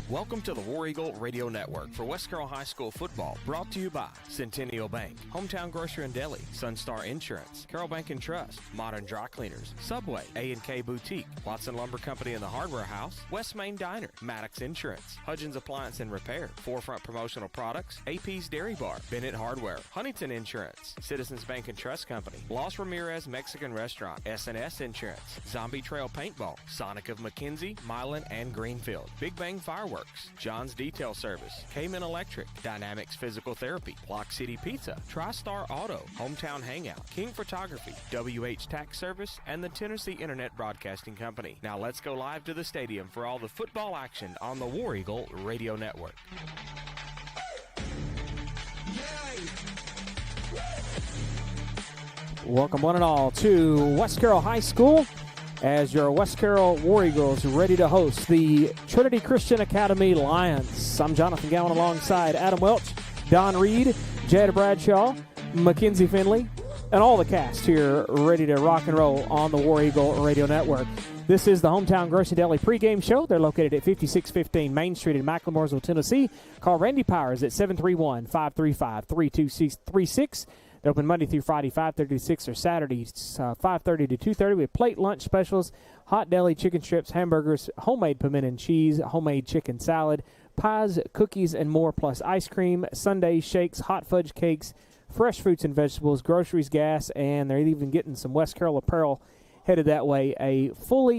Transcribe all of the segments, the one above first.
Welcome to the War Eagle Radio Network for West Carroll High School football, brought to you by Centennial Bank, Hometown Grocery and Deli, Sunstar Insurance, Carroll Bank and Trust, Modern Dry Cleaners, Subway, A&K Boutique, Watson Lumber Company and the Hardware House, West Main Diner, Maddox Insurance, Hudgens Appliance and Repair, Forefront Promotional Products, AP's Dairy Bar, Bennett Hardware, Huntington Insurance, Citizens Bank and Trust Company, Los Ramirez Mexican Restaurant, S&S Insurance, Zombie Trail Paintball, Sonic of McKenzie, Milan and Greenfield, Big Bang Fireworks, John's Detail Service, Cayman Electric, Dynamics Physical Therapy, Block City Pizza, TriStar Auto, Hometown Hangout, King Photography, WH Tax Service, and the Tennessee Internet Broadcasting Company. Now let's go live to the stadium for all the football action on the War Eagle Radio Network. Welcome one and all to West Carroll High School as your West Carroll War Eagles ready to host the Trinity Christian Academy Lions. I'm Jonathan Gowan alongside Adam Welch, Don Reed, Jada Bradshaw, Mackenzie Finley, and all the cast here ready to rock and roll on the War Eagle Radio Network. This is the Hometown Grocery Deli pregame show. They're located at 5615 Main Street in McLemoresville, Tennessee. Call Randy Powers at 731-535-3236. They're open Monday through Friday, 5:30 to 6, or Saturdays, 5:30 to 2:30 with plate lunch specials, hot deli, chicken strips, hamburgers, homemade pimento and cheese, homemade chicken salad, pies, cookies, and more, plus ice cream, sundaes, shakes, hot fudge cakes, fresh fruits and vegetables, groceries, gas, and they're even getting some West Carroll apparel headed that way. A full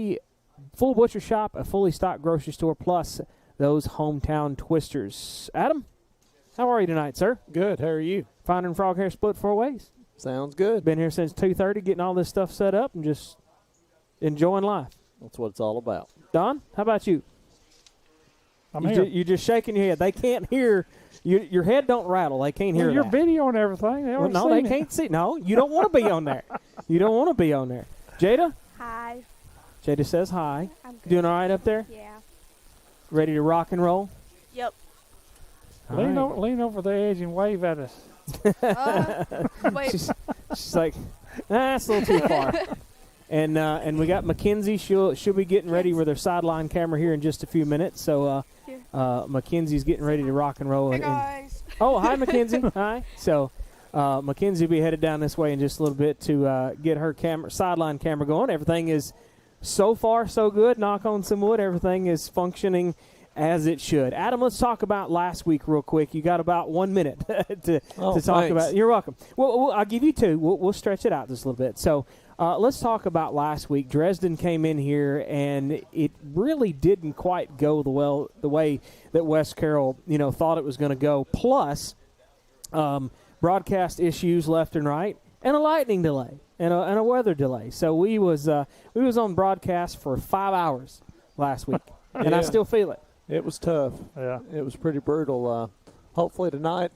butcher shop, a fully stocked grocery store, plus those hometown twisters. Adam, how are you tonight, sir? Good. How are you? Fine and Frog Hair split 4 ways. Sounds good. Been here since 2:30 getting all this stuff set up and just enjoying life. That's what it's all about. Don, how about you? I'm here. You're just shaking your head. They can't hear. Your head don't rattle. They can't hear your that. video and everything. They can't see. No, you don't want to be on there. You don't want to be on there. Jada? Hi. Jada says hi. I'm good. Doing all right up there? Yeah. Ready to rock and roll? Yep. Lean All lean over the edge and wave at us. Wait. She's like, that's a little too far. And we got Mackenzie. She'll be getting ready with her sideline camera here in just a few minutes. So Mackenzie's getting ready to rock and roll. Hey, guys. Hi, Mackenzie. Hi. So Mackenzie will be headed down this way in just a little bit to get her sideline camera going. Everything is so far so good. Knock on some wood. Everything is functioning as it should. Adam, let's talk about last week real quick. You got about 1 minute to talk about. You're welcome. Well, I'll give you two. We'll stretch it out just a little bit. So let's talk about last week. Dresden came in here, and it really didn't quite go the way that West Carroll thought it was going to go. Plus, broadcast issues left and right, and a lightning delay, and a weather delay. So we was on broadcast for 5 hours last week, and I still feel it. It was tough. Yeah. It was pretty brutal. Hopefully tonight,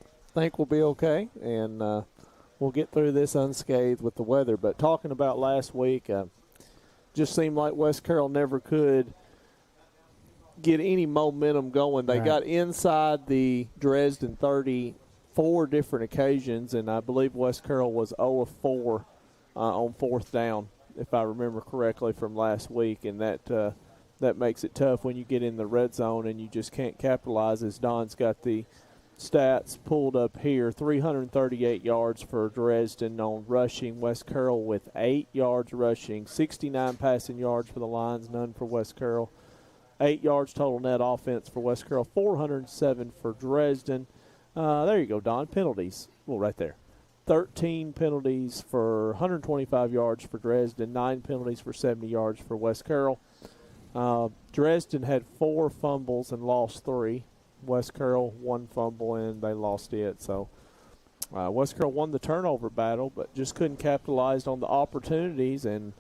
I think we'll be okay, and we'll get through this unscathed with the weather. But talking about last week, just seemed like West Carroll never could get any momentum going. They got inside the Dresden 30 4 different occasions, and I believe West Carroll was 0 of 4 on fourth down, if I remember correctly from last week, and that makes it tough when you get in the red zone and you just can't capitalize, as Don's got the stats pulled up here. 338 yards for Dresden on rushing. West Carroll with 8 yards rushing. 69 passing yards for the Lions, none for West Carroll. 8 yards total net offense for West Carroll. 407 for Dresden. There you go, Don. Penalties. Well, right there. 13 penalties for 125 yards for Dresden. 9 penalties for 70 yards for West Carroll. Dresden had 4 fumbles and lost 3. West Carroll 1 fumble and they lost it. So West Carroll won the turnover battle, but just couldn't capitalize on the opportunities, and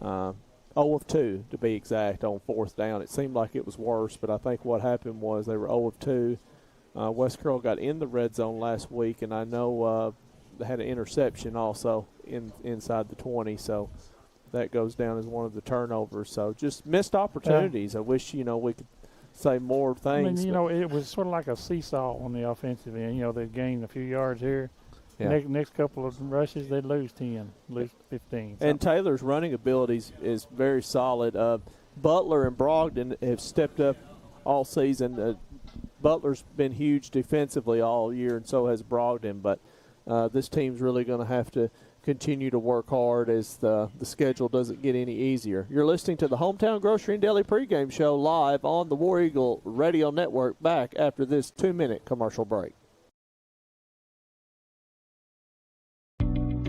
0 of 2 to be exact on fourth down. It seemed like it was worse, but I think what happened was they were 0 of 2. West Carroll got in the red zone last week, and I know they had an interception also inside the 20, so that goes down as one of the turnovers. So just missed opportunities. I wish, we could say more things. I mean, it was sort of like a seesaw on the offensive end. They gained a few yards here. Yeah. Next couple of rushes, they'd lose 10, lose 15. And Taylor's running abilities is very solid. Butler and Brogdon have stepped up all season. Butler's been huge defensively all year, and so has Brogdon. But this team's really going to have to continue to work hard as the schedule doesn't get any easier. You're listening to the Hometown Grocery and Deli pregame show live on the War Eagle Radio Network, back after this 2-minute commercial break.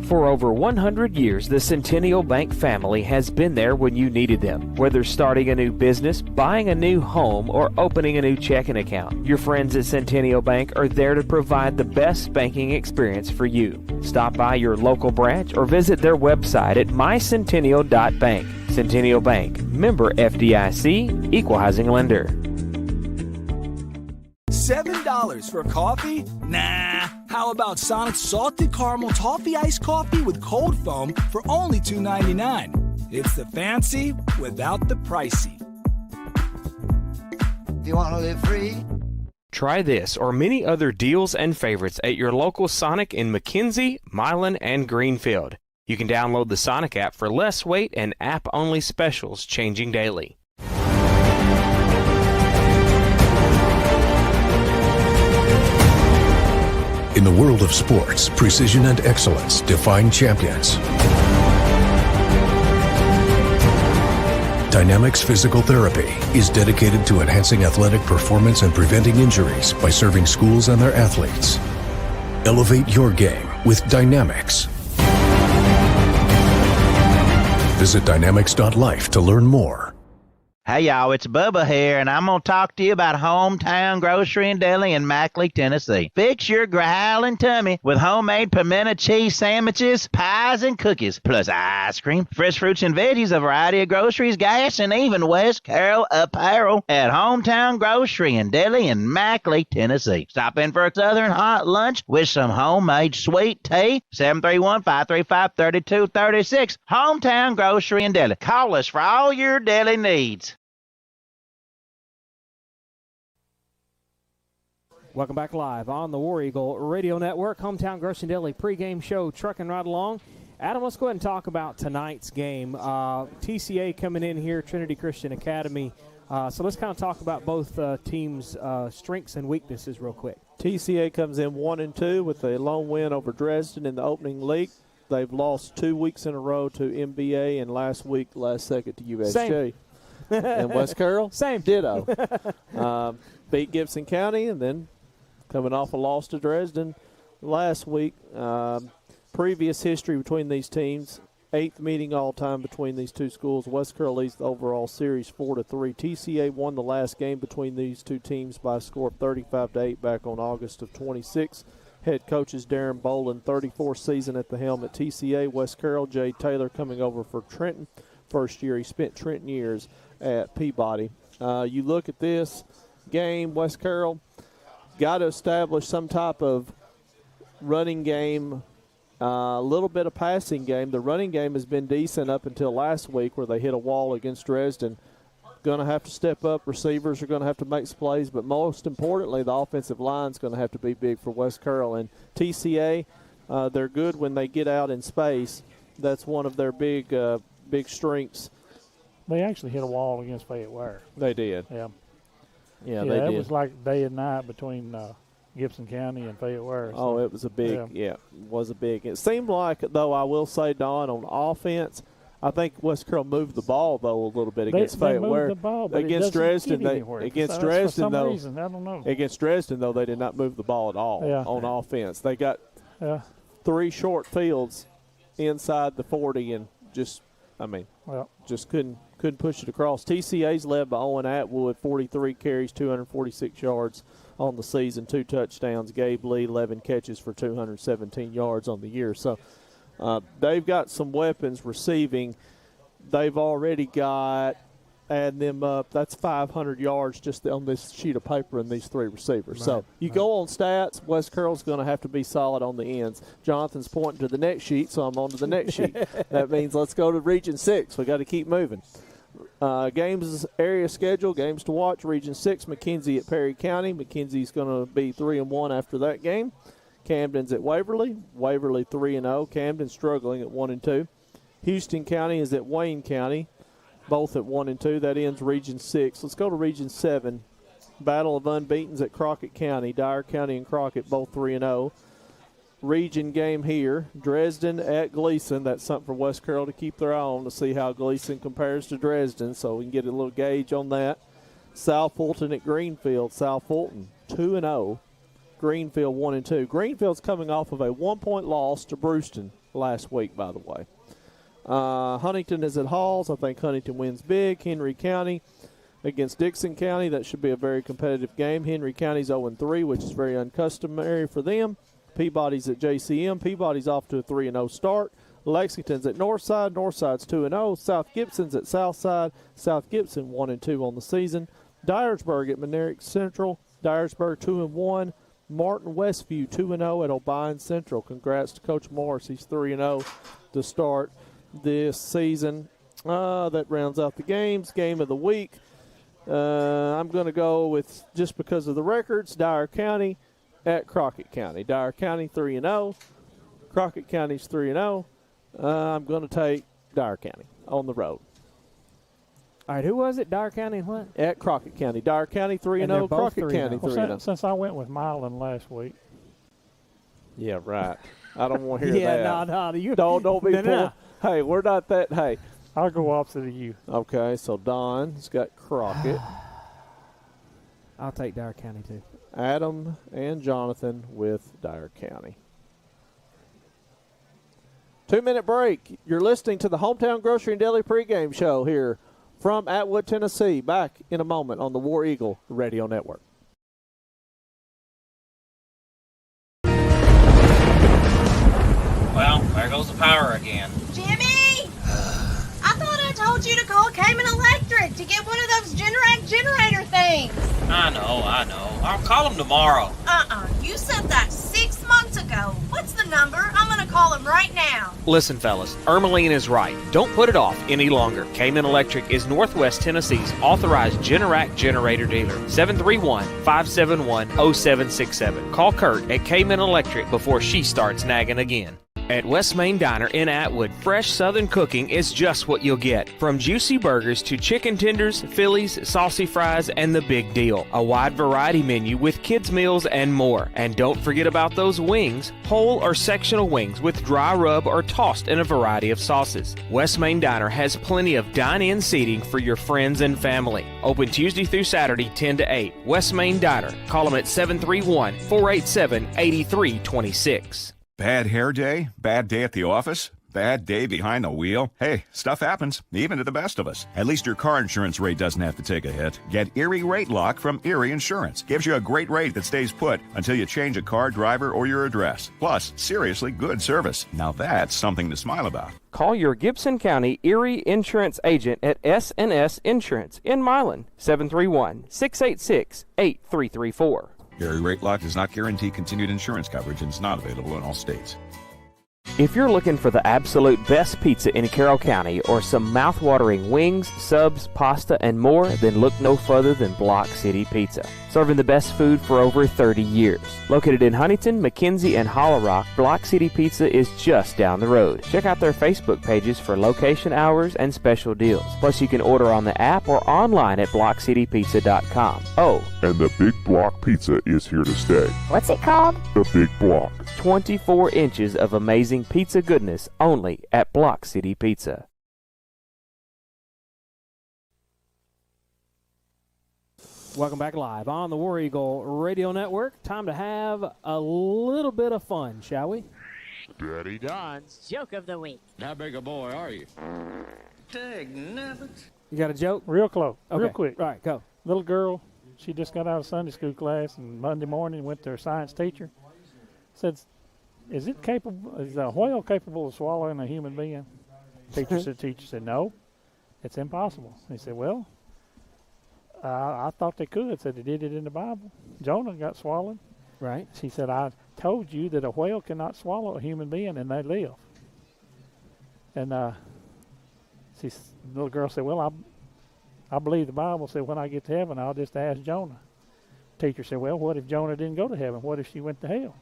For over 100 years, the Centennial Bank family has been there when you needed them. Whether starting a new business, buying a new home, or opening a new checking account, your friends at Centennial Bank are there to provide the best banking experience for you. Stop by your local branch or visit their website at mycentennial.bank. Centennial Bank, member FDIC, equal housing lender. $7 for coffee? Nah. How about Sonic's salted caramel toffee iced coffee with cold foam for only $2.99? It's the fancy without the pricey. Do you want to live free? Try this or many other deals and favorites at your local Sonic in McKenzie, Milan, and Greenfield. You can download the Sonic app for less wait and app-only specials changing daily. In the world of sports, precision and excellence define champions. Dynamics Physical Therapy is dedicated to enhancing athletic performance and preventing injuries by serving schools and their athletes. Elevate your game with Dynamics. Visit dynamics.life to learn more. Hey y'all, it's Bubba here, and I'm going to talk to you about Hometown Grocery and Deli in Mackley, Tennessee. Fix your growling tummy with homemade pimento cheese sandwiches, pies, and cookies, plus ice cream, fresh fruits and veggies, a variety of groceries, gas, and even West Carroll apparel at Hometown Grocery and Deli in Mackley, Tennessee. Stop in for a southern hot lunch with some homemade sweet tea. 731-535-3236. Hometown Grocery and Deli. Call us for all your deli needs. Welcome back live on the War Eagle Radio Network, Hometown Grocery and Deli pregame show, trucking right along. Adam, let's go ahead and talk about tonight's game. TCA coming in here, Trinity Christian Academy. So let's kind of talk about both teams' strengths and weaknesses real quick. TCA comes in 1-2 with a lone win over Dresden in the opening league. They've lost 2 weeks in a row to MBA, and last second to USJ. Same. And West Carroll? Same. Ditto. Beat Gibson County, and then coming off a loss to Dresden last week. Previous history between these teams, 8th meeting all-time between these two schools. West Carroll leads the overall series 4-3. TCA won the last game between these two teams by a score of 35-8 back on August of 26. Head coaches Darren Boland, 34th season at the helm at TCA. West Carroll, Jay Taylor coming over for Trenton. First year he spent Trenton years at Peabody. You look at this game, West Carroll got to establish some type of running game, a little bit of passing game. The running game has been decent up until last week where they hit a wall against Dresden. Going to have to step up. Receivers are going to have to make some plays, but most importantly, the offensive line is going to have to be big for West Carroll. And TCA, they're good when they get out in space. That's one of their big strengths. They actually hit a wall against Fayette Ware. They did. Yeah. Yeah, they did. It was like day and night between Gibson County and Fayette Ware. So, it was a big, it was a big. It seemed like, though, I will say, Don, on offense, I think West Carroll moved the ball, though, a little bit against Fayette Ware. The ball, but against Dresden, they did not move the ball at all on offense. They got 3 short fields inside the 40 and just couldn't push it across. TCA's led by Owen Atwood, 43 carries, 246 yards on the season, 2 touchdowns. Gabe Lee, 11 catches for 217 yards on the year. So they've got some weapons receiving. They've already got, adding them up, that's 500 yards just on this sheet of paper and these 3 receivers. Right. So you go on stats, West Carroll's going to have to be solid on the ends. Jonathan's pointing to the next sheet, so I'm on to the next sheet. That means let's go to Region 6. We got to keep moving. Games area schedule, games to watch. Region 6, McKenzie at Perry County. McKenzie's going to be 3-1 after that game. Camden's at Waverly. Waverly 3-0. Camden struggling at 1-2. Houston County is at Wayne County, both at 1-2. That ends Region 6. Let's go to Region 7. Battle of unbeatens at Crockett County. Dyer County and Crockett both 3-0. Region game here. Dresden at Gleason. That's something for West Carroll to keep their eye on to see how Gleason compares to Dresden, so we can get a little gauge on that. South Fulton at Greenfield. South Fulton 2-0. Greenfield 1-2. Greenfield's coming off of a 1-point loss to Brewston last week, by the way. Huntington is at Halls. I think Huntington wins big. Henry County against Dixon County. That should be a very competitive game. Henry County's 0-3, which is very uncustomary for them. Peabody's at JCM. Peabody's off to a 3-0 start. Lexington's at Northside. Northside's 2-0. South Gibson's at Southside. South Gibson 1-2 on the season. Dyersburg at Monerick Central. Dyersburg 2-1. Martin Westview 2-0 at O'Brien Central. Congrats to Coach Morris. He's 3-0 to start this season. That rounds out the games. Game of the week. I'm going to go with, just because of the records, Dyer County at Crockett County. Dyer County 3-0. Crockett County's 3-0. I'm going to take Dyer County on the road. All right, who was it? Dyer County and what? At Crockett County. Dyer County 3-0. Crockett County 3-0. Well, since I went with Milan last week. Yeah, right. I don't want to hear that. Yeah, no. You don't be pulling. Hey, we're not that. Hey. I'll go opposite of you. Okay, so Don's got Crockett. I'll take Dyer County, too. Adam and Jonathan with Dyer County. 2-minute break. You're listening to the Hometown Grocery and Deli pregame show here from Atwood, Tennessee. Back in a moment on the War Eagle Radio Network. Well, there goes the power again. Jimmy! I thought I told you to call Cayman Electric to get one of those Generac generator things. I know. I'll call them tomorrow. You said that 6 months ago. What's the number? I'm going to call him right now. Listen, fellas, Ermeline is right. Don't put it off any longer. Cayman Electric is Northwest Tennessee's authorized Generac generator dealer. 731-571-0767. Call Kurt at Cayman Electric before she starts nagging again. At West Main Diner in Atwood, fresh Southern cooking is just what you'll get. From juicy burgers to chicken tenders, Phillies, saucy fries, and the big deal. A wide variety menu with kids' meals and more. And don't forget about those wings, whole or sectional wings with dry rub or tossed in a variety of sauces. West Main Diner has plenty of dine-in seating for your friends and family. Open Tuesday through Saturday, 10 to 8. West Main Diner. Call them at 731-487-8326. Bad hair day? Bad day at the office? Bad day behind the wheel? Hey, stuff happens, even to the best of us. At least your car insurance rate doesn't have to take a hit. Get Erie Rate Lock from Erie Insurance. Gives you a great rate that stays put until you change a car, driver, or your address. Plus, seriously good service. Now that's something to smile about. Call your Gibson County Erie Insurance agent at S&S Insurance in Milan, 731-686-8334. Erie Rate Lock does not guarantee continued insurance coverage and is not available in all states. If you're looking for the absolute best pizza in Carroll County or some mouth-watering wings, subs, pasta, and more, then look no further than Block City Pizza. Serving the best food for over 30 years. Located in Huntington, McKenzie, and Hollow Rock, Block City Pizza is just down the road. Check out their Facebook pages for location hours and special deals. Plus, you can order on the app or online at blockcitypizza.com. Oh, and the Big Block Pizza is here to stay. What's it called? The Big Block. 24 inches of amazing pizza goodness only at Block City Pizza. Welcome back live on the War Eagle Radio Network. Time to have a little bit of fun, shall we? Steady Don's Joke of the week. How big a boy are you? Dag nabbit. You got a joke? Real close. Okay. Real quick. All right, go. Little girl, she just got out of Sunday school class, and Monday morning went to her science teacher. Said, is a whale capable of swallowing a human being? Teacher said, no, it's impossible. He said, well, I thought they could. Said they did it in the Bible. Jonah got swallowed. Right. She said, I told you that a whale cannot swallow a human being, and they live. And the little girl said, well, I believe the Bible said when I get to heaven, I'll just ask Jonah. Teacher said, well, what if Jonah didn't go to heaven? What if she went to hell?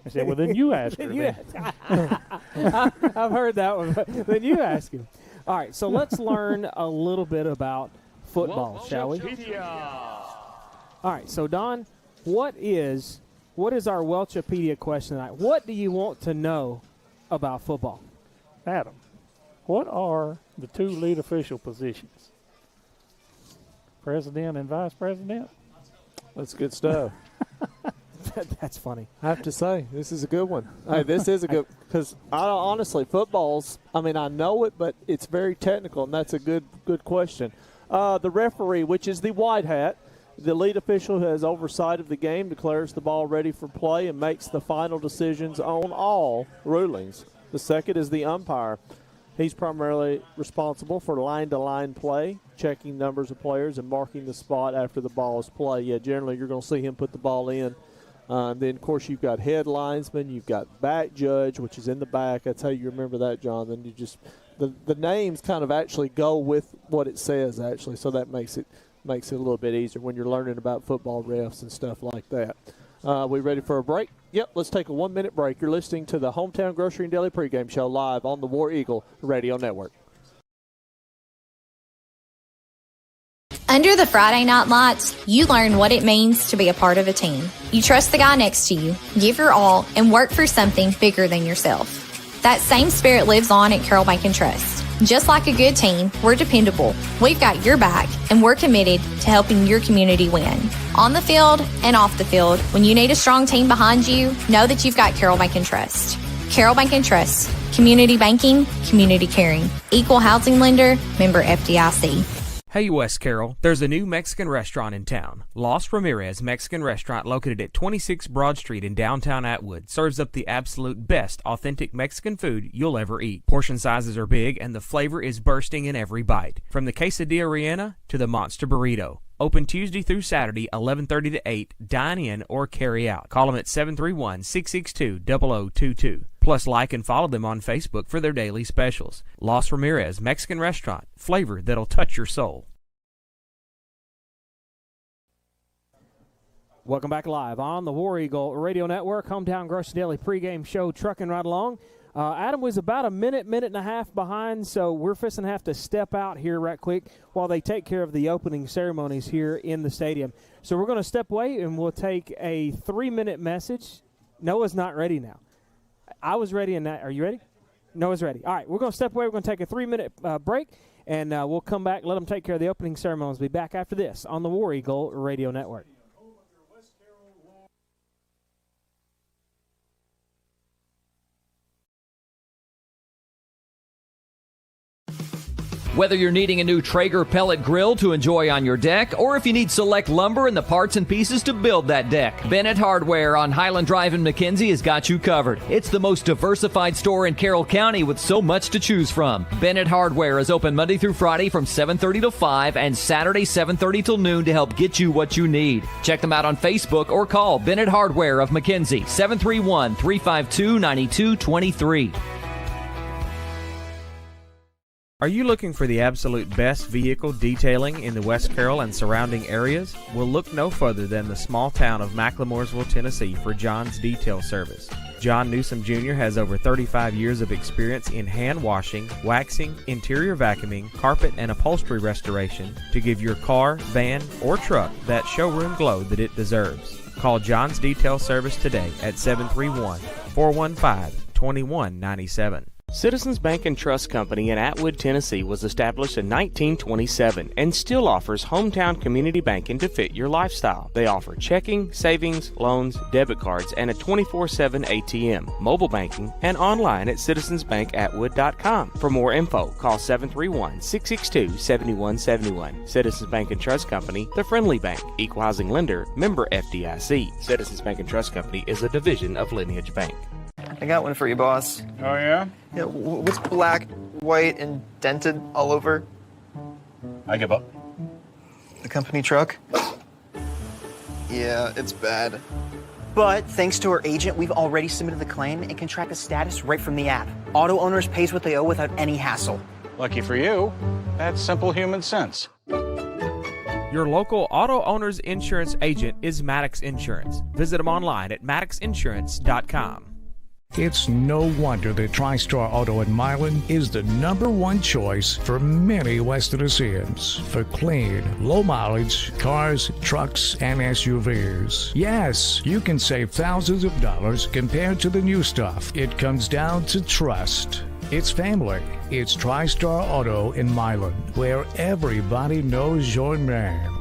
I said, well, then you ask her. I've heard that one. Then you ask him. All right, so let's learn a little bit about football, shall we? All right, so Don, what is our Welchopedia question tonight? What do you want to know about football? Adam, what are the 2 lead official positions? President and vice president? That's good stuff. That's funny. I have to say, this is a good one. Hey, this is a good, because honestly, football's, I know it, but it's very technical, and that's a good question. The referee, which is the white hat, the lead official who has oversight of the game, declares the ball ready for play and makes the final decisions on all rulings. The second is the umpire. He's primarily responsible for line-to-line play, checking numbers of players, and marking the spot after the ball is played. Yeah, generally you're going to see him put the ball in. Then, of course, you've got head linesman, you've got back judge, which is in the back. That's how you remember that, John. Then you just the names kind of actually go with what it says, actually, so that makes it a little bit easier when you're learning about football refs and stuff like that. We ready for a break? Yep, let's take a 1-minute break. You're listening to the Hometown Grocery and Deli pregame show live on the War Eagle Radio Network. Under the Friday Night Lights, you learn what it means to be a part of a team. You trust the guy next to you, give your all, and work for something bigger than yourself. That same spirit lives on at Carroll Bank & Trust. Just like a good team, we're dependable. We've got your back, and we're committed to helping your community win. On the field and off the field, when you need a strong team behind you, know that you've got Carroll Bank & Trust. Carroll Bank & Trust. Community banking, community caring. Equal housing lender, member FDIC. Hey West Carroll, there's a new Mexican restaurant in town. Los Ramirez Mexican Restaurant, located at 26 Broad Street in downtown Atwood, serves up the absolute best authentic Mexican food you'll ever eat. Portion sizes are big and the flavor is bursting in every bite. From the quesadilla rellena to the monster burrito. Open Tuesday through Saturday, 11:30 to 8. Dine in or carry out. Call them at 731-662-0022. Plus, like and follow them on Facebook for their daily specials. Los Ramirez Mexican Restaurant. Flavor that'll touch your soul. Welcome back live on the War Eagle Radio Network. Hometown Grocery Deli pregame show trucking right along. Adam was about a minute and a half behind, so we're fixing to have to step out here right quick while they take care of the opening ceremonies here in the stadium. So we're going to step away, and we'll take a 3-minute message. Noah's not ready now. I was ready, and are you ready? Noah's ready. All right, we're going to step away. We're going to take a 3-minute break, and we'll come back, let them take care of the opening ceremonies. We'll be back after this on the War Eagle Radio Network. Whether you're needing a new Traeger pellet grill to enjoy on your deck, or if you need select lumber and the parts and pieces to build that deck, Bennett Hardware on Highland Drive in McKenzie has got you covered. It's the most diversified store in Carroll County with so much to choose from. Bennett Hardware is open Monday through Friday from 7:30 to 5 and Saturday 7:30 till noon to help get you what you need. Check them out on Facebook or call Bennett Hardware of McKenzie, 731-352-9223. Are you looking for the absolute best vehicle detailing in the West Carroll and surrounding areas? Well, look no further than the small town of McLemoresville, Tennessee for John's Detail Service. John Newsom Jr. has over 35 years of experience in hand washing, waxing, interior vacuuming, carpet and upholstery restoration to give your car, van, or truck that showroom glow that it deserves. Call John's Detail Service today at 731-415-2197. Citizens Bank and Trust Company in Atwood, Tennessee was established in 1927 and still offers hometown community banking to fit your lifestyle. They offer checking, savings, loans, debit cards, and a 24/7 ATM, mobile banking, and online at citizensbankatwood.com. For more info, call 731-662-7171. Citizens Bank and Trust Company, the friendly bank, equal housing lender, member FDIC. Citizens Bank and Trust Company is a division of Lineage Bank. I got one for you, boss. Oh, yeah? Yeah, what's black, white, and dented all over? I give up. The company truck? Yeah, it's bad. But thanks to our agent, we've already submitted the claim and can track the status right from the app. Auto owners pays what they owe without any hassle. Lucky for you, that's simple human sense. Your local auto owner's insurance agent is Maddox Insurance. Visit them online at maddoxinsurance.com. It's no wonder that TriStar Auto in Milan is the #1 choice for many West Tennesseans for clean, low mileage cars, trucks, and SUVs. Yes, you can save thousands of dollars compared to the new stuff. It comes down to trust. It's family. It's TriStar Auto in Milan, where everybody knows your name.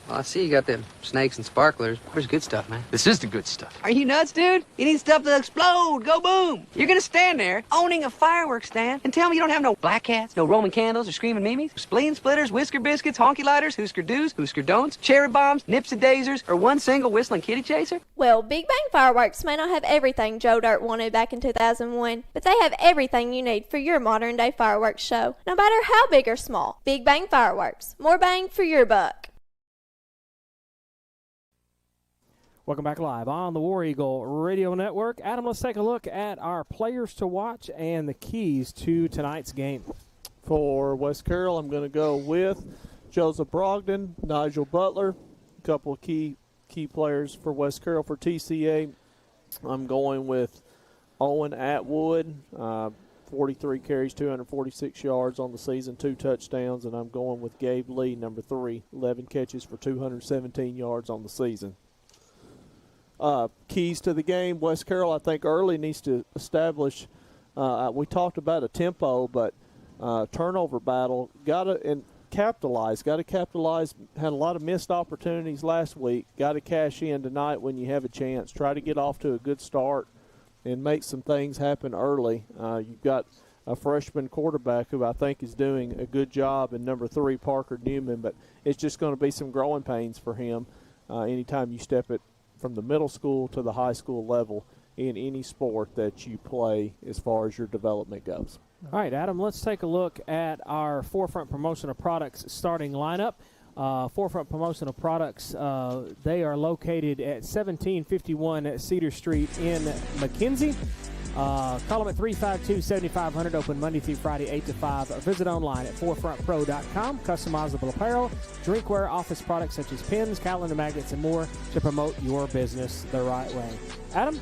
Well, I see you got them snakes and sparklers. Where's good stuff, man? This is the good stuff. Are you nuts, dude? You need stuff to explode, go boom. You're gonna stand there owning a fireworks stand and tell me you don't have no black cats, no Roman candles or screaming mimes, spleen splitters, whisker biscuits, honky lighters, Husker do's, Husker don'ts, cherry bombs, nips and dazers, or one single whistling kitty chaser? Well, Big Bang Fireworks may not have everything Joe Dirt wanted back in 2001, but they have everything you need for your modern-day fireworks show, no matter how big or small. Big Bang Fireworks. More bang for your buck. Welcome back live on the War Eagle Radio Network. Adam, let's take a look at our players to watch and the keys to tonight's game. For West Carroll, I'm going to go with Joseph Brogdon, Nigel Butler, a couple of key players for West Carroll. For TCA, I'm going with Owen Atwood, 43 carries, 246 yards on the season, 2 touchdowns, and I'm going with Gabe Lee, number 3, 11 catches for 217 yards on the season. Keys to the game, West Carroll, I think early needs to establish, we talked about a tempo, but turnover battle, got to capitalize, had a lot of missed opportunities last week, got to cash in tonight when you have a chance, try to get off to a good start and make some things happen early. You've got a freshman quarterback who I think is doing a good job in number 3, Parker Newman, but it's just going to be some growing pains for him anytime you step it from the middle school to the high school level in any sport that you play as far as your development goes. All right, Adam, let's take a look at our Forefront Promotional Products starting lineup. Forefront Promotional Products, they are located at 1751 Cedar Street in McKenzie. Call them at 352-7500, open Monday through Friday, 8 to 5. Visit online at forefrontpro.com. Customizable apparel, drinkware, office products such as pens, calendar magnets, and more to promote your business the right way. Adam,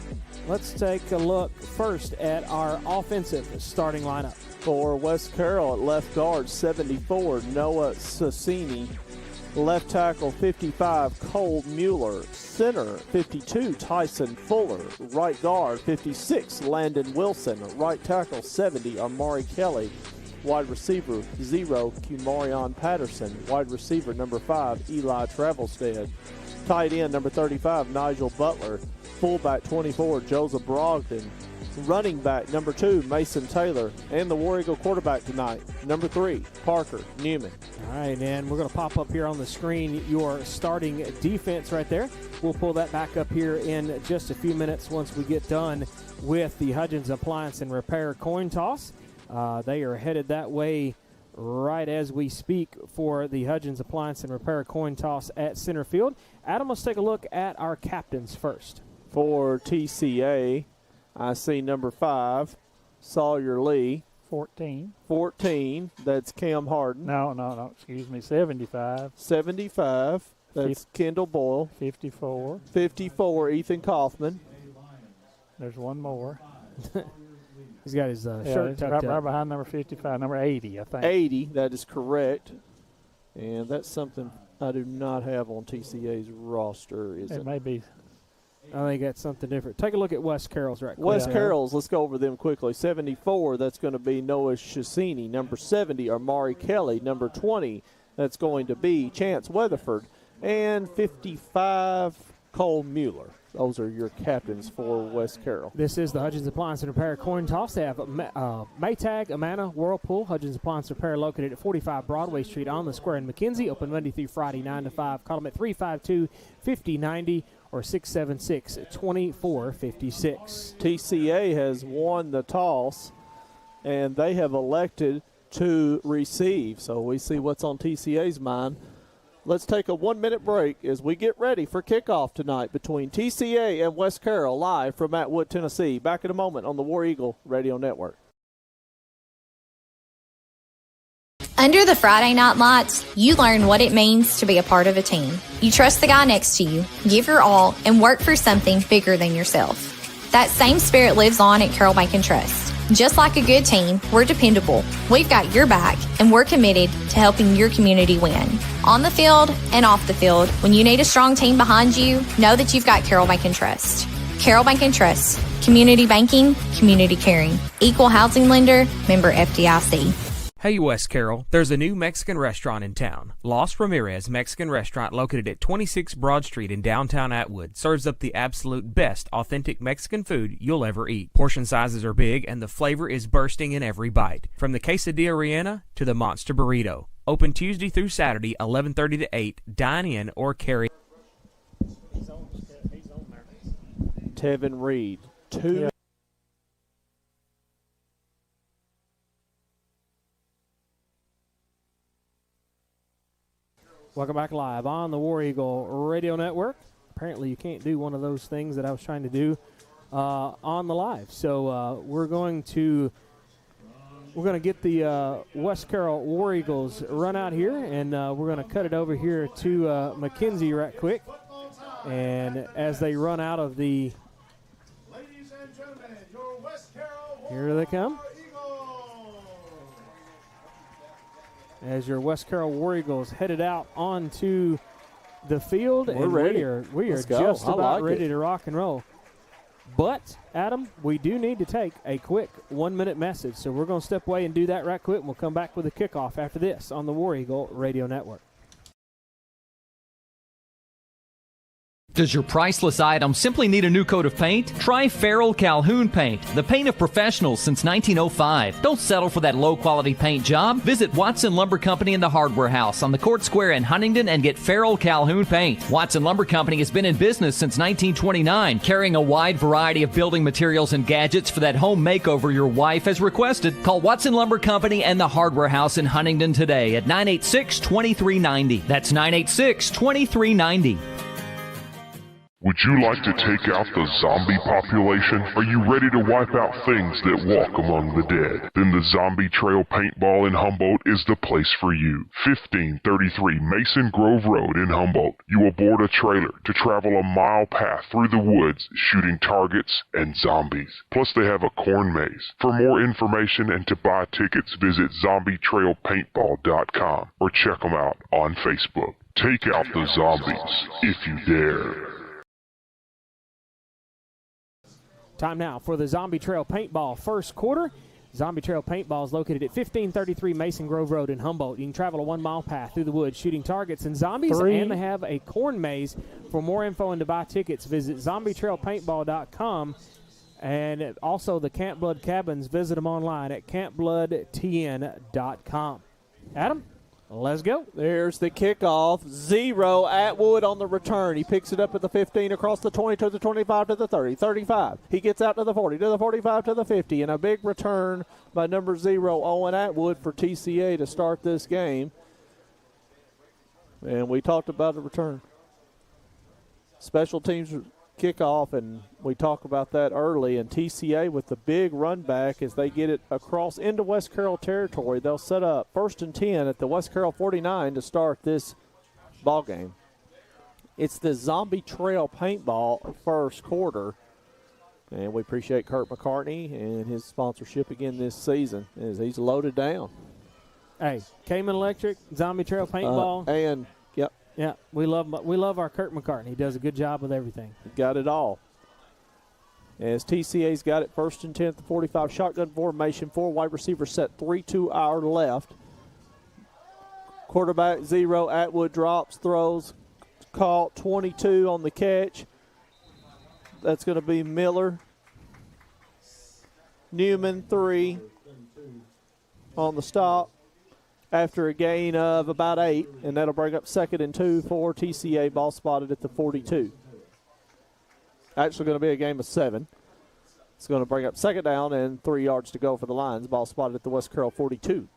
let's take a look first at our offensive starting lineup. For West Carroll at left guard, 74, Noah Sassini. Left tackle, 55, Cole Mueller. Center, 52, Tyson Fuller. Right guard, 56, Landon Wilson. Right tackle, 70, Amari Kelly. Wide receiver, 0, Kumarion Patterson. Wide receiver, number 5, Eli Travelstead. Tight end, number 35, Nigel Butler. Fullback, 24, Joseph Brogdon. Running back, number 2, Mason Taylor. And the War Eagle quarterback tonight, number 3, Parker Newman. All right, and we're going to pop up here on the screen your starting defense right there. We'll pull that back up here in just a few minutes once we get done with the Hudgens Appliance and Repair coin toss. They are headed that way right as we speak for the Hudgens Appliance and Repair coin toss at center field. Adam, let's take a look at our captains first. For TCA, I see number 5, Sawyer Lee. 14. That's Cam Harden. No. Excuse me. 75. 75. That's Kendall Boyle. 54. 54, Ethan Kaufman. There's one more. He's got his shirt tucked right up. behind number 55, number 80, I think. 80, that is correct. And that's something I do not have on TCA's roster, is it? It may be. I think that's something different. Take a look at West Carroll's right quick. West Carroll's, let's go over them quickly. 74, that's going to be Noah Shassini. Number 70, Amari Kelly. Number 20, that's going to be Chance Weatherford. And 55, Cole Mueller. Those are your captains for West Carroll. This is the Hudgens Appliance and Repair coin toss. They have Maytag, Amana, Whirlpool, Hudgens Appliance Repair located at 45 Broadway Street on the square in McKenzie. Open Monday through Friday, 9 to 5. Call them at 352-5090 or 676-2456. TCA has won the toss, and they have elected to receive. So we see what's on TCA's mind. Let's take a 1-minute break as we get ready for kickoff tonight between TCA and West Carroll, live from Atwood, Tennessee. Back in a moment on the War Eagle Radio Network. Under the Friday night lights, you learn what it means to be a part of a team. You trust the guy next to you, give your all, and work for something bigger than yourself. That same spirit lives on at Carroll Bank & Trust. Just like a good team, we're dependable. We've got your back, and we're committed to helping your community win. On the field and off the field, when you need a strong team behind you, know that you've got Carroll Bank & Trust. Carroll Bank & Trust. Community banking, community caring. Equal housing lender, member FDIC. Hey, West Carroll, there's a new Mexican restaurant in town. Los Ramirez Mexican Restaurant, located at 26 Broad Street in downtown Atwood, serves up the absolute best authentic Mexican food you'll ever eat. Portion sizes are big and the flavor is bursting in every bite. From the quesadilla rellena to the monster burrito. Open Tuesday through Saturday, 11:30 to 8. Dine in or carry. Tevin Reed, 2. Yeah. Welcome back live on the War Eagle Radio Network. Apparently you can't do one of those things that I was trying to do on the live. So we're going to get the West Carroll War Eagles run out here, and we're going to cut it over here to Mackenzie right quick. And as they run out of the, here they come. As your West Carroll War Eagles headed out onto the field. We're and ready. We are Let's go. just I about like ready it. to rock and roll. But, Adam, we do need to take a quick 1-minute message. So we're going to step away and do that right quick, and we'll come back with a kickoff after this on the War Eagle Radio Network. Does your priceless item simply need a new coat of paint? Try Farrell Calhoun Paint, the paint of professionals since 1905. Don't settle for that low-quality paint job. Visit Watson Lumber Company in the Hardware House on the Court Square in Huntington and get Farrell Calhoun Paint. Watson Lumber Company has been in business since 1929, carrying a wide variety of building materials and gadgets for that home makeover your wife has requested. Call Watson Lumber Company and the Hardware House in Huntington today at 986-2390. That's 986-2390. Would you like to take out the zombie population? Are you ready to wipe out things that walk among the dead? Then the Zombie Trail Paintball in Humboldt is the place for you. 1533 Mason Grove Road in Humboldt. You will board a trailer to travel a mile path through the woods, shooting targets and zombies. Plus they have a corn maze. For more information and to buy tickets, visit zombietrailpaintball.com or check them out on Facebook. Take out the zombies if you dare. Time now for the Zombie Trail Paintball first quarter. Zombie Trail Paintball is located at 1533 Mason Grove Road in Humboldt. You can travel a 1-mile path through the woods shooting targets and zombies, and they have a corn maze. For more info and to buy tickets, visit zombietrailpaintball.com. And also the Camp Blood Cabins, visit them online at campbloodtn.com. Adam, let's go. There's the kickoff. 0 Atwood on the return. He picks it up at the 15, across the 20 to the 25 to the 30, 35. He gets out to the 40, to the 45 to the 50, and a big return by number 0, Owen Atwood, for TCA to start this game. And we talked about the return. Special teams kickoff, and we talked about that early. And TCA with the big run back as they get it across into West Carroll territory. They'll set up 1st and 10 at the West Carroll 49 to start this ball game. It's the Zombie Trail Paintball first quarter. And we appreciate Kurt McCartney and his sponsorship again this season as he's loaded down. Hey, Cayman Electric, Zombie Trail Paintball. And, yep. Yeah, we love our Kurt McCartney. He does a good job with everything. Got it all. As TCA's got it 1st and 10 at the 45. Shotgun formation, 4 wide receivers set, 3 to our left. Quarterback 0, Atwood drops, throws, caught, 22 on the catch. That's going to be Miller. Newman 3 on the stop after a gain of about 8, and that'll bring up 2nd and 2 for TCA. Ball spotted at the 42. Actually going to be a game of 7. It's going to bring up 2nd down and 3 yards to go for the Lions. Ball spotted at the West Carroll 42.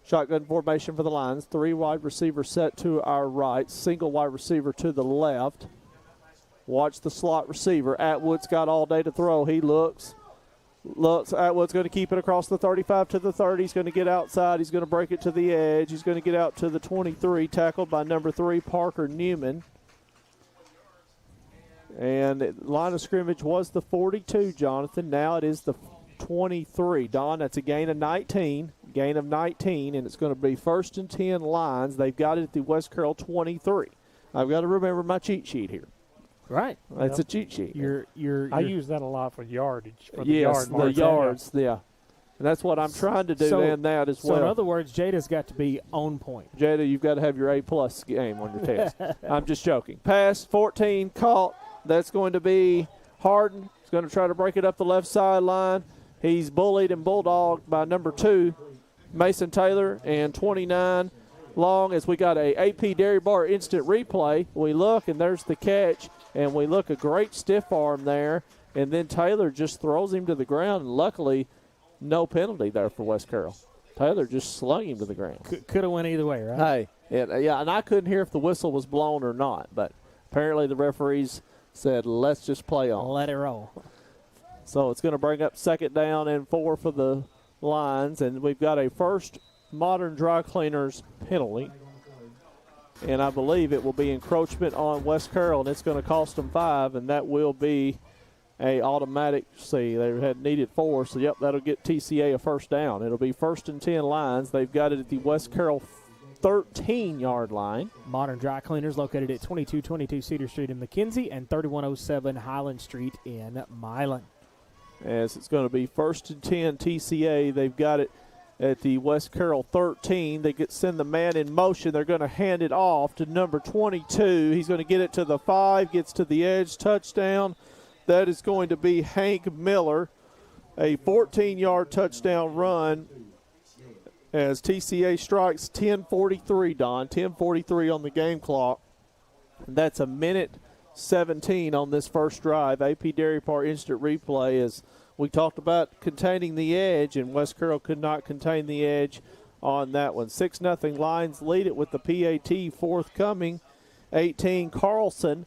Shotgun formation for the Lions. 3 wide receivers set to our right. Single wide receiver to the left. Watch the slot receiver. Atwood's got all day to throw. He looks. Looks at what's going to keep it across the 35 to the 30. He's going to get outside. He's going to break it to the edge. He's going to get out to the 23, tackled by number 3, Parker Newman. And line of scrimmage was the 42, Jonathan. Now it is the 23. Don, that's a gain of 19. Gain of 19, and it's going to be 1st and 10 lines. They've got it at the West Carroll 23. I've got to remember my cheat sheet here. Right. That's a cheat sheet. I use that a lot for yardage. For yes, the yards, yeah. And that's what I'm trying to do and that as well. So, in other words, Jada's got to be on point. Jada, you've got to have your A-plus game on your test. I'm just joking. Pass, 14, caught. That's going to be Harden. He's going to try to break it up the left sideline. He's bullied and bulldogged by number 2, Mason Taylor, and 29 long as we got a AP Dairy Bar instant replay. We look, and there's the catch. And we look, a great stiff arm there. And then Taylor just throws him to the ground. And luckily, no penalty there for West Carroll. Taylor just slung him to the ground. Could have went either way, right? Hey, and I couldn't hear if the whistle was blown or not. But apparently the referees said, let's just play on. Let it roll. So it's going to bring up 2nd down and 4 for the Lions. And we've got a first Modern Dry Cleaners penalty. And I believe it will be encroachment on West Carroll, and it's going to cost them 5, and that will be a automatic. See, they had needed 4, so yep, that'll get TCA a 1st down. It'll be 1st and 10 lines. They've got it at the West Carroll 13-yard line. Modern Dry Cleaners located at 2222 Cedar Street in McKenzie and 3107 Highland Street in Milan. As it's going to be 1st and 10 TCA. They've got it at the West Carroll 13. They send the man in motion. They're going to hand it off to number 22. He's going to get it to the 5, gets to the edge, touchdown. That is going to be Hank Miller, a 14-yard touchdown run as TCA strikes 10:43, Don. 10:43 on the game clock. And that's a minute 17 on this first drive. AP Dairy Bar instant replay is we talked about containing the edge, and West Carroll could not contain the edge on that one. 6-0 Lions lead it with the PAT forthcoming. 18 Carlson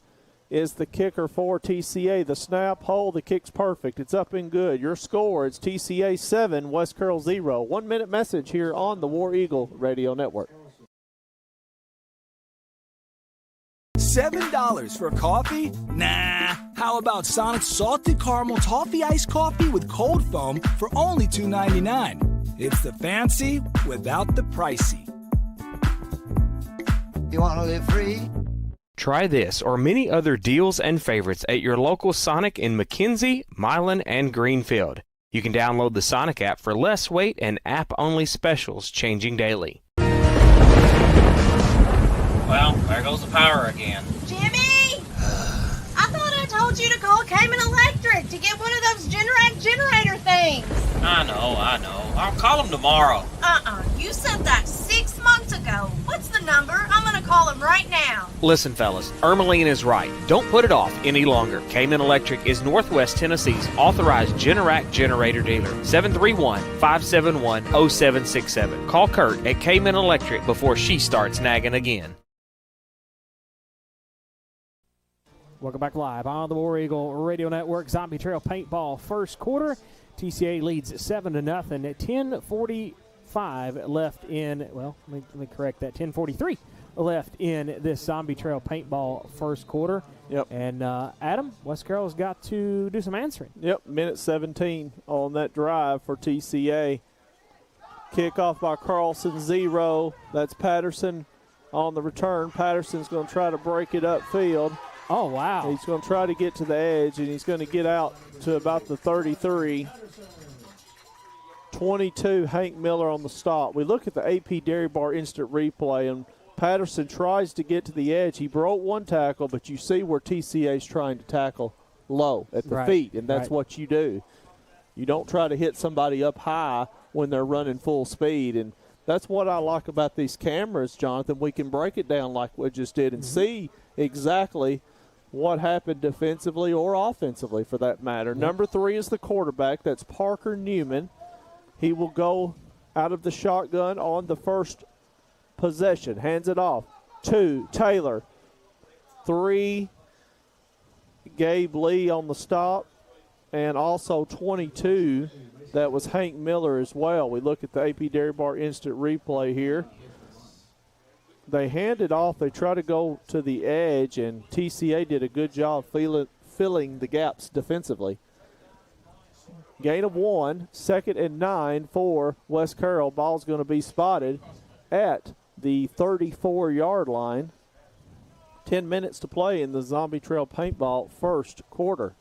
is the kicker for TCA. The snap, hold, the kick's perfect. It's up and good. Your score, it's TCA 7, West Carroll 0. 1 minute message here on the War Eagle Radio Network. $7 for coffee? Nah. How about Sonic's salted caramel toffee iced coffee with cold foam for only $2.99? It's the fancy without the pricey. You want to live free? Try this or many other deals and favorites at your local Sonic in McKenzie, Milan, and Greenfield. You can download the Sonic app for less wait and app-only specials changing daily. Well, there goes the power again. Jimmy! I thought I told you to call Cayman Electric to get one of those Generac generator things. I know. I'll call them tomorrow. You said that 6 months ago. What's the number? I'm going to call him right now. Listen, fellas, Ermeline is right. Don't put it off any longer. Cayman Electric is Northwest Tennessee's authorized Generac generator dealer. 731-571-0767. Call Kurt at Cayman Electric before she starts nagging again. Welcome back live on the War Eagle Radio Network. Zombie Trail Paintball first quarter. TCA leads 7-0. 10:45 left in, well, let me correct that. 10:43 left in this Zombie Trail Paintball first quarter. Yep. And Adam, West Carroll's got to do some answering. Yep, minute 17 on that drive for TCA. Kickoff by Carlson, 0. That's Patterson on the return. Patterson's going to try to break it upfield. Oh, wow. He's going to try to get to the edge, and he's going to get out to about the 33. 22, Hank Miller on the stop. We look at the AP Dairy Bar instant replay, and Patterson tries to get to the edge. He broke one tackle, but you see where TCA is trying to tackle low at the feet, and that's what you do. You don't try to hit somebody up high when they're running full speed, and that's what I like about these cameras, Jonathan. We can break it down like we just did and see exactly what happened defensively or offensively for that matter. Number 3 is the quarterback. That's Parker Newman. He will go out of the shotgun on the first possession. Hands it off. 2, Taylor. 3, Gabe Lee on the stop. and also 22. That was Hank Miller as well. We look at the AP Dairy Bar instant replay here. They hand it off. They try to go to the edge, and TCA did a good job filling the gaps defensively. Gain of 1, 2nd and 9 for West Carroll. Ball's going to be spotted at the 34-yard line. 10 minutes to play in the Zombie Trail Paintball first quarter.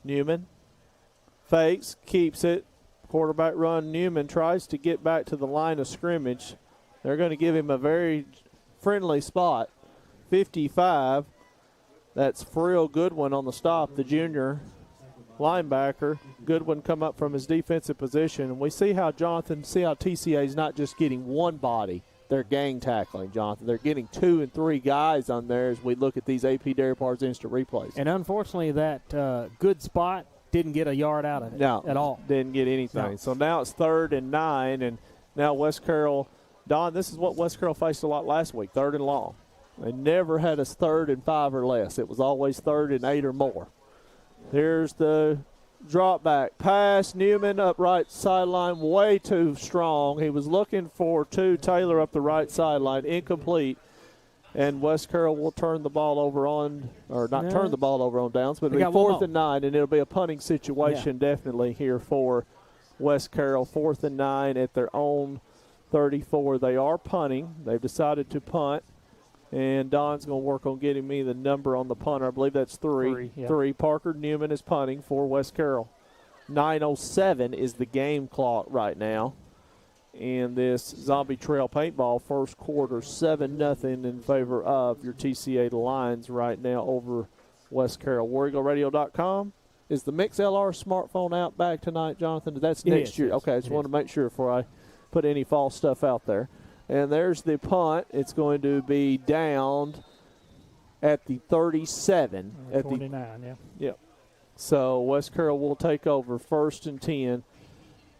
Newman fakes, keeps it. Quarterback run. Newman tries to get back to the line of scrimmage. They're going to give him a very friendly spot. 55. That's Frill Goodwin on the stop, the junior linebacker. Goodwin come up from his defensive position. And we see how TCA is not just getting one body. They're gang tackling, Jonathan. They're getting 2 and 3 guys on there as we look at these AP Dairy Bars instant replays. And unfortunately, that good spot didn't get a yard out of it at all. Didn't get anything. No. So now it's 3rd and 9, and now West Carroll, Don, this is what West Carroll faced a lot last week, 3rd and long. They never had us 3rd and 5 or less. It was always 3rd and 8 or more. Here's the drop back pass. Newman up right sideline, way too strong. He was looking for Taylor up the right sideline, incomplete. And West Carroll will turn the ball over on, or not turn the ball over on downs, but it'll be 4th and 9, and it'll be a punting situation definitely here for West Carroll. 4th and 9 at their own 34. They are punting. They've decided to punt. And Don's going to work on getting me the number on the punter. I believe that's 3. 3. Parker Newman is punting for West Carroll. 9:07 is the game clock right now. In this Zombie Trail Paintball first quarter, 7-0 in favor of your TCA Lions right now over West Carroll. WarRegalRadio.com. Is the MixLR smartphone out back tonight, Jonathan? That's next year. Okay, I just want to make sure before I put any false stuff out there. And there's the punt. It's going to be downed at the 37. At 29, Yep. So West Carroll will take over 1st and 10.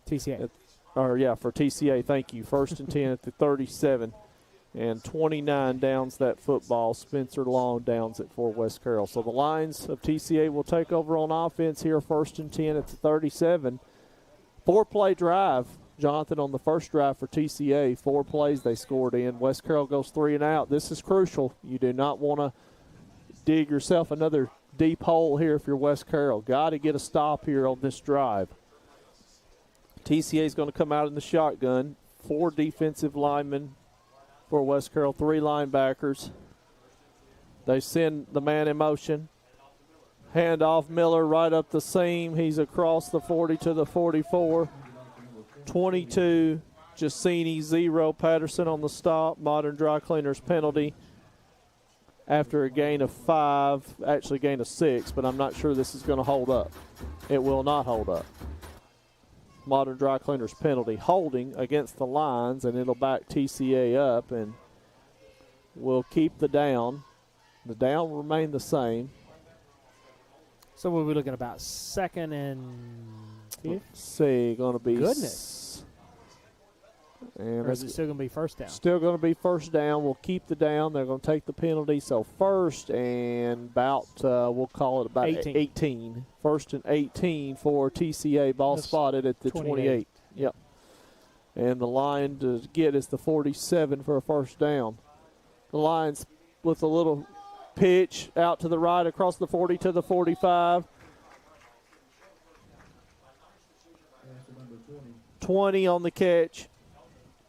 TCA. For TCA, thank you. 1st and 10 at the 37. And 29 downs that football. Spencer Long downs it for West Carroll. So the Lions of TCA will take over on offense here, 1st and 10 at the 37. 4-play drive. Jonathan on the first drive for TCA, 4 plays they scored in. West Carroll goes 3 and out. This is crucial. You do not want to dig yourself another deep hole here if you're West Carroll. Got to get a stop here on this drive. TCA is going to come out in the shotgun. 4 defensive linemen for West Carroll, 3 linebackers. They send the man in motion. Hand off Miller right up the seam. He's across the 40 to the 44. 22, Giacini 0, Patterson on the stop. Modern Dry Cleaners penalty after a gain of 5, actually gain of 6, but I'm not sure this is going to hold up. It will not hold up. Modern Dry Cleaners penalty, holding against the Lions, and it'll back TCA up, and we'll keep the down. The down will remain the same. So we'll be looking about 2nd and 10? Let's see, going to be... Goodness. And or is it still going to be 1st down? Still going to be 1st down. We'll keep the down. They're going to take the penalty. So 1st and about, we'll call it about 18. 1st and 18 for TCA. Ball spotted at the 28. Yep. And the line to get is the 47 for a 1st down. The Lions with a little pitch out to the right across the 40 to the 45. 20 on the catch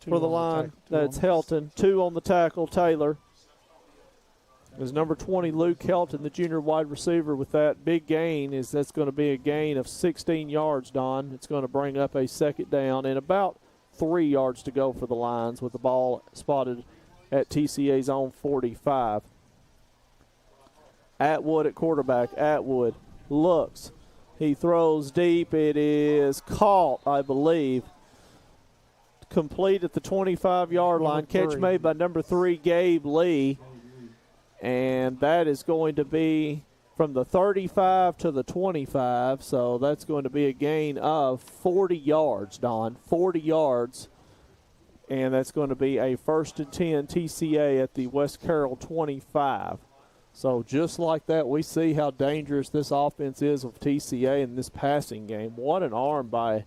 for the line. That's Helton. 2 on the tackle, Taylor. Is number 20, Luke Helton, the junior wide receiver, with that big gain. That's going to be a gain of 16 yards, Don. It's going to bring up a 2nd down and about 3 yards to go for the Lions with the ball spotted at TCA's own 45. Atwood at quarterback. Atwood looks. He throws deep. It is caught, I believe. Complete at the 25-yard line. Catch made by number 3, Gabe Lee. And that is going to be from the 35 to the 25. So that's going to be a gain of 40 yards, Don. 40 yards. And that's going to be a 1st and 10 TCA at the West Carroll 25. So just like that, we see how dangerous this offense is of TCA in this passing game. What an arm by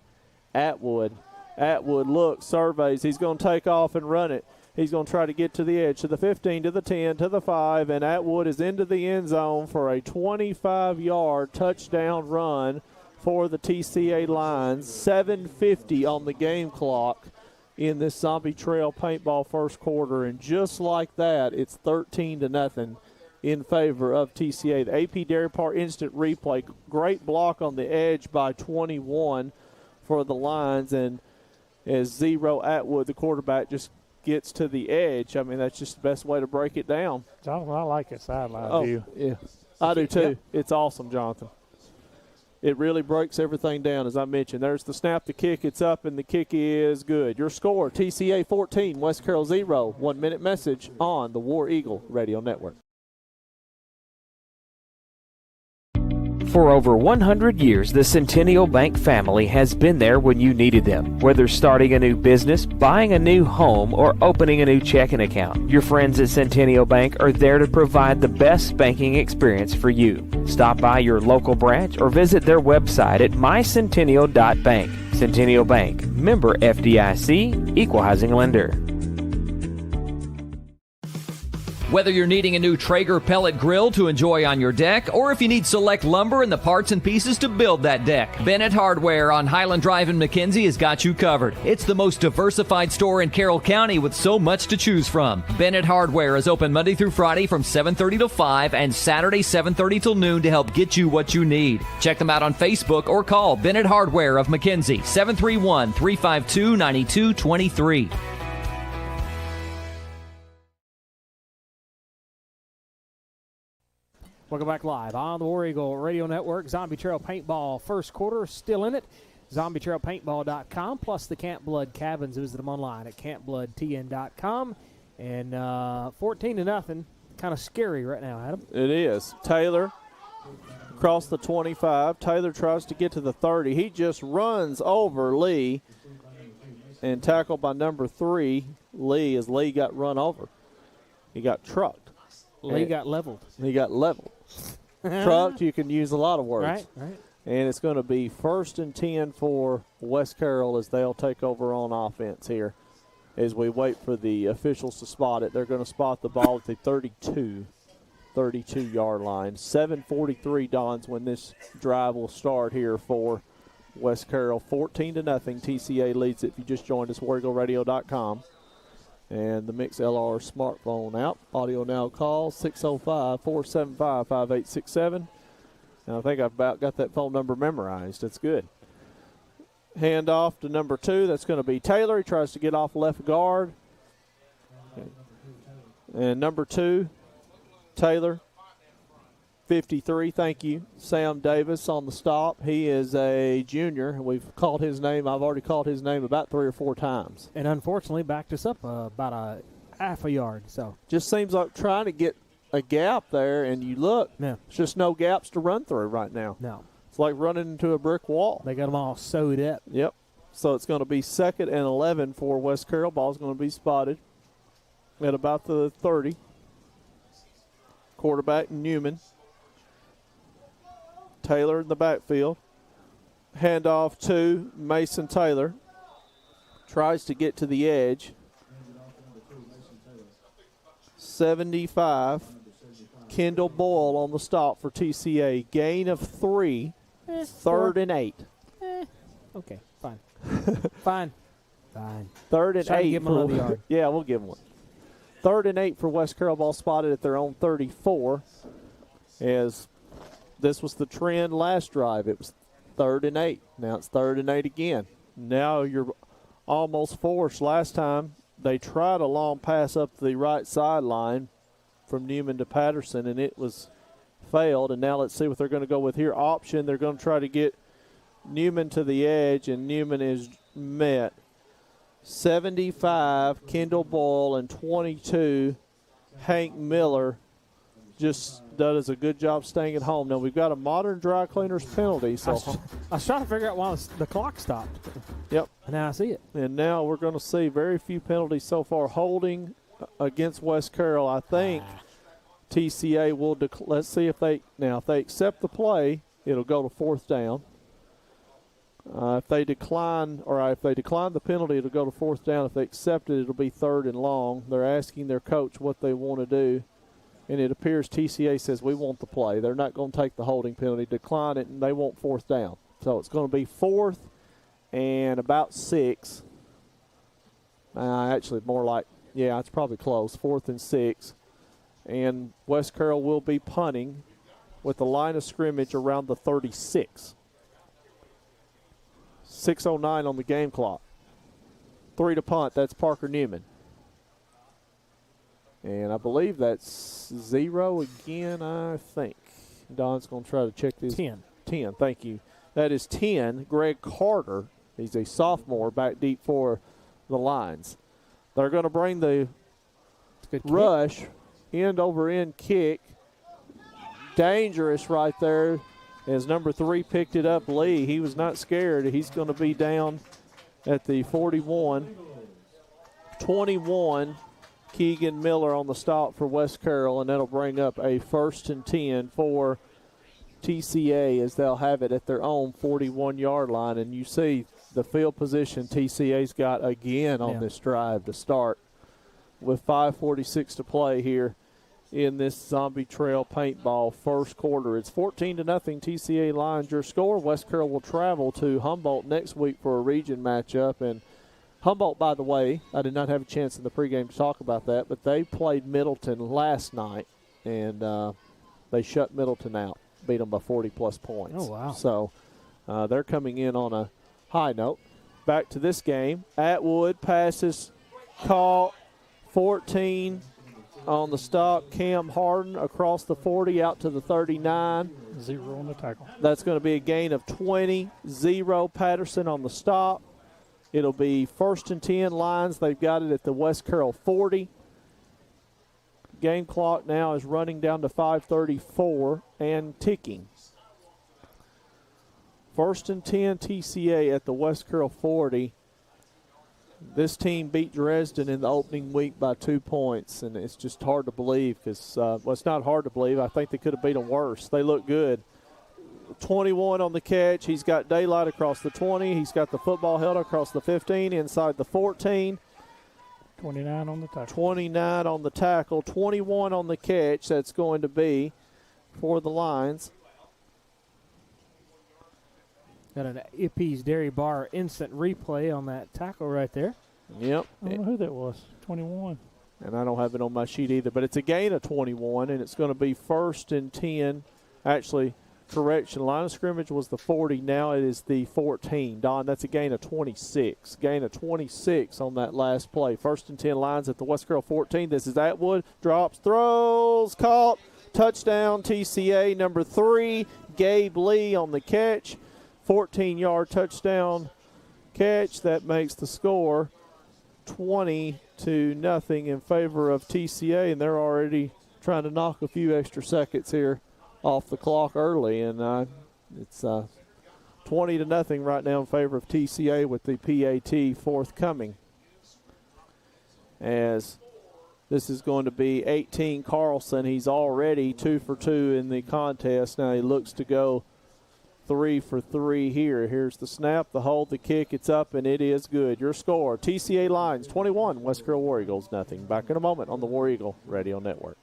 Atwood. Atwood looks, surveys. He's going to take off and run it. He's going to try to get to the edge, to the 15, to the 10, to the 5, and Atwood is into the end zone for a 25-yard touchdown run for the TCA Lions. 7:50 on the game clock in this Zombie Trail paintball first quarter, and just like that, it's 13-0 in favor of TCA. The AP Dairy Park instant replay, great block on the edge by 21 for the Lions, and as Zero Atwood, the quarterback, just gets to the edge, I mean, that's just the best way to break it down. Jonathan, I like it sideline view. Yeah, I do too. Yep. It's awesome, Jonathan. It really breaks everything down, as I mentioned. There's the snap, the kick, it's up, and the kick is good. Your score, TCA 14, West Carroll 0. 1 minute message on the War Eagle Radio Network. For over 100 years, the Centennial Bank family has been there when you needed them. Whether starting a new business, buying a new home, or opening a new checking account, your friends at Centennial Bank are there to provide the best banking experience for you. Stop by your local branch or visit their website at mycentennial.bank. Centennial Bank, member FDIC, equal housing lender. Whether you're needing a new Traeger pellet grill to enjoy on your deck, or if you need select lumber and the parts and pieces to build that deck, Bennett Hardware on Highland Drive in McKenzie has got you covered. It's the most diversified store in Carroll County with so much to choose from. Bennett Hardware is open Monday through Friday from 7:30 to 5 and Saturday 7:30 till noon to help get you what you need. Check them out on Facebook or call Bennett Hardware of McKenzie, 731-352-9223. Welcome back live on the War Eagle Radio Network. Zombie Trail Paintball first quarter still in it. ZombieTrailPaintball.com plus the Camp Blood Cabins. Visit them online at CampBloodTN.com. And 14-0. Kind of scary right now, Adam. It is. Taylor across the 25. Taylor tries to get to the 30. He just runs over Lee and tackled by number 3, Lee, as Lee got run over. He got trucked. Lee got leveled. He got leveled. Trucked, you can use a lot of words. Right. And it's going to be 1st and 10 for West Carroll as they'll take over on offense here as we wait for the officials to spot it. They're going to spot the ball at the 32-yard line. 7:43 dawns when this drive will start here for West Carroll. 14-0. TCA leads it. If you just joined us, WarEagleRadio.com. And the Mix LR smartphone out. Audio now call 605-475-5867. And I think I've about got that phone number memorized. That's good. Hand off to number 2. That's going to be Taylor. He tries to get off left guard. And number 2, Taylor, 53. Thank you. Sam Davis on the stop. He is a junior. We've called his name. I've already called his name about 3 or 4 times. And unfortunately backed us up about a half a yard. So just seems like trying to get a gap there, and you look, there's just no gaps to run through right now. No. It's like running into a brick wall. They got them all sewed up. Yep. So it's going to be 2nd and 11 for West Carroll. Ball's going to be spotted at about the 30. Quarterback Newman. Taylor in the backfield. Handoff to Mason Taylor. Tries to get to the edge. 75. Kendall Boyle on the stop for TCA. Gain of 3. 3rd and 8. Okay, fine. Fine. 3rd and 8. Give him another yard. Yeah, we'll give him one. 3rd and 8 for West Carroll. Ball spotted at their own 34. As this was the trend last drive. It was 3rd and 8. Now it's 3rd and 8 again. Now you're almost forced. Last time they tried a long pass up the right sideline from Newman to Patterson, and it was failed. And now let's see what they're going to go with here. Option, they're going to try to get Newman to the edge, and Newman is met. 75, Kendall Boyle, and 22, Hank Miller, just does a good job staying at home. Now we've got a modern dry cleaners penalty. So I was trying to figure out why the clock stopped. Yep. And now I see it. And now we're going to see very few penalties so far. Holding against West Carroll, I think TCA will let's see if they accept the play, it'll go to 4th down. If they decline the penalty, it'll go to 4th down. If they accept it, it'll be 3rd and long. They're asking their coach what they want to do, and it appears TCA says we want the play. They're not going to take the holding penalty, decline it, and they want 4th down. So it's going to be 4th and about 6. Actually, more like, it's probably close, 4th and 6. And West Carroll will be punting with the line of scrimmage around the 36. 6:09 on the game clock. 3 to punt. That's Parker Newman. And I believe that's 0 again, I think. Don's going to try to check this. 10. 10, thank you. That is 10. Greg Carter. He's a sophomore back deep for the Lions. They're going to bring the rush, end-over-end kick. Dangerous right there. As number 3 picked it up, Lee, he was not scared. He's going to be down at the 41. 21, Keegan Miller on the stop for West Carroll, and that'll bring up a 1st and 10 for TCA as they'll have it at their own 41-yard line. And you see the field position TCA's got again on this drive to start with 5:46 to play here in this Zombie Trail paintball first quarter. It's 14-0 TCA Lions your score. West Carroll will travel to Humboldt next week for a region matchup. And Humboldt, by the way, I did not have a chance in the pregame to talk about that, but they played Middleton last night, and they shut Middleton out, beat them by 40-plus points. Oh, wow. So they're coming in on a high note. Back to this game. Atwood passes caught, 14 on the stop. Cam Harden across the 40 out to the 39. 0 on the tackle. That's going to be a gain of 20. 0 Patterson on the stop. It'll be 1st and 10 Lions. They've got it at the West Carroll 40. Game clock now is running down to 5:34 and ticking. 1st and 10 TCA at the West Carroll 40. This team beat Dresden in the opening week by 2 points, and it's just hard to believe because, it's not hard to believe. I think they could have beat them worse. They look good. 21 on the catch. He's got daylight across the 20. He's got the football held across the 15, inside the 14. 29 on the tackle. 29 on the tackle. 21 on the catch. That's going to be for the Lions. Got an Ippy's Dairy Bar instant replay on that tackle right there. Yep. I don't know who that was. 21. And I don't have it on my sheet either, but it's a gain of 21, and it's going to be 1st and 10. Actually, correction, line of scrimmage was the 40. Now it is the 14. Don, that's a gain of 26. Gain of 26 on that last play. 1st and 10 Lions at the West Carroll 14. This is Atwood. Drops, throws, caught. Touchdown TCA. Number 3, Gabe Lee on the catch. 14-yard touchdown catch. That makes the score 20-0 in favor of TCA, and they're already trying to knock a few extra seconds here off the clock early, and it's 20-0 right now in favor of TCA with the PAT forthcoming. As this is going to be 18 Carlson. He's already 2 for 2 in the contest. Now he looks to go 3 for 3 here. Here's the snap, the hold, the kick. It's up, and it is good. Your score, TCA Lions 21, West Carroll War Eagles nothing. Back in a moment on the War Eagle Radio Network.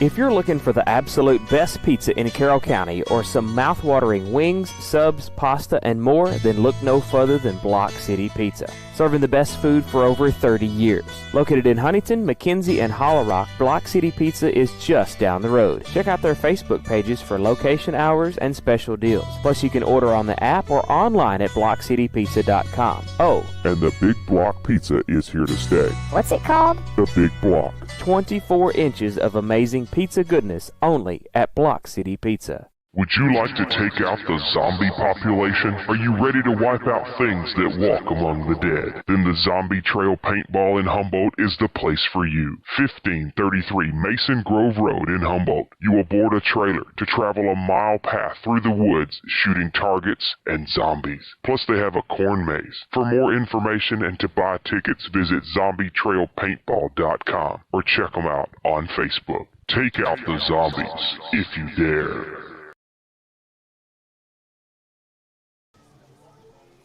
If you're looking for the absolute best pizza in Carroll County or some mouth-watering wings, subs, pasta, and more, then look no further than Block City Pizza. Serving the best food for over 30 years. Located in Huntington, McKenzie, and Hollow Rock, Block City Pizza is just down the road. Check out their Facebook pages for location hours and special deals. Plus, you can order on the app or online at blockcitypizza.com. Oh, and the Big Block Pizza is here to stay. What's it called? The Big Block. 24 inches of amazing pizza goodness only at Block City Pizza. Would you like to take out the zombie population? Are you ready to wipe out things that walk among the dead? Then the Zombie Trail Paintball in Humboldt is the place for you. 1533 Mason Grove Road in Humboldt. You will board a trailer to travel a mile path through the woods, shooting targets and zombies. Plus they have a corn maze. For more information and to buy tickets, visit zombietrailpaintball.com or check them out on Facebook. Take out the zombies if you dare.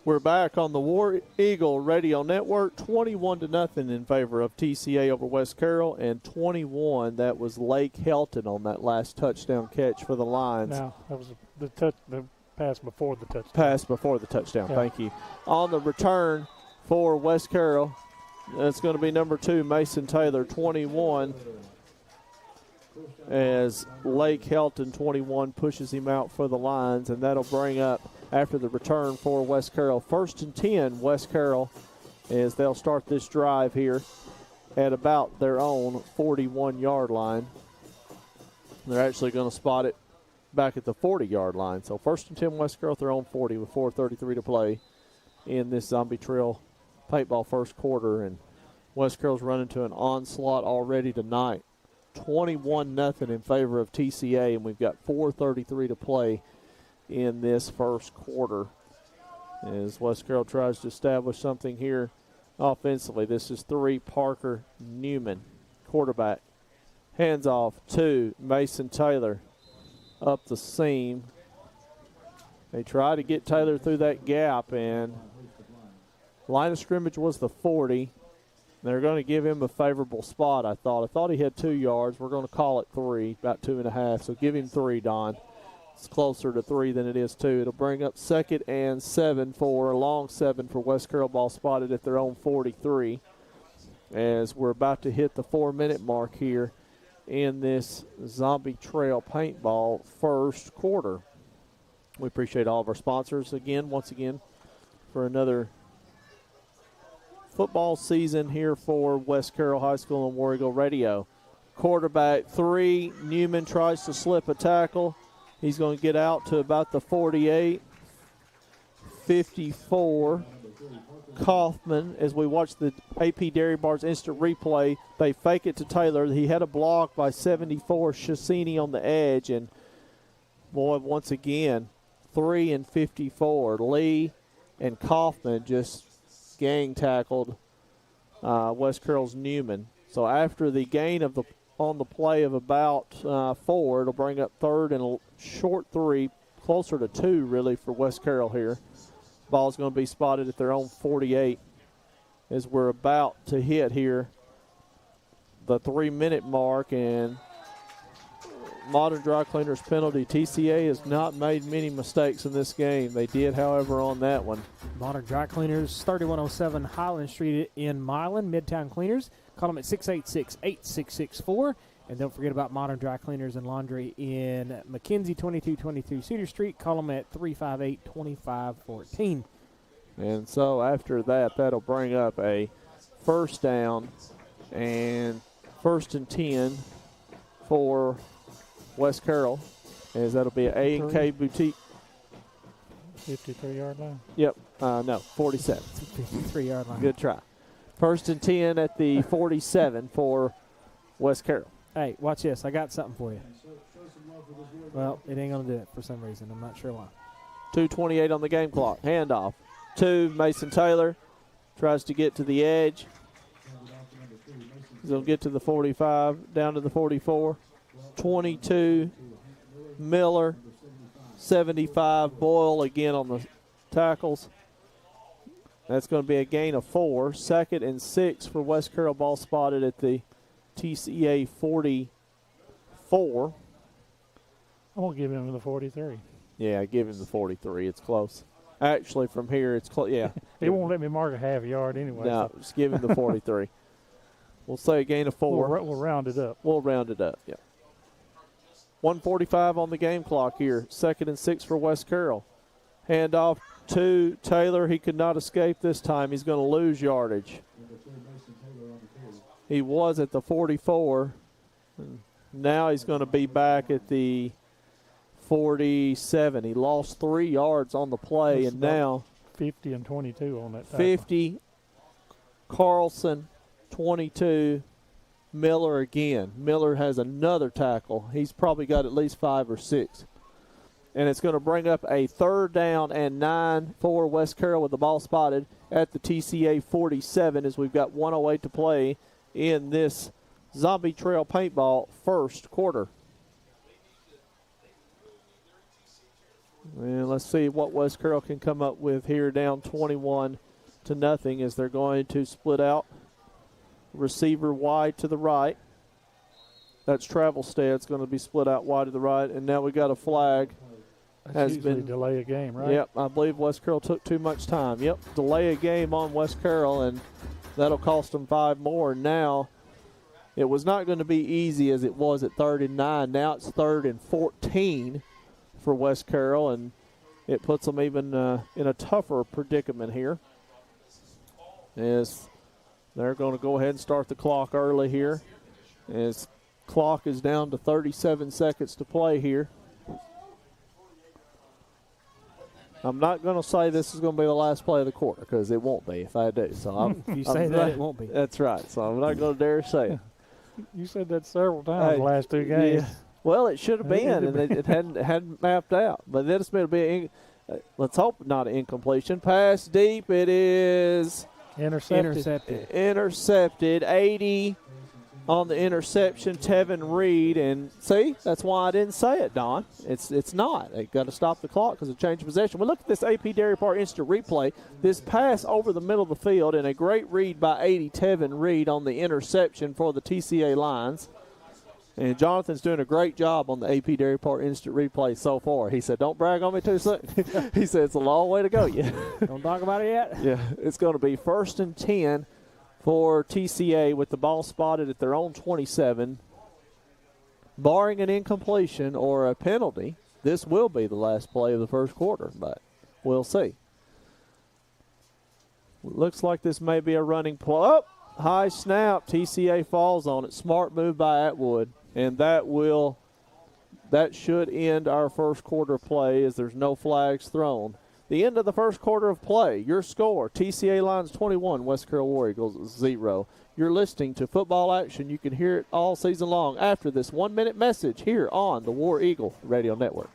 We're back on the War Eagle Radio Network, 21-0 in favor of TCA over West Carroll, and 21, that was Lake Helton on that last touchdown catch for the Lions. No, that was the pass before the touchdown. Pass before the touchdown, Yeah. Thank you. On the return for West Carroll, that's going to be number 2, Mason Taylor, 21, as Lake Helton, 21, pushes him out for the Lions, and that'll bring up, after the return for West Carroll, 1st and 10, West Carroll, as they'll start this drive here at about their own 41-yard line. They're actually going to spot it back at the 40-yard line. So 1st and 10, West Carroll at their own 40 with 4:33 to play in this Zombie Trail paintball first quarter. And West Carroll's running to an onslaught already tonight. 21-0 in favor of TCA, and we've got 4:33 to play in this first quarter as West Carroll tries to establish something here offensively. This is 3, Parker Newman, quarterback. Hands off to Mason Taylor up the seam. They try to get Taylor through that gap, and line of scrimmage was the 40. They're going to give him a favorable spot, I thought. I thought he had 2 yards. We're going to call it 3, about 2.5. So give him 3, Don. It's closer to 3 than it is 2. It'll bring up 2nd and 7 for a long 7 for West Carroll. Ball spotted at their own 43 as we're about to hit the 4-minute mark here in this Zombie Trail paintball first quarter. We appreciate all of our sponsors once again, for another football season here for West Carroll High School and War Eagle Radio. Quarterback 3, Newman tries to slip a tackle. He's going to get out to about the 48. 54. Kaufman, as we watch the AP Dairy Bar's instant replay, they fake it to Taylor. He had a block by 74, Shassini on the edge. And, boy, once again, 3 and 54. Lee and Kaufman just gang tackled West Carroll's Newman. So after the gain of on the play of about 4, it'll bring up 3rd and a short 3, closer to 2 really for West Carroll here. Ball's going to be spotted at their own 48 as we're about to hit here the 3-minute mark, and Modern Dry Cleaners penalty. TCA has not made many mistakes in this game. They did, however, on that one. Modern Dry Cleaners, 3107 Highland Street in Milan, Midtown Cleaners. Call them at 686-8664. And don't forget about Modern Dry Cleaners and Laundry in McKenzie, 2222 Cedar Street. Call them at 358-2514. And so after that, that'll bring up a first down and 1st and 10 for West Carroll, as that'll be an A&K Boutique. 53-yard line? Yep. No, 47. 53-yard line. Good try. 1st and 10 at the 47 for West Carroll. Hey, watch this. I got something for you. Well, it ain't going to do it for some reason. I'm not sure why. 2:28 on the game clock. Handoff to Mason Taylor. Tries to get to the edge. He's going to get to the 45, down to the 44. 22, Miller. 75, Boyle again on the tackles. That's going to be a gain of 4. 2nd and 6 for West Carroll. Ball spotted at the TCA 44. I'm going to give him the 43. Yeah, give him the 43. It's close. Actually, from here, it's close. Yeah. He won't let me mark a half yard anyway. No, so. just give him the 43. We'll say a gain of 4. We'll round it up. We'll round it up, yeah. 1:45 on the game clock here. 2nd and 6 for West Carroll. Handoff to Taylor. He could not escape this time. He's going to lose yardage. He was at the 44. Now he's going to be back at the 47. He lost 3 yards on the play, and now 50 and 22 on that tackle. 50, Carlson, 22, Miller again. Miller has another tackle. He's probably got at least 5 or 6. And it's going to bring up a 3rd down and 9 for West Carroll with the ball spotted at the TCA 47 as we've got 1:08 to play in this Zombie Trail Paintball first quarter. And let's see what West Carroll can come up with here, down 21-0 as they're going to split out. Receiver wide to the right. That's Travelstead's going to be split out wide to the right. And now we got a flag. That's usually delay a game, right? Yep, I believe West Carroll took too much time. Yep, delay a game on West Carroll, and that'll cost them 5 more. Now, it was not going to be easy as it was at 3rd and 9. Now it's 3rd and 14 for West Carroll, and it puts them even in a tougher predicament here. As they're going to go ahead and start the clock early here. As clock is down to 37 seconds to play here. I'm not going to say this is going to be the last play of the quarter because it won't be if I do. So if you say that, it won't be. That's right. So I'm not going to dare say it. You said that several times the last 2 games. Yeah. Well, it should have been, and it hadn't mapped out. But then it's going to be, let's hope not an incompletion. Pass deep. It is intercepted. 80 on the interception, Tevin Reed. And see, that's why I didn't say it, Don. It's not. They got to stop the clock because of change of possession. We look at this AP Dairy Park instant replay. This pass over the middle of the field and a great read by 80, Tevin Reed on the interception for the TCA Lions. And Jonathan's doing a great job on the AP Dairy Park instant replay so far. He said, don't brag on me too soon. He said, it's a long way to go yet. Don't talk about it yet? Yeah, it's going to be 1st and 10 for TCA with the ball spotted at their own 27. Barring an incompletion or a penalty, this will be the last play of the first quarter, but we'll see. Looks like this may be a running play. Oh, high snap. TCA falls on it. Smart move by Atwood. And that should end our first quarter play as there's no flags thrown. The end of the first quarter of play. Your score, TCA Lions 21, West Carroll War Eagles 0. You're listening to football action. You can hear it all season long after this 1-minute message here on the War Eagle Radio Network.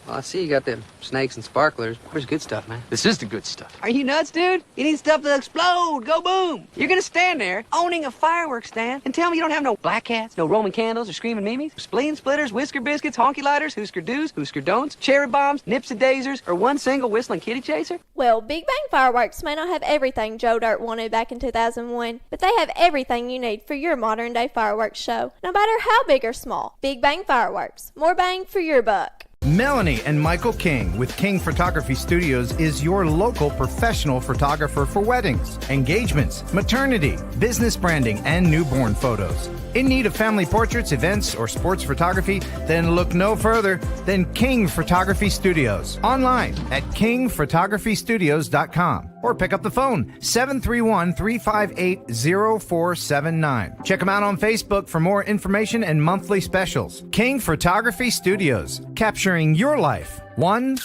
Well, I see you got them snakes and sparklers. Where's good stuff, man? This is the good stuff. Are you nuts, dude? You need stuff to explode. Go boom. You're gonna stand there owning a fireworks stand and tell me you don't have no black cats, no Roman candles or screaming mimes, spleen splitters, whisker biscuits, honky lighters, Husker do's, Husker don'ts, cherry bombs, nips and dazers, or one single whistling kitty chaser? Well, Big Bang Fireworks may not have everything Joe Dirt wanted back in 2001, but they have everything you need for your modern-day fireworks show, no matter how big or small. Big Bang Fireworks. More bang for your buck. Melanie and Michael King with King Photography Studios is your local professional photographer for weddings, engagements, maternity, business branding, and newborn photos. In need of family portraits, events, or sports photography? Then look no further than King Photography Studios. Online at kingphotographystudios.com or pick up the phone 731-358-0479. Check them out on Facebook for more information and monthly specials. King Photography Studios, capturing your life one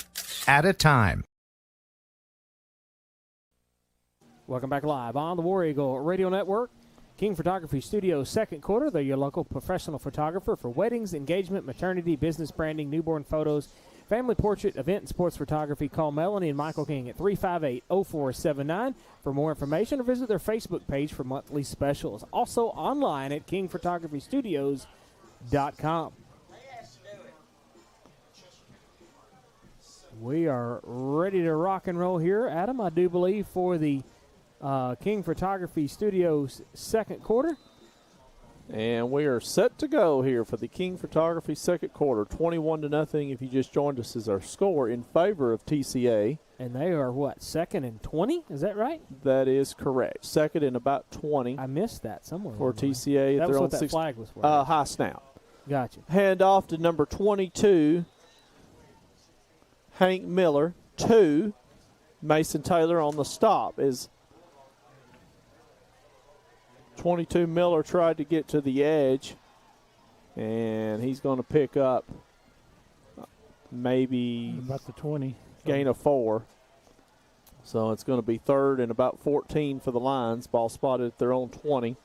at a time. Welcome back live on the War Eagle Radio Network. King Photography Studios second quarter. They're your local professional photographer for weddings, engagement, maternity, business branding, newborn photos, family portrait, event, and sports photography. Call Melanie and Michael King at 358-0479 for more information or visit their Facebook page for monthly specials. Also online at kingphotographystudios.com. We are ready to rock and roll here, Adam, I do believe, for the King Photography Studios second quarter. And we are set to go here for the King Photography second quarter. 21-0 if you just joined us, is our score in favor of TCA. And they are what, 2nd and 20? Is that right? That is correct. 2nd and about 20. I missed that somewhere. For TCA. That was what that flag was for. High snap. Gotcha. Hand off to number 22, Hank Miller. 2, Mason Taylor on the stop. Is 22 Miller tried to get to the edge And he's going to pick up maybe about the 20. Gain of 4. So it's going to be 3rd and about 14 for the Lions. Ball spotted at their own 20.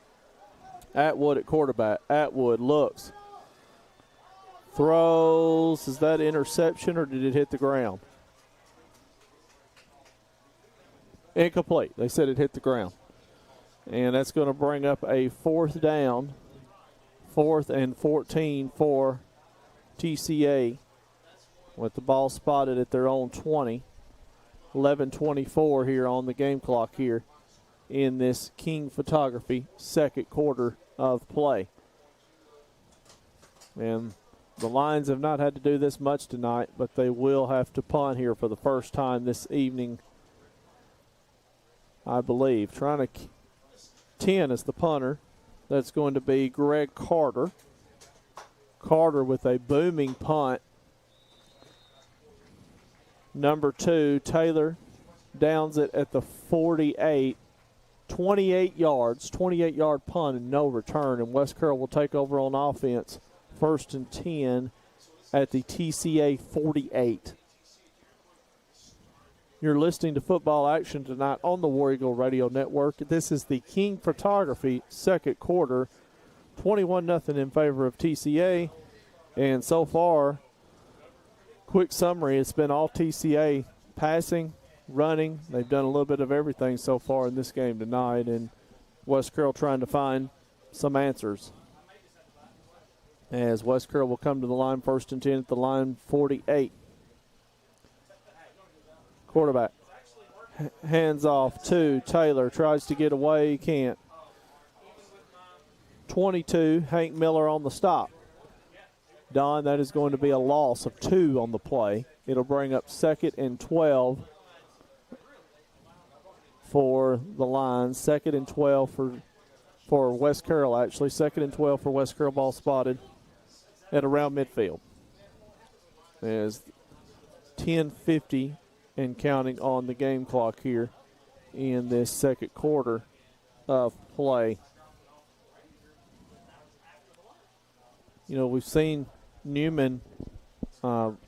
Atwood at quarterback. Atwood looks. Throws. Is that interception or did it hit the ground? Incomplete. They said it hit the ground. And that's going to bring up a 4th down. 4th and 14 for TCA with the ball spotted at their own 20. 11:24 here on the game clock here in this King Photography second quarter of play. And the Lions have not had to do this much tonight, but they will have to punt here for the first time this evening, I believe. Trying to 10 is the punter. That's going to be Greg Carter. Carter with a booming punt. Number 2, Taylor downs it at the 48. 28 yards, 28-yard punt and no return. And West Carroll will take over on offense. 1st and 10 at the TCA 48. You're listening to football action tonight on the War Eagle Radio Network. This is the King Photography second quarter. 21-0 in favor of TCA. And so far, quick summary, it's been all TCA passing, running. They've done a little bit of everything so far in this game tonight, and West Carroll trying to find some answers. As West Carroll will come to the line, 1st and 10 at the line, 48. Quarterback hands off to Taylor, tries to get away, he can't. 22, Hank Miller on the stop. Don, that is going to be a loss of 2 on the play. It'll bring up 2nd and 12 for the Lions. 2nd and 12 for West Carroll, actually. 2nd and 12 for West Carroll, ball spotted at around midfield. There's 10:50 and counting on the game clock here in this second quarter of play. You know, we've seen Newman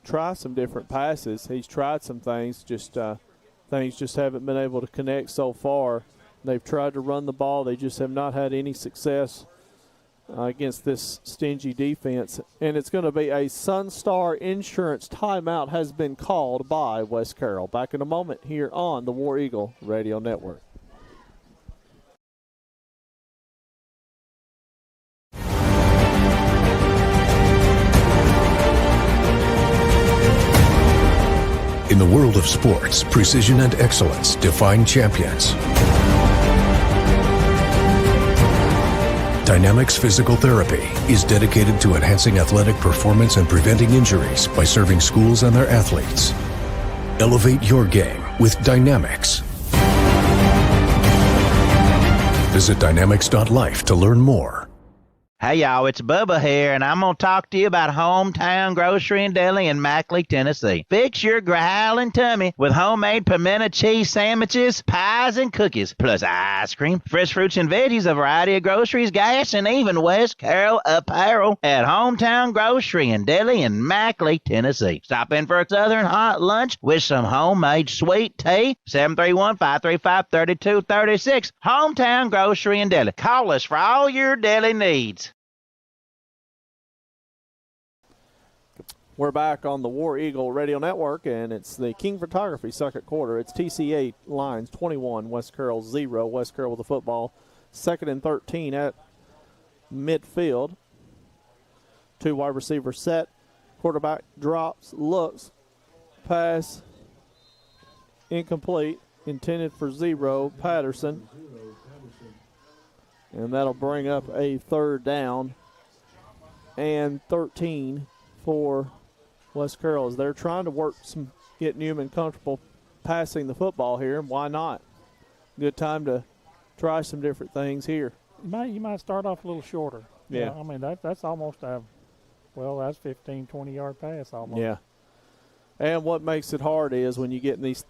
try some different passes. He's tried some things, things just haven't been able to connect so far. They've tried to run the ball. They just have not had any success against this stingy defense. And it's going to be a Sunstar Insurance timeout has been called by West Carroll. Back in a moment here on the War Eagle Radio Network. In the world of sports, precision and excellence define champions. Dynamics Physical Therapy is dedicated to enhancing athletic performance and preventing injuries by serving schools and their athletes. Elevate your game with Dynamics. Visit dynamics.life to learn more. Hey, y'all, it's Bubba here, and I'm going to talk to you about Hometown Grocery and Deli in Mackley, Tennessee. Fix your growling tummy with homemade pimento cheese sandwiches, pies, and cookies, plus ice cream, fresh fruits and veggies, a variety of groceries, gas, and even West Carroll apparel at Hometown Grocery and Deli in Mackley, Tennessee. Stop in for a southern hot lunch with some homemade sweet tea. 731-535-3236. Hometown Grocery and Deli. Call us for all your deli needs. We're back on the War Eagle Radio Network, and it's the King Photography second quarter. It's TCA Lions 21, West Carroll 0. West Carroll with the football. 2nd and 13 at midfield. 2 wide receivers set. Quarterback drops, looks, pass, incomplete, intended for 0, Patterson. And that'll bring up a 3rd down and 13 for West Carroll as they're trying to get Newman comfortable passing the football here. Why not? Good time to try some different things here. You might start off a little shorter. Yeah. You know, I mean, that's almost that's 15, 20-yard pass almost. Yeah. And what makes it hard is when you get in these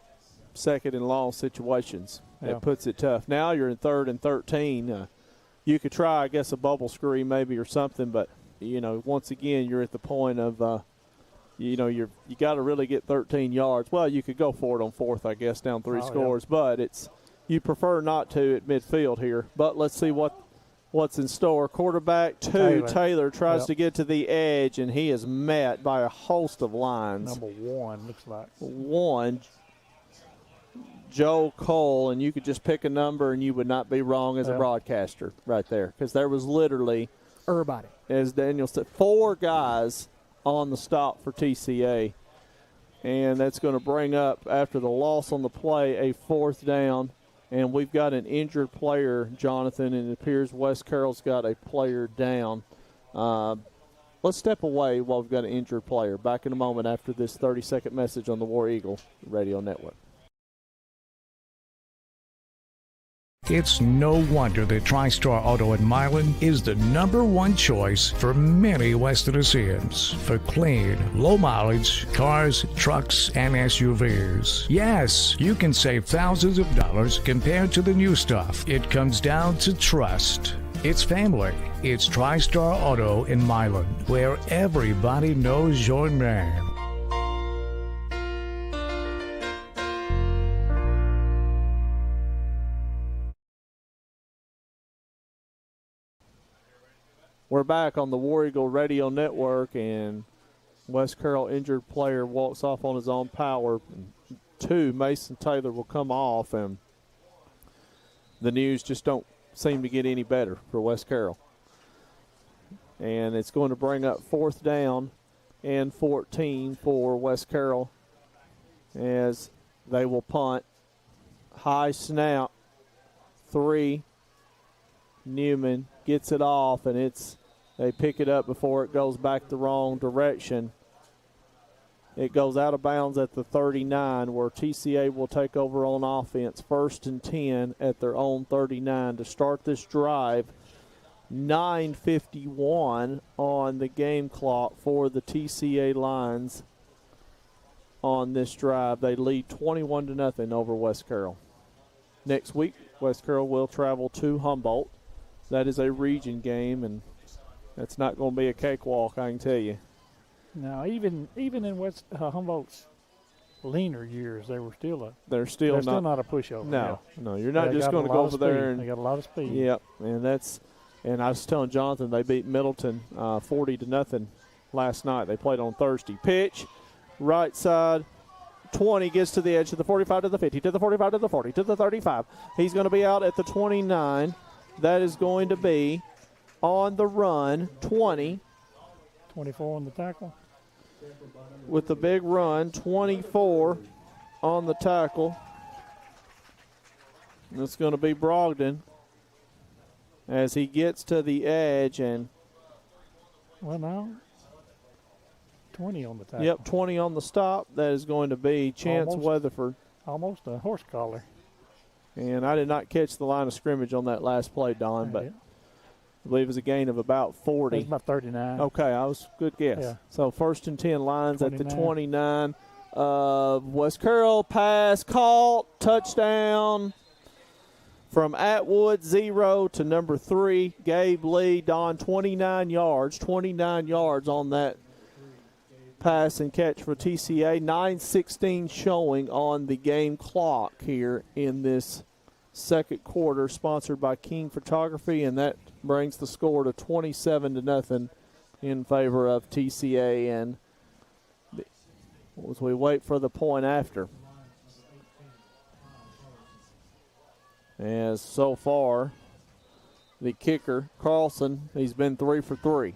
2nd and long situations. Yeah. It puts it tough. Now you're in 3rd and 13. You could try, I guess, a bubble screen maybe or something, but once again, you're at the point of, you got to really get 13 yards. Well, you could go for it on fourth, I guess, down 3 scores, but you prefer not to at midfield here. But let's see what's in store. Quarterback 2, Taylor tries to get to the edge, and he is met by a host of lines. Number 1, looks like. 1, Joe Cole, and you could just pick a number and you would not be wrong as a broadcaster right there, because there was literally, everybody, as Daniel said, 4 guys on the stop for TCA, and that's going to bring up, after the loss on the play, a 4th down, and we've got an injured player, Jonathan, and it appears West Carroll's got a player down. Let's step away while we've got an injured player. Back in a moment after this 30-second message on the War Eagle Radio Network. It's no wonder that TriStar Auto in Milan is the #1 choice for many West Tennesseans for clean, low-mileage cars, trucks, and SUVs. Yes, you can save thousands of dollars compared to the new stuff. It comes down to trust. It's family. It's TriStar Auto in Milan, where everybody knows your name. We're back on the War Eagle Radio Network, and West Carroll injured player walks off on his own power. 2, Mason Taylor will come off, and the news just don't seem to get any better for West Carroll. And it's going to bring up 4th down and 14 for West Carroll as they will punt. High snap, 3. Newman gets it off, and they pick it up before it goes back the wrong direction. It goes out of bounds at the 39, where TCA will take over on offense. 1st and 10 at their own 39 to start this drive. 9:51 on the game clock for the TCA Lions on this drive. They lead 21-0 over West Carroll. Next week, West Carroll will travel to Humboldt. That is a region game, and that's not going to be a cakewalk, I can tell you. Now, even in West Humboldt's leaner years, they're still not a pushover. No, you're not just going to go over there and they got a lot of speed. Yep, and I was telling Jonathan they beat Middleton 40-0 last night. They played on Thursday. Pitch, right side. 20 gets to the edge, to the 45, to the 50, to the 45, to the 40, to the 35. He's going to be out at the 29. That is going to be on the run, 20. 24 on the tackle. With the big run, 24 on the tackle. And it's going to be Brogdon as he gets to the edge. And well, now 20 on the tackle. Yep, 20 on the stop. That is going to be Chance Weatherford. Almost a horse collar. And I did not catch the line of scrimmage on that last play, Don, but I believe it was a gain of about 40. It was about 39. Okay, I was good guess. Yeah. So 1st and 10 Lions 29. at the 29. West Carroll pass caught, touchdown from Atwood, 0 to number 3, Gabe Lee. Don, 29 yards on that pass and catch for TCA. 9:16 showing on the game clock here in this second quarter, sponsored by King Photography, and that brings the score to 27-0 in favor of TCA. And as we wait for the point after, as so far the kicker Carlson, he's been 3 for 3.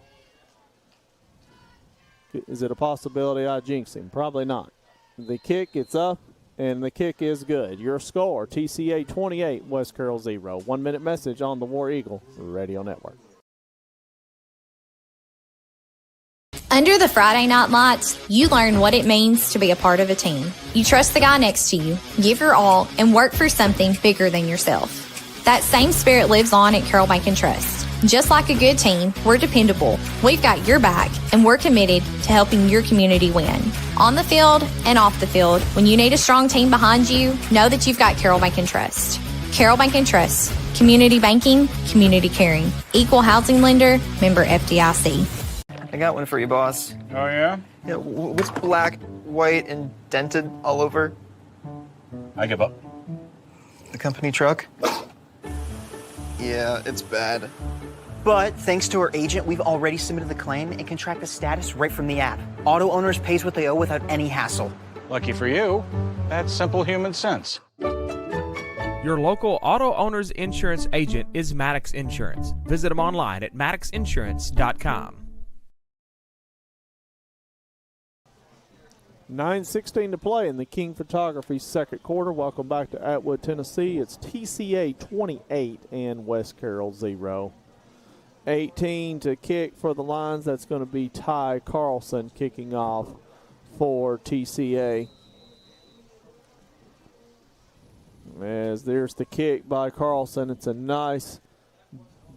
Is it a possibility I jinx him? Probably not. The kick, it's up, and the kick is good. Your score, TCA 28, West Carroll 0. 1 minute message on the War Eagle Radio Network. Under the Friday Night Lights, you learn what it means to be a part of a team. You trust the guy next to you, give your all, and work for something bigger than yourself. That same spirit lives on at Carroll Bank & Trust. Just like a good team, we're dependable. We've got your back, and we're committed to helping your community win. On the field and off the field, when you need a strong team behind you, know that you've got Carroll Bank & Trust. Carroll Bank & Trust. Community banking, community caring. Equal housing lender, member FDIC. I got one for you, boss. Oh, yeah? Yeah, what's black, white, and dented all over? I give up. The company truck? Yeah, it's bad. But thanks to our agent, we've already submitted the claim and can track the status right from the app. Auto owners pays what they owe without any hassle. Lucky for you, that's simple human sense. Your local auto owner's insurance agent is Maddox Insurance. Visit them online at maddoxinsurance.com. 9:16 to play in the King Photography second quarter. Welcome back to Atwood, Tennessee. It's TCA 28 and West Carroll 0. 18 to kick for the Lions. That's going to be Ty Carlson kicking off for TCA. As there's the kick by Carlson. It's a nice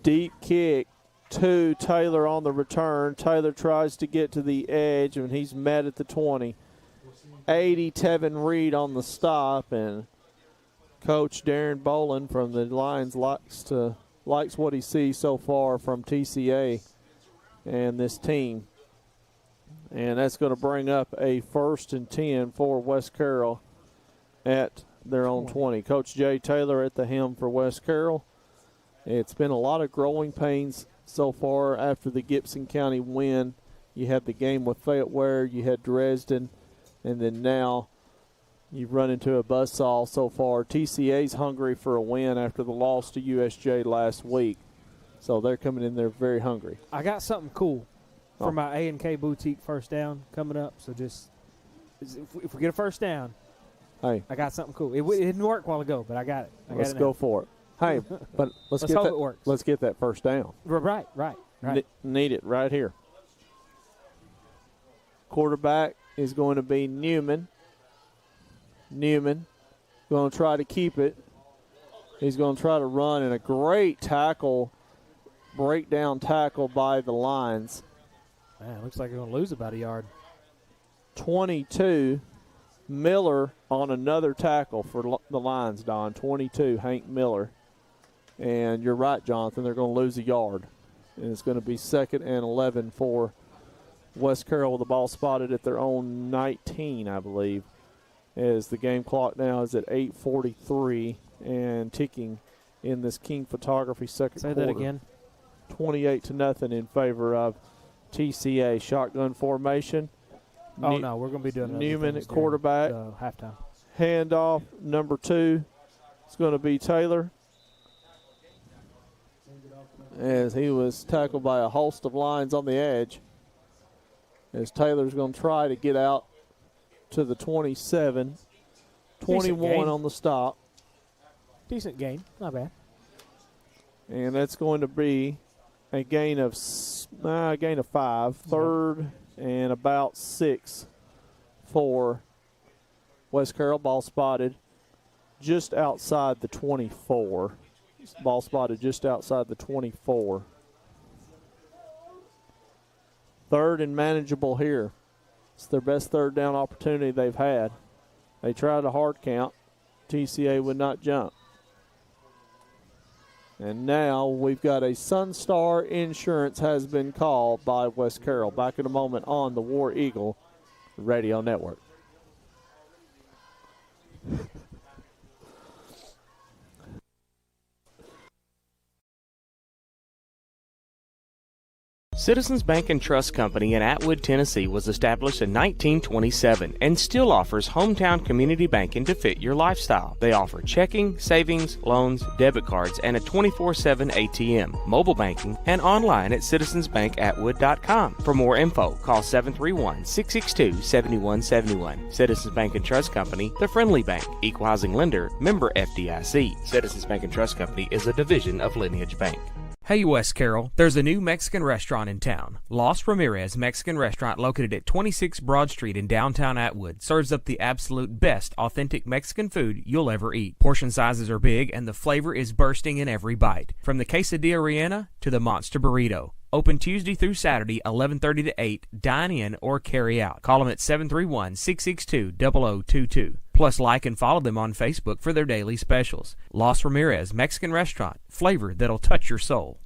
deep kick to Taylor on the return. Taylor tries to get to the edge, and he's met at the 20. 80, Tevin Reed on the stop, and Coach Darren Boland from the Lions likes what he sees so far from TCA and this team. And that's going to bring up a 1st and 10 for West Carroll at their own 20. Coach Jay Taylor at the helm for West Carroll. It's been a lot of growing pains so far after the Gibson County win. You had the game with Fayetteville, you had Dresden, and then now you've run into a buzzsaw so far. TCA's hungry for a win after the loss to USJ last week. So they're coming in there very hungry. I got something cool for my A&K Boutique first down coming up. So just if we get a first down, hey, I got something cool. It didn't work a while ago, but I got it. Let's go for it. Hey, but let's hope it works. Let's get that first down. Right. Need it right here. Quarterback is going to be Newman. Newman going to try to keep it. He's going to try to run, and a great tackle, breakdown tackle by the Lions. Man, looks like they're going to lose about a yard. 22, Miller on another tackle for the Lions, Don. 22, Hank Miller. And you're right, Jonathan, they're going to lose a yard. And it's going to be 2nd and 11 for West Carroll with the ball spotted at their own 19, I believe, as the game clock now is at 8:43 and ticking in this King Photography second quarter. Say that again. 28-0 in favor of TCA. Shotgun formation. Oh, no, we're going to be doing Newman at quarterback. Halftime. Handoff, number 2. It's going to be Taylor, as he was tackled by a host of Lions on the edge. As Taylor's going to try to get out to the 27. 21 on the stop. Decent gain. Not bad. And that's going to be a gain of 5. 3rd and about 6 for West Carroll. Ball spotted just outside the 24. Ball spotted just outside the 24. 3rd and manageable here. It's their best third down opportunity they've had. They tried a hard count. TCA would not jump. And now we've got a Sunstar Insurance has been called by West Carroll. Back in a moment on the War Eagle Radio Network. Citizens Bank and Trust Company in Atwood, Tennessee was established in 1927 and still offers hometown community banking to fit your lifestyle. They offer checking, savings, loans, debit cards, and a 24/7 ATM, mobile banking, and online at citizensbankatwood.com. For more info, call 731-662-7171. Citizens Bank and Trust Company, the friendly bank, equal housing lender, member FDIC. Citizens Bank and Trust Company is a division of Lineage Bank. Hey West Carroll, there's a new Mexican restaurant in town. Los Ramirez Mexican Restaurant, located at 26 Broad Street in downtown Atwood, serves up the absolute best authentic Mexican food you'll ever eat. Portion sizes are big and the flavor is bursting in every bite. From the quesadilla rellena to the monster burrito. Open Tuesday through Saturday, 11:30 to 8. Dine in or carry out. Call them at 731-662-0022. Plus, like and follow them on Facebook for their daily specials. Los Ramirez Mexican Restaurant. Flavor that'll touch your soul.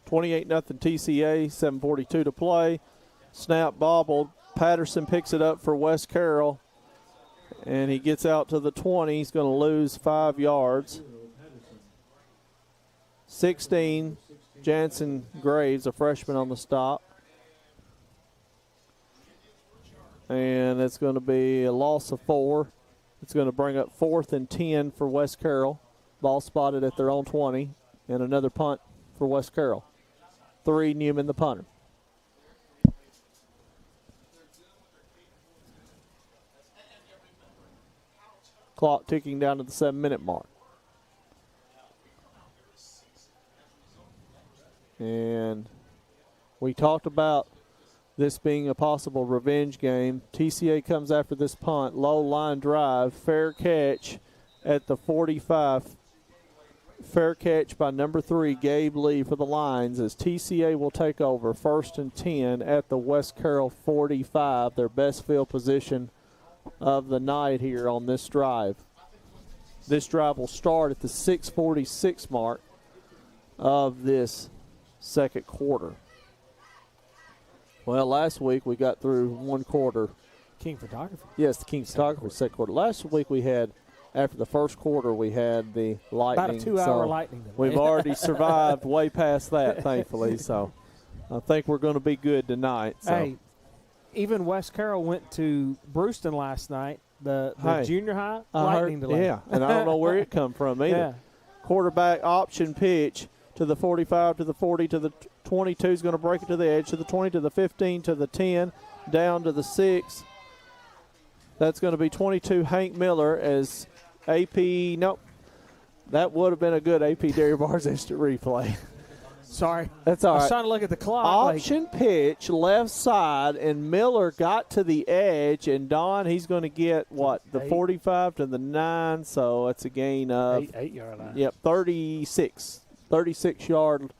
28-0 TCA, 7:42 to play. Snap bobbled. Patterson picks it up for West Carroll, and he gets out to the 20. He's going to lose 5 yards. 16, Jansen Graves, a freshman on the stop. And it's going to be a loss of 4. It's going to bring up 4th and 10 for West Carroll. Ball spotted at their own 20, and another punt for West Carroll. 3, Newman the punter. Clock ticking down to the 7-minute mark. And we talked about this being a possible revenge game. TCA comes after this punt. Low line drive. Fair catch at the 45. Fair catch by number 3, Gabe Lee for the Lions, as TCA will take over 1st and 10 at the West Carroll 45, their best field position of the night here on this drive. This drive will start at the 6:46 mark of this second quarter. Well, last week we got through one quarter. King Photography. Yes, the King Photography second quarter. Last week we had, after the first quarter, we had the lightning. About a 2-hour lightning delay. We've already survived way past that, thankfully. So I think we're going to be good tonight. So. Hey, even West Carroll went to Brewston last night, the junior high lightning delay. Yeah, and I don't know where it come from either. Yeah. Quarterback option pitch to the 45, to the 40, to the 22 is going to break it to the edge, to the 20, to the 15, to the 10, down to the 6. That's going to be 22 Hank Miller as AP, nope. That would have been a good AP Dairy Bars instant replay. Sorry. That's all right. I was trying to look at the clock. Option pitch, left side, and Miller got to the edge, and Don, he's going to get, the 45 to the 9, so it's a gain of 8-yard line. Yep, 36-yard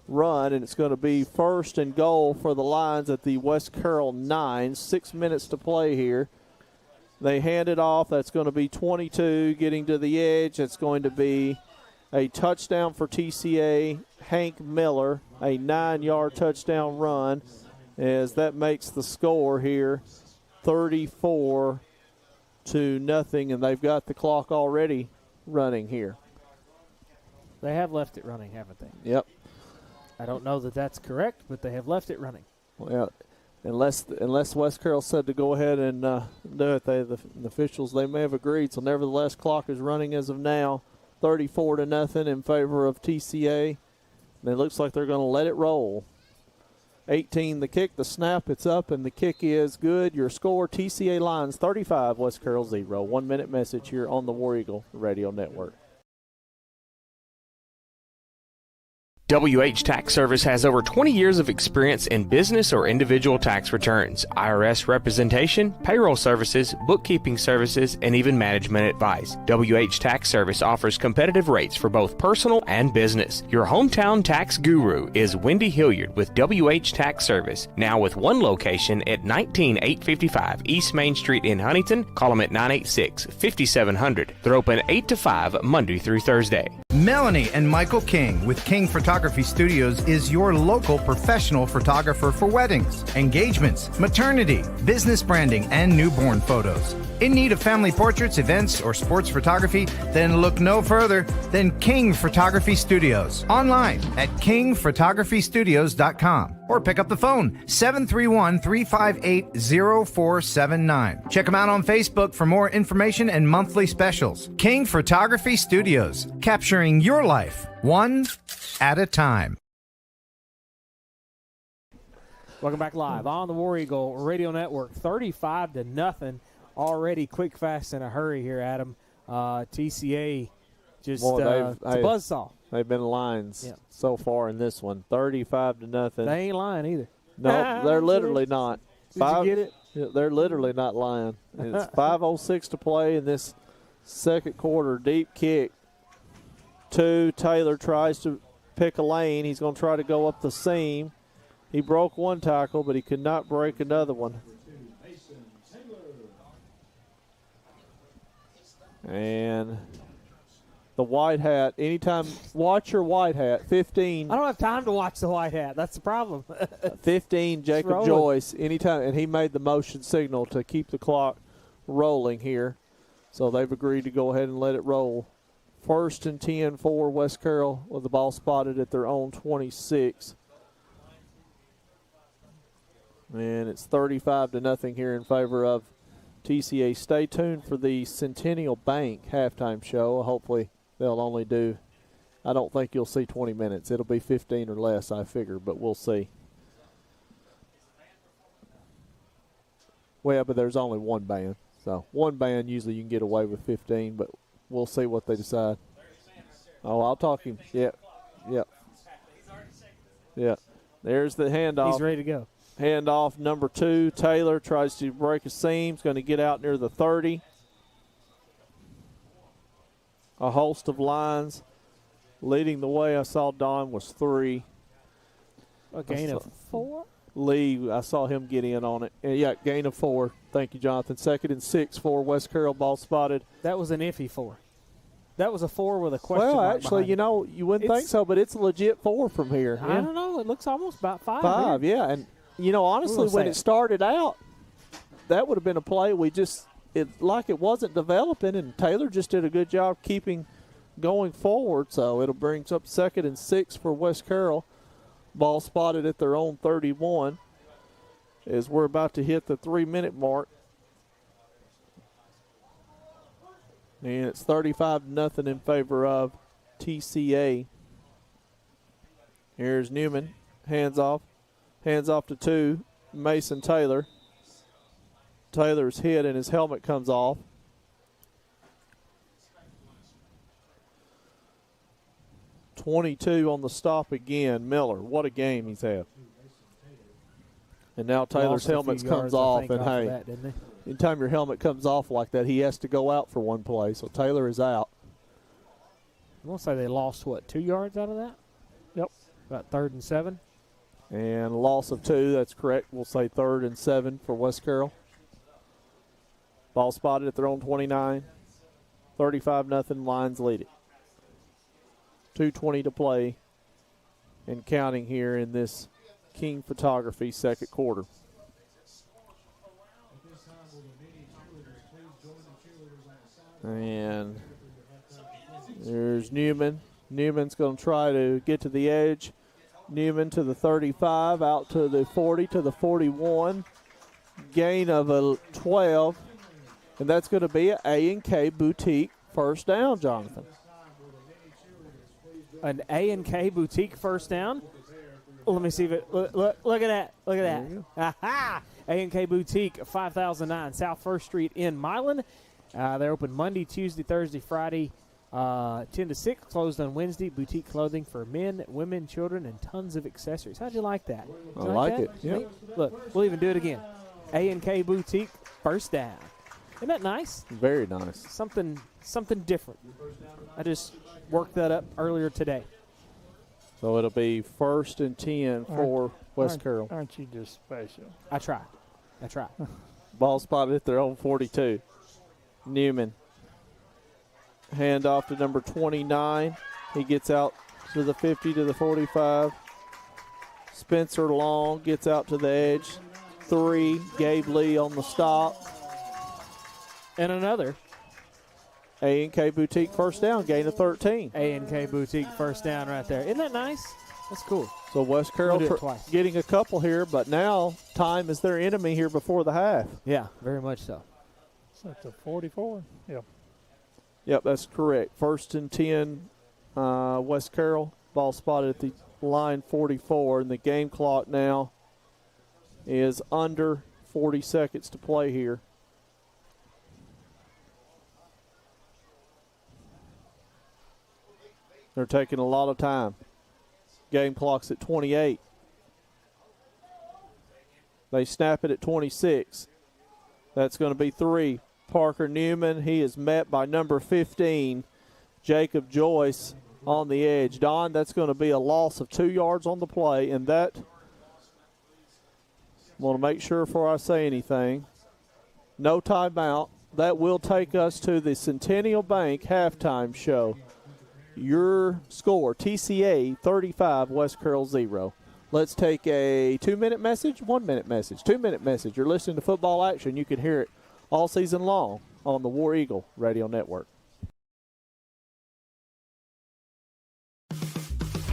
run, and it's going to be 1st and goal for the Lions at the West Carroll 9. 6 minutes to play here. They hand it off. That's going to be 22 getting to the edge. It's going to be a touchdown for TCA. Hank Miller, a 9-yard touchdown run, as that makes the score here 34-0, and they've got the clock already running here. They have left it running, haven't they? Yep. I don't know that that's correct, but they have left it running. Well, unless West Carroll said to go ahead and do it, the officials, they may have agreed. So nevertheless, clock is running as of now, 34-0 in favor of TCA. And it looks like they're going to let it roll. 18 the kick, the snap, it's up, and the kick is good. Your score, TCA Lions 35, West Carroll 0. 1 minute message here on the War Eagle Radio Network. WH Tax Service has over 20 years of experience in business or individual tax returns, IRS representation, payroll services, bookkeeping services, and even management advice. WH Tax Service offers competitive rates for both personal and business. Your hometown tax guru is Wendy Hilliard with WH Tax Service, now with one location at 19855 East Main Street in Huntington. Call them at 986-5700. They're open 8 to 5 Monday through Thursday. Melanie and Michael King with King Photography Studios is your local professional photographer for weddings, engagements, maternity, business branding, and newborn photos. In need of family portraits, events, or sports photography? Then look no further than King Photography Studios. Online at kingphotographystudios.com or pick up the phone 731-358-0479. Check them out on Facebook for more information and monthly specials. King Photography Studios, capturing your life one at a time. Welcome back live on the War Eagle Radio Network. 35-0. Already quick, fast, in a hurry here, Adam. TCA just it's a buzzsaw. They've been lines so far in this one. 35-0. They ain't lying either. No, they're literally not. Did you get it? They're literally not lying. It's 5:06 to play in this second quarter. Deep kick. Taylor tries to pick a lane. He's going to try to go up the seam. He broke one tackle, but he could not break another one. And the The white hat, anytime, watch your white hat, 15. I don't have time to watch the white hat. That's the problem. 15, Jacob rolling. Joyce, anytime, and he made the motion signal to keep the clock rolling here. So they've agreed to go ahead and let it roll. 1st and 10 for West Carroll with the ball spotted at their own 26. And it's 35-0 here in favor of TCA. Stay tuned for the Centennial Bank halftime show. Hopefully they'll only do, I don't think you'll see 20 minutes. It'll be 15 or less, I figure, but we'll see. Well, but there's only one band. So one band, usually you can get away with 15, but we'll see what they decide. Oh, I'll talk him. Yep. There's the handoff. He's ready to go. Handoff number 2. Taylor tries to break a seam. He's going to get out near the 30. A host of lines. Leading the way, I saw Don was 3. A gain of 4? Lee, I saw him get in on it. Yeah, gain of 4. Thank you, Jonathan. 2nd and 6 for West Carroll. Ball spotted. That was an iffy 4. That was a 4 with a question mark actually, behind it. you wouldn't think so, but it's a legit 4 from here. I don't know. It looks almost about 5. 5, here. yeah. And, honestly, when it started out, that would have been a play it wasn't developing, and Taylor just did a good job keeping going forward. So it'll bring up 2nd and 6 for West Carroll. Ball spotted at their own 31 as we're about to hit the 3-minute mark. And it's 35-0 in favor of TCA. Here's Newman. Hands off to 2. Mason Taylor. Taylor's hit and his helmet comes off. .22 on the stop again. Miller, what a game he's had. And now Taylor's helmet comes off, and hey, anytime your helmet comes off like that, he has to go out for one play. So Taylor is out. I want to say they lost, 2 yards out of that? Yep. About 3rd and 7. And a loss of 2, that's correct. We'll say 3rd and 7 for West Carroll. Ball spotted at their own 29. 35-0, Lions lead it. 2:20 to play and counting here in this King Photography second quarter. And there's Newman. Newman's going to try to get to the edge. Newman to the 35, out to the 40, to the 41. Gain of a 12. And that's going to be an A&K Boutique first down, Jonathan. An A&K Boutique first down. Let me see if it. Look at that. Look at that. Aha! A&K Boutique, 5009 South 1st Street in Milan. They're open Monday, Tuesday, Thursday, Friday, 10 to 6. Closed on Wednesday. Boutique clothing for men, women, children, and tons of accessories. How'd you like that? I like it. Yeah. Look, we'll even do it again. A&K Boutique, first down. Isn't that nice? Very nice. Something different. I just worked that up earlier today. So it'll be 1st and 10 for West Carroll. Aren't you just special? I try. Ball spotted at their own 42. Newman. Hand off to number 29. He gets out to the 50, to the 45. Spencer Long gets out to the edge. 3. Gabe Lee on the stop. And another. A&K Boutique first down, gain of 13. A&K Boutique first down right there. Isn't that nice? That's cool. So West Carroll getting a couple here, but now time is their enemy here before the half. Yeah, very much so. So that's a 44. Yep. Yep, that's correct. 1st and 10, West Carroll. Ball spotted at the line 44, and the game clock now is under 40 seconds to play here. They're taking a lot of time. Game clock's at 28. They snap it at 26. That's going to be 3. Parker Newman, he is met by number 15, Jacob Joyce on the edge. Don, that's going to be a loss of 2 yards on the play, and that, I want to make sure before I say anything, no timeout. That will take us to the Centennial Bank halftime show. Your score, TCA 35, West Carroll 0. Let's take a 2-minute message, 1-minute message, 2-minute message. You're listening to Football Action. You can hear it all season long on the War Eagle Radio Network.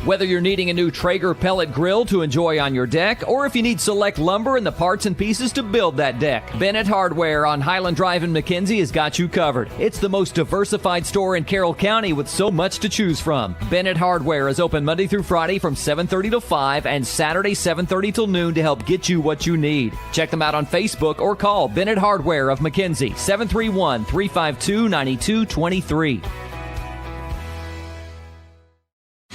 Whether you're needing a new Traeger pellet grill to enjoy on your deck, or if you need select lumber and the parts and pieces to build that deck, Bennett Hardware on Highland Drive in McKenzie has got you covered. It's the most diversified store in Carroll County with so much to choose from. Bennett Hardware is open Monday through Friday from 7:30 to 5 and Saturday 7:30 till noon to help get you what you need. Check them out on Facebook or call Bennett Hardware of McKenzie, 731-352-9223.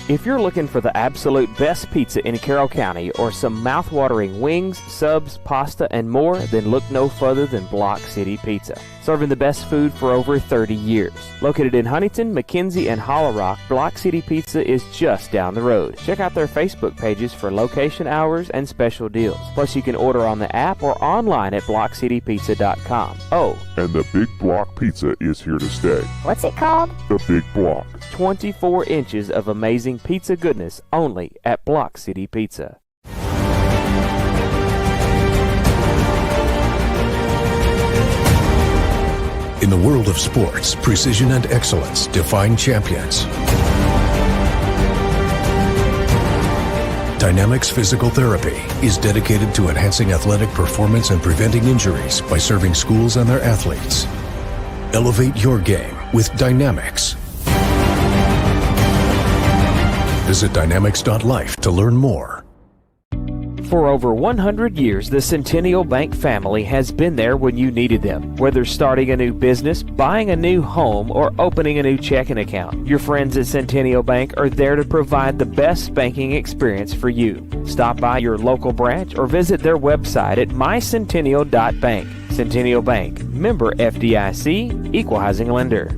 If you're looking for the absolute best pizza in Carroll County or some mouth-watering wings, subs, pasta, and more, then look no further than Block City Pizza. Serving the best food for over 30 years. Located in Huntington, McKenzie, and Hollow Rock, Block City Pizza is just down the road. Check out their Facebook pages for location hours and special deals. Plus, you can order on the app or online at blockcitypizza.com. Oh, and the Big Block Pizza is here to stay. What's it called? The Big Block. 24 inches of amazing pizza goodness only at Block City Pizza. In the world of sports, precision and excellence define champions. Dynamics Physical Therapy is dedicated to enhancing athletic performance and preventing injuries by serving schools and their athletes. Elevate your game with Dynamics. Visit dynamics.life to learn more. For over 100 years, the Centennial Bank family has been there when you needed them. Whether starting a new business, buying a new home, or opening a new checking account, your friends at Centennial Bank are there to provide the best banking experience for you. Stop by your local branch or visit their website at mycentennial.bank. Centennial Bank, member FDIC, equal housing lender.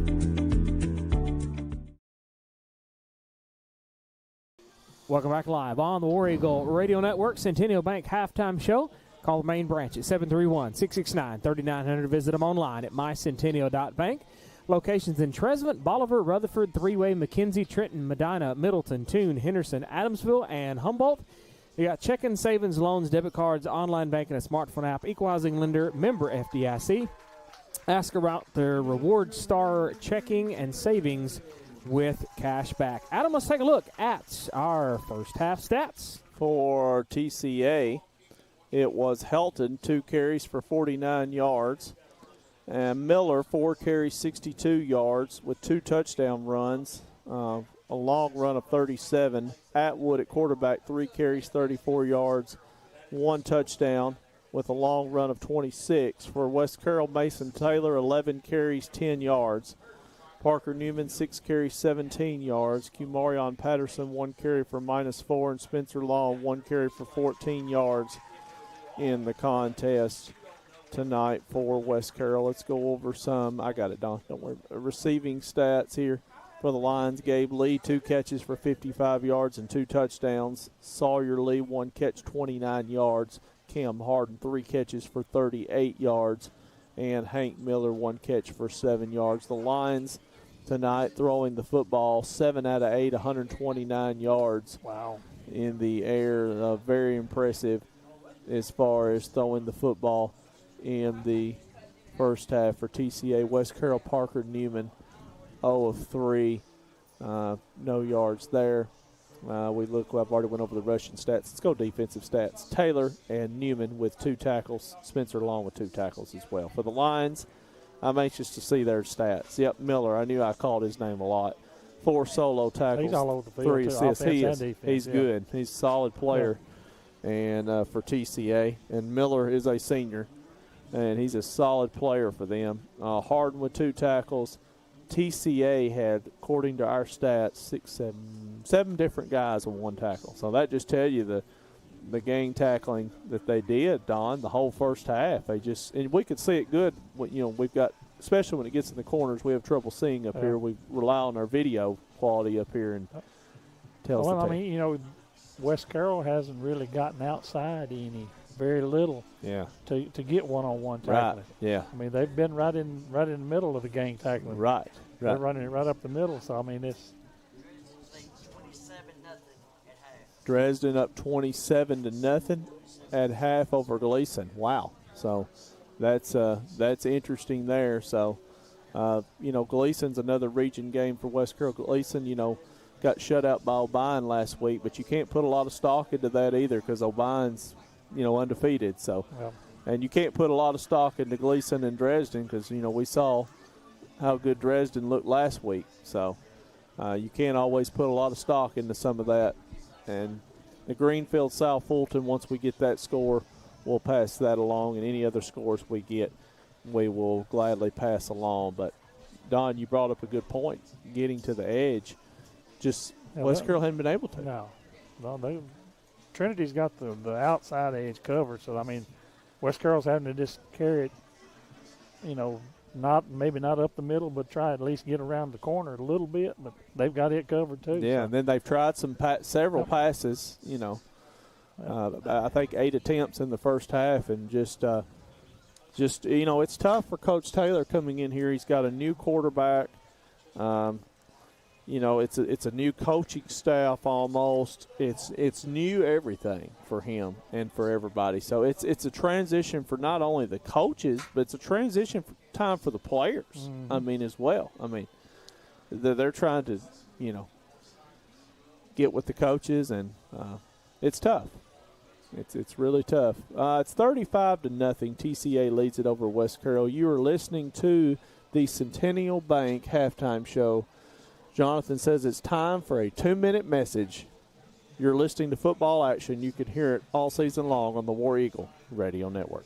Welcome back live on the War Eagle Radio Network, Centennial Bank Halftime Show. Call the main branch at 731-669-3900. Visit them online at mycentennial.bank. Locations in Trezevant, Bolivar, Rutherford, Three-Way, McKenzie, Trenton, Medina, Middleton, Toone, Henderson, Adamsville, and Humboldt. You got checking, savings, loans, debit cards, online banking, a smartphone app, equal housing lender, member FDIC. Ask about their Reward Star checking and savings with cash back. Adam, let's take a look at our first half stats. For TCA, it was Helton, 2 carries for 49 yards. And Miller, 4 carries, 62 yards with 2 touchdown runs, a long run of 37. Atwood at quarterback, 3 carries, 34 yards, 1 touchdown with a long run of 26. For West Carroll, Mason Taylor, 11 carries, 10 yards. Parker Newman, 6 carries, 17 yards. Qumarion Patterson, 1 carry for -4. And Spencer Long, 1 carry for 14 yards in the contest tonight for West Carroll. Let's go over some. I got it, Don. Don't worry. Receiving stats here for the Lions. Gabe Lee, 2 catches for 55 yards and 2 touchdowns. Sawyer Lee, 1 catch, 29 yards. Cam Harden, 3 catches for 38 yards. And Hank Miller, 1 catch for 7 yards. The Lions tonight throwing the football 7 out of 8, 129 yards. Wow. In the air. Very impressive as far as throwing the football in the first half for TCA. West Carroll, Parker Newman, 0 of 3. No yards there. I've already went over the rushing stats. Let's go defensive stats. Taylor and Newman with 2 tackles. Spencer Long with 2 tackles as well. For the Lions, I'm anxious to see their stats. Yep, Miller. I knew I called his name a lot. 4 solo tackles. He's all over the field, 3 too, assists. offense He and is. defense, He's yeah. good. He's a solid player. Yeah. And for TCA. And Miller is a senior. And he's a solid player for them. Harden with 2 tackles. TCA had, according to our stats, 7 different guys on 1 tackle. So that just tells you the gang tackling that they did, Don, the whole first half. And we could see it good. We've got, especially when it gets in the corners, we have trouble seeing up here. We rely on our video quality up here and tells Well, the I mean, West Carroll hasn't really gotten outside very little. Yeah. To get one-on-one tackling. Right. Yeah. I mean, they've been right in the middle of the gang tackling. Right. They're running it right up the middle. So I mean, Dresden up 27-0 at half over Gleason. Wow. So that's interesting there. So, Gleason's another region game for West Carroll. Gleason, got shut out by O'Brien last week, but you can't put a lot of stock into that either because O'Brien's, undefeated. So, and you can't put a lot of stock into Gleason and Dresden because, we saw how good Dresden looked last week. So you can't always put a lot of stock into some of that. And the Greenfield South Fulton, once we get that score, we'll pass that along, and any other scores we get, we will gladly pass along. But, Don, you brought up a good point, getting to the edge. Just West Carroll hadn't been able to. No, Trinity's got the outside edge covered, so, West Carroll's having to just carry it, maybe not up the middle, but try at least get around the corner a little bit, but they've got it covered too. Yeah, and then they've tried several passes, I think 8 attempts in the first half, and just it's tough for Coach Taylor coming in here. He's got a new quarterback. It's a new coaching staff almost. It's new everything for him and for everybody. So it's a transition for not only the coaches, but it's a transition time for the players. Mm-hmm. As well. They're trying to, get with the coaches, and it's tough. It's really tough. It's 35-0. TCA leads it over West Carroll. You are listening to the Centennial Bank halftime show. Jonathan says it's time for a 2-minute message. You're listening to Football Action. You can hear it all season long on the War Eagle Radio Network.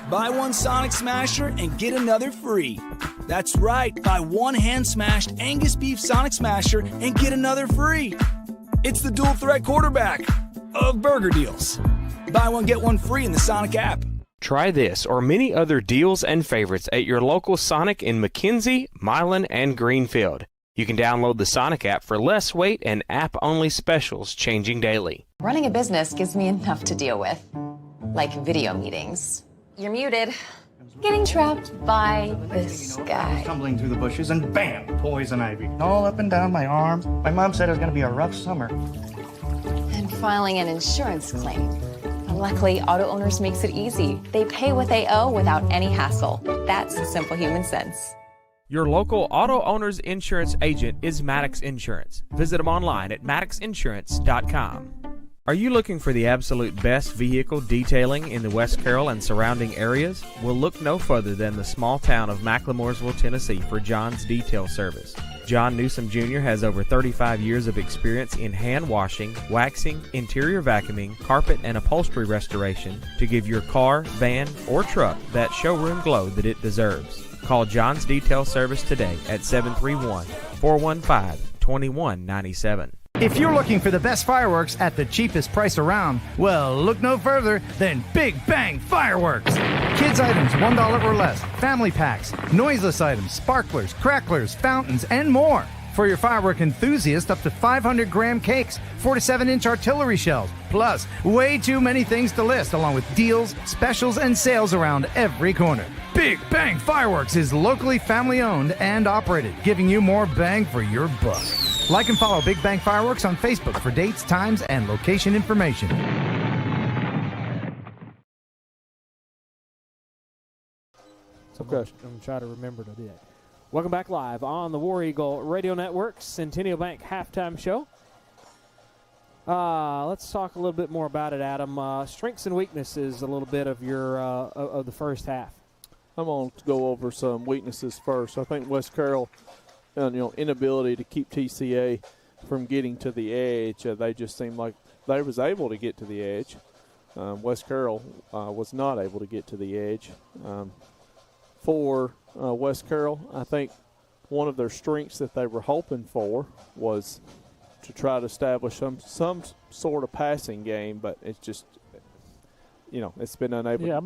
Buy one Sonic Smasher and get another free. That's right, buy one hand-smashed Angus beef Sonic Smasher and get another free. It's the dual threat quarterback of burger deals. Buy one, get one free in the Sonic app. Try this or many other deals and favorites at your local Sonic in McKenzie, Milan, and Greenfield. You can download the Sonic app for less wait and app-only specials changing daily. Running a business gives me enough to deal with, like video meetings. You're muted. Getting trapped by this guy. Tumbling through the bushes and bam, poison ivy. All up and down my arm. My mom said it was going to be a rough summer. And filing an insurance claim. Luckily, Auto Owners makes it easy. They pay what they owe without any hassle. That's simple human sense. Your local Auto Owners Insurance agent is Maddox Insurance. Visit them online at maddoxinsurance.com. Are you looking for the absolute best vehicle detailing in the West Carroll and surrounding areas? Well, look no further than the small town of McLemoresville, Tennessee for John's Detail Service. John Newsom Jr. has over 35 years of experience in hand washing, waxing, interior vacuuming, carpet and upholstery restoration to give your car, van, or truck that showroom glow that it deserves. Call John's Detail Service today at 731-415-2197. If you're looking for the best fireworks at the cheapest price around, well, look no further than Big Bang Fireworks. Kids items $1 or less, family packs, noiseless items, sparklers, cracklers, fountains, and more. For your firework enthusiast, up to 500-gram cakes, 4-7-inch artillery shells, plus way too many things to list, along with deals, specials, and sales around every corner. Big Bang Fireworks is locally family-owned and operated, giving you more bang for your buck. Like and follow Big Bang Fireworks on Facebook for dates, times, and location information. I'm going to try to remember to do that. Welcome back live on the War Eagle Radio Network, Centennial Bank halftime show. Let's talk a little bit more about it, Adam. Strengths and weaknesses, a little bit of your of the first half. I'm going to go over some weaknesses first. I think West Carroll, inability to keep TCA from getting to the edge. They just seemed like they was able to get to the edge. West Carroll was not able to get to the edge. For West Carroll, I think one of their strengths that they were hoping for was to try to establish some sort of passing game, but it's just, it's been unable. Yeah,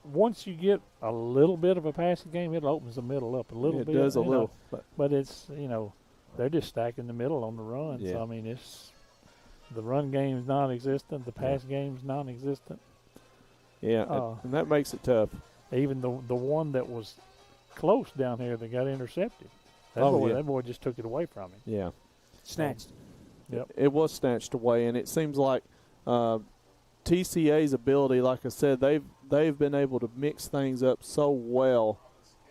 once you get a little bit of a passing game, it opens the middle up a little bit. It does a little. But it's, they're just stacking the middle on the run. Yeah. So, it's the run game's non-existent, the pass game's non-existent. Yeah, and that makes it tough. Even the one that was close down here that got intercepted. That boy just took it away from him. Yeah. Snatched. Yep. It was snatched away, and it seems like TCA's ability, like I said, they've been able to mix things up so well,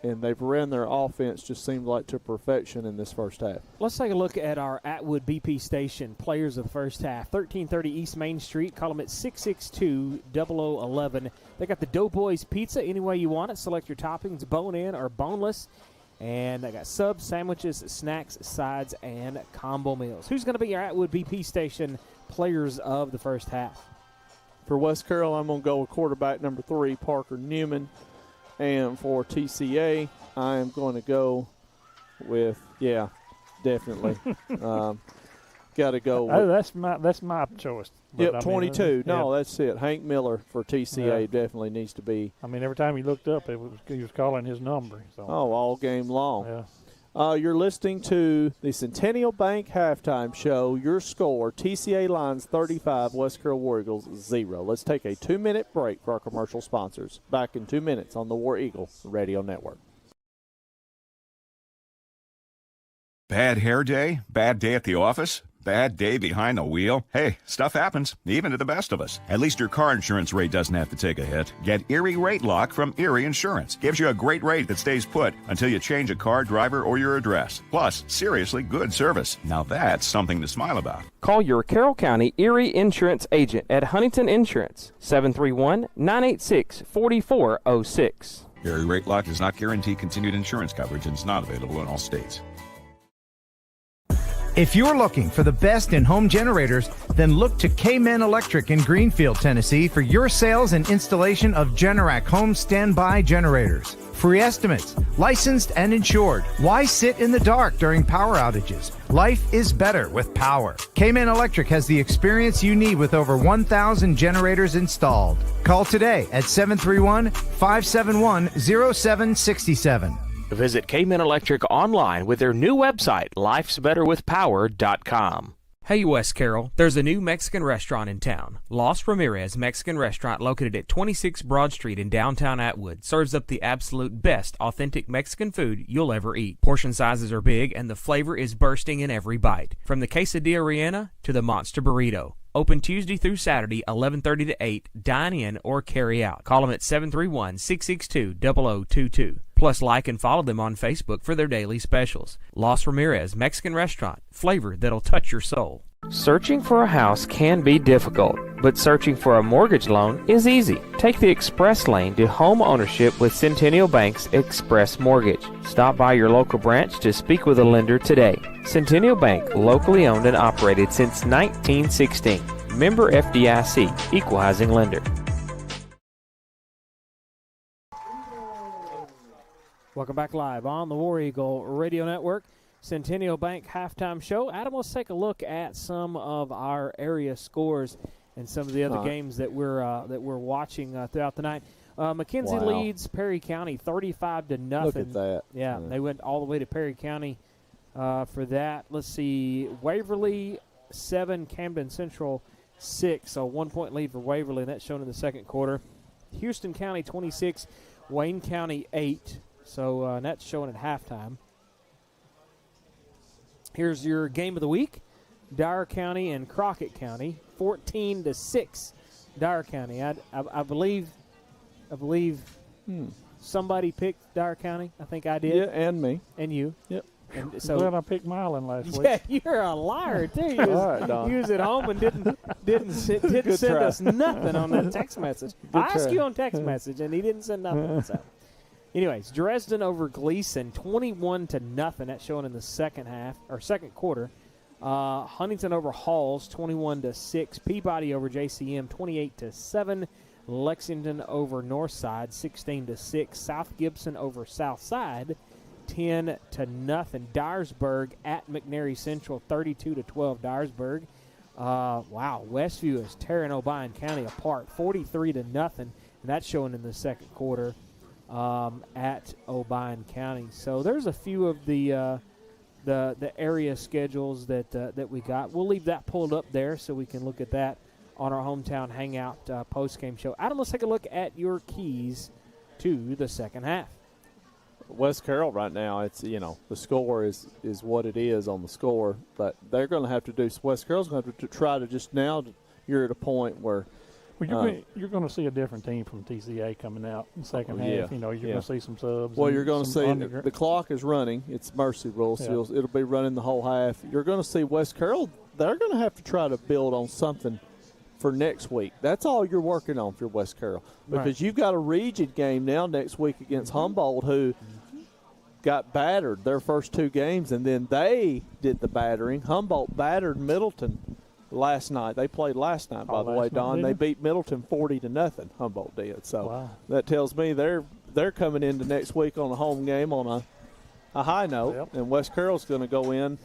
and they've ran their offense just seemed like to perfection in this first half. Let's take a look at our Atwood BP station players of the first half. 1330 East Main Street. Call them at 662-0011. They got the Doughboys Pizza any way you want it. Select your toppings, bone-in or boneless. And they got subs, sandwiches, snacks, sides, and combo meals. Who's going to be your Atwood BP station players of the first half? For West Carroll, I'm going to go with quarterback number 3, Parker Newman. And for TCA, I am going to go with, definitely. Got to go with. Oh, that's my choice. Yep, 22. That's it. Hank Miller for TCA definitely needs to be. I mean, every time he looked up, he was calling his number. So. All game long. Yeah. You're listening to the Centennial Bank Halftime Show. Your score, TCA Lions 35, West Carroll War Eagles 0. Let's take a 2-minute break for our commercial sponsors. Back in 2 minutes on the War Eagle Radio Network. Bad hair day? Bad day at the office? Bad day behind the wheel? Hey, stuff happens, even to the best of us. At least your car insurance rate doesn't have to take a hit. Get Erie Rate Lock from Erie Insurance. Gives you a great rate that stays put until you change a car, driver, or your address. Plus, seriously good service. Now that's something to smile about. Call your Carroll County Erie Insurance agent at Huntington Insurance, 731-986-4406. Erie Rate Lock does not guarantee continued insurance coverage and is not available in all states. If you're looking for the best in home generators, then look to K-Men Electric in Greenfield, Tennessee for your sales and installation of Generac home standby generators. Free estimates, licensed and insured. Why sit in the dark during power outages? Life is better with power. K-Men Electric has the experience you need with over 1,000 generators installed. Call today at 731-571-0767. Visit K-Men Electric online with their new website, lifesbetterwithpower.com. Hey, West Carroll, there's a new Mexican restaurant in town. Los Ramirez Mexican Restaurant, located at 26 Broad Street in downtown Atwood, serves up the absolute best authentic Mexican food you'll ever eat. Portion sizes are big and the flavor is bursting in every bite. From the quesadilla rellena to the monster burrito. Open Tuesday through Saturday, 11:30 to 8. Dine in or carry out. Call them at 731-662-0022. Plus, like and follow them on Facebook for their daily specials. Los Ramirez Mexican Restaurant. Flavor that'll touch your soul. Searching for a house can be difficult, but searching for a mortgage loan is easy. Take the express lane to home ownership with Centennial Bank's Express Mortgage. Stop by your local branch to speak with a lender today. Centennial Bank, locally owned and operated since 1916. Member FDIC, Equal Housing Lender. Welcome back live on the War Eagle Radio Network. Centennial Bank Halftime Show. Adam, let's take a look at some of our area scores and some of the other games that we're watching throughout the night. McKenzie leads Perry County 35-0. Look at that. Yeah, they went all the way to Perry County for that. Let's see, Waverly 7, Camden Central 6. So 1 point lead for Waverly, and that's shown in the second quarter. Houston County 26, Wayne County 8. So that's showing at halftime. Here's your game of the week. Dyer County and Crockett County, 14-6. Dyer County. I believe somebody picked Dyer County. I think I did. Yeah, and me. And you. Yep. And so glad I picked Milan last week. Yeah, you're a liar too. You was at home and didn't send us nothing on that text message. I asked you on text message and he didn't send nothing. So. Anyways, Dresden over Gleason, 21-0. That's showing in the second quarter. Huntington over Halls, 21-6. Peabody over JCM, 28-7. Lexington over Northside, 16-6. South Gibson over Southside, 10-0. Dyersburg at McNary Central, 32-12. Dyersburg. Wow, Westview is tearing Obion County apart, 43-0. And that's showing in the second quarter. At Obion County. So there's a few of the area schedules that we got. We'll leave that pulled up there so we can look at that on our hometown hangout post-game show. Adam, let's take a look at your keys to the second half. West Carroll right now, it's the score is what it is on the score, but they're going to have to do. West Carroll's going to have to try to just now. You're at a point where. Well, you're going to see a different team from TCA coming out in the second half. Yeah, you're going to see some subs. Well, you're going to see the clock is running. It's mercy rule, so it'll be running the whole half. You're going to see West Carroll. They're going to have to try to build on something for next week. That's all you're working on for West Carroll, because you've got a region game now next week against Humboldt, who got battered their first 2 games, and then they did the battering. Humboldt battered Middleton last night. They played last night, by the way, Don. They beat Middleton 40-0. Humboldt did. So that tells me they're coming into next week on a home game on a high note, and West Carroll's going to go in,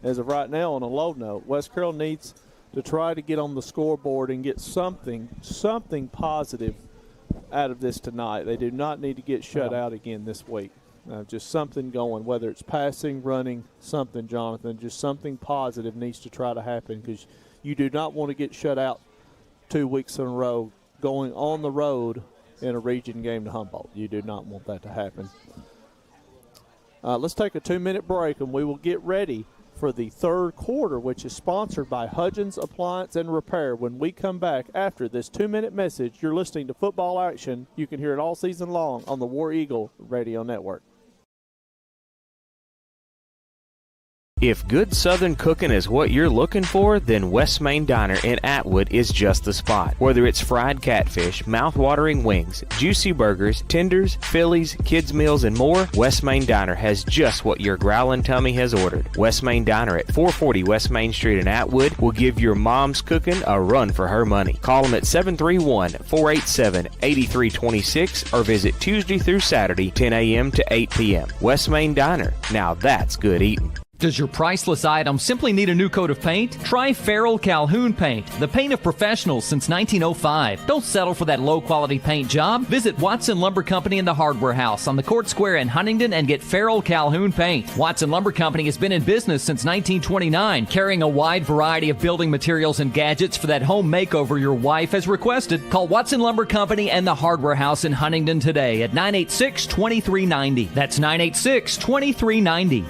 as of right now, on a low note. West Carroll needs to try to get on the scoreboard and get something positive out of this tonight. They do not need to get shut out again this week. Just something going, whether it's passing, running, something, Jonathan. Just something positive needs to try to happen, because you do not want to get shut out 2 weeks in a row going on the road in a region game to Humboldt. You do not want that to happen. Let's take a 2-minute break, and we will get ready for the third quarter, which is sponsored by Hudgens Appliance and Repair. When we come back after this 2-minute message, you're listening to Football Action. You can hear it all season long on the War Eagle Radio Network. If good Southern cooking is what you're looking for, then West Main Diner in Atwood is just the spot. Whether it's fried catfish, mouth-watering wings, juicy burgers, tenders, Phillies, kids' meals, and more, West Main Diner has just what your growling tummy has ordered. West Main Diner at 440 West Main Street in Atwood will give your mom's cooking a run for her money. Call them at 731-487-8326 or visit Tuesday through Saturday, 10 a.m. to 8 p.m. West Main Diner. Now that's good eating. Does your priceless item simply need a new coat of paint? Try Farrell Calhoun Paint, the paint of professionals since 1905. Don't settle for that low-quality paint job. Visit Watson Lumber Company in the Hardware House on the Court Square in Huntington and get Farrell Calhoun Paint. Watson Lumber Company has been in business since 1929, carrying a wide variety of building materials and gadgets for that home makeover your wife has requested. Call Watson Lumber Company and the Hardware House in Huntington today at 986-2390. That's 986-2390.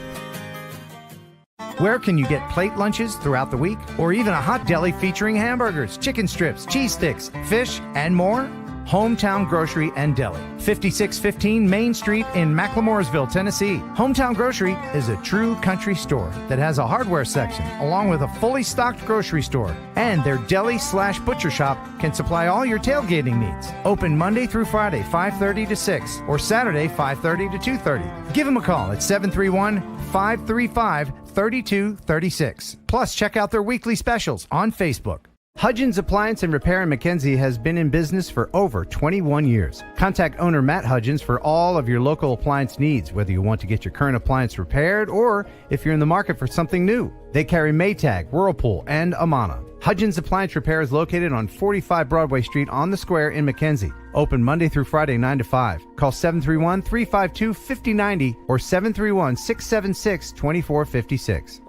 Where can you get plate lunches throughout the week, or even a hot deli featuring hamburgers, chicken strips, cheese sticks, fish, and more? Hometown Grocery and Deli, 5615 Main Street in McLemoresville, Tennessee. Hometown Grocery is a true country store that has a hardware section along with a fully stocked grocery store, and their deli/butcher shop can supply all your tailgating needs. Open Monday through Friday, 5:30 to 6, or Saturday, 5:30 to 2:30. Give them a call at 731-535-3236. Plus, check out their weekly specials on Facebook. Hudgens Appliance and Repair in McKenzie has been in business for over 21 years. Contact owner Matt Hudgens for all of your local appliance needs, whether you want to get your current appliance repaired or if you're in the market for something new. They carry Maytag, Whirlpool, and Amana. Hudgens Appliance Repair is located on 45 Broadway Street on the Square in McKenzie. Open Monday through Friday, 9 to 5. Call 731-352-5090 or 731-676-2456.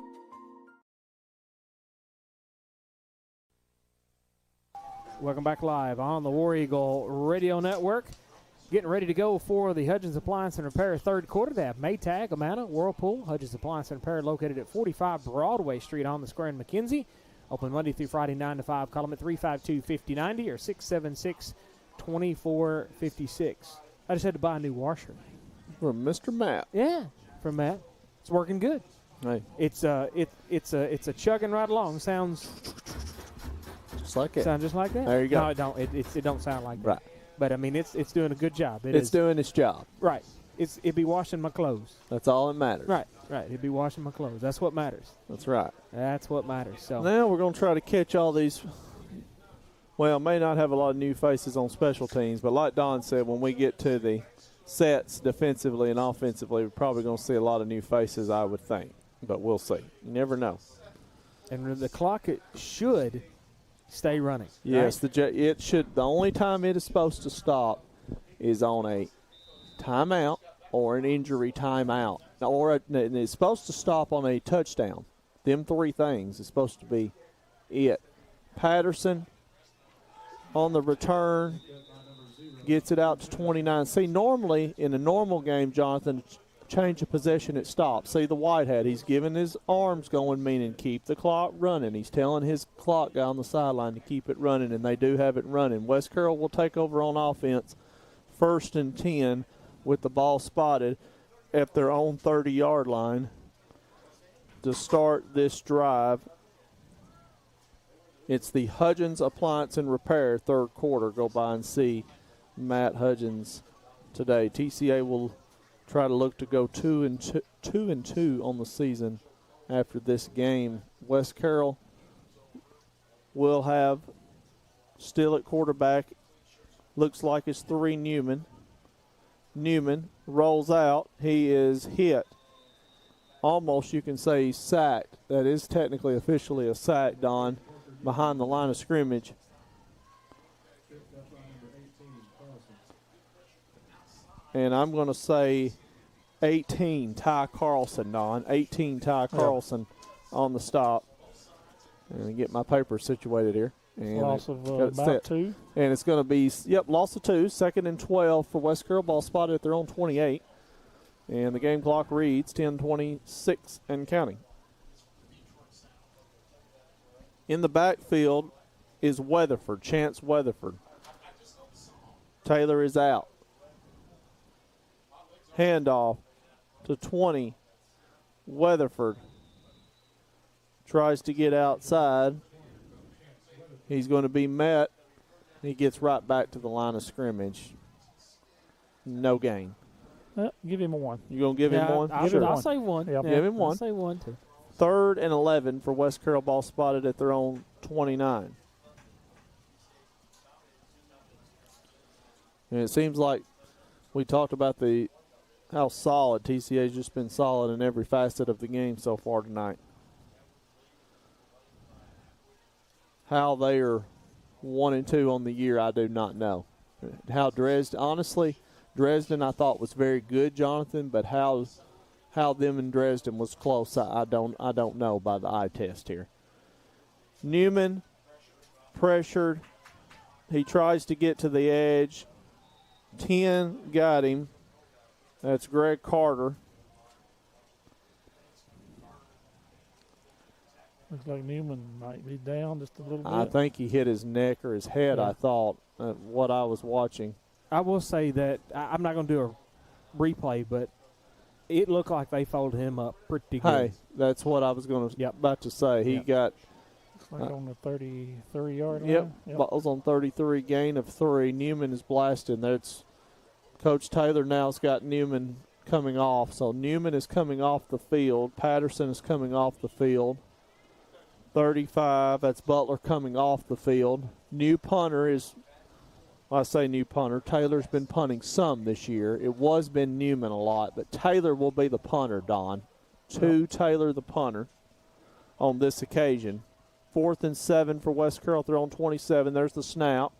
Welcome back live on the War Eagle Radio Network. Getting ready to go for the Hudgens Appliance and Repair third quarter. They have Maytag, Amana, Whirlpool. Hudgens Appliance and Repair located at 45 Broadway Street on the Square in McKenzie. Open Monday through Friday, 9 to 5. Call them at 352-5090 or 676-2456. I just had to buy a new washer. From Mr. Matt. Yeah, from Matt. It's working good. Hey. It's a chugging right along. Sounds just like it. Sound just like that? There you go. No, it don't. It don't sound like that. Right. But I mean, it's doing a good job. It's doing its job. Right. It'd be washing my clothes. That's all that matters. Right. It'd be washing my clothes. That's what matters. That's right. That's what matters. So now we're going to try to catch all these. Well, may not have a lot of new faces on special teams, but like Don said, when we get to the sets defensively and offensively, we're probably going to see a lot of new faces, I would think. But we'll see. You never know. And the clock should stay running. Yes, right? it should. The only time it is supposed to stop is on a timeout or an injury timeout. Or it's supposed to stop on a touchdown. Them three things is supposed to be it. Patterson on the return, Gets it out to 29. See, normally in a normal game, Jonathan, change of possession, it stops. See the white hat. He's giving his arms going, meaning keep the clock running. He's telling his clock guy on the sideline to keep it running, and they do have it running. West Carroll will take over on offense, 1st and 10, with the ball spotted at their own 30-yard line to start this drive. It's the Hudgens Appliance and Repair third quarter. Go by and see Matt Hudgens today. TCA will try to look to go 2-2 on the season after this game. West Carroll will have still at quarterback. Looks like it's 3 Newman. Newman rolls out. He is hit. Almost you can say he's sacked. That is technically officially a sack, Don, behind the line of scrimmage. And I'm going to say 18, Ty Carlson, Don. 18, Ty Carlson on the stop. And get my paper situated here. And loss of about 2. And it's going to be, loss of 2. 2nd and 12 for West Carroll. Ball spotted at their own 28. And the game clock reads 10:26 and counting. In the backfield is Weatherford, Chance Weatherford. Taylor is out. Handoff to 20. Weatherford tries to get outside. He's going to be met. He gets right back to the line of scrimmage. No gain. Give him 1. You going to give him 1? I'll say 1. Yep. Give him 1. I'll say 1 too. 3rd and 11 for West Carroll. Ball spotted at their own 29. And it seems like we talked about how solid TCA's just been solid in every facet of the game so far tonight. How they are 1-2 on the year, I do not know. How Dresden I thought was very good, Jonathan, but how them and Dresden was close, I don't know by the eye test here. Newman pressured. He tries to get to the edge. 10 got him. That's Greg Carter. Looks like Newman might be down just a little bit. I think he hit his neck or his head, I thought, what I was watching. I will say that I'm not going to do a replay, but it looked like they folded him up pretty good. Hey, that's what I was about to say. He got like on the 33-yard line. Yep, balls on 33, gain of 3. Newman is blasting. That's Coach Taylor now's got Newman coming off. So Newman is coming off the field. Patterson is coming off the field. 35, that's Butler coming off the field. New punter is, I say new punter, Taylor's been punting some this year. It was been Newman a lot, but Taylor will be the punter, Don. Taylor the punter on this occasion. 4th and 7 for West Carroll. They're on 27. There's the snap.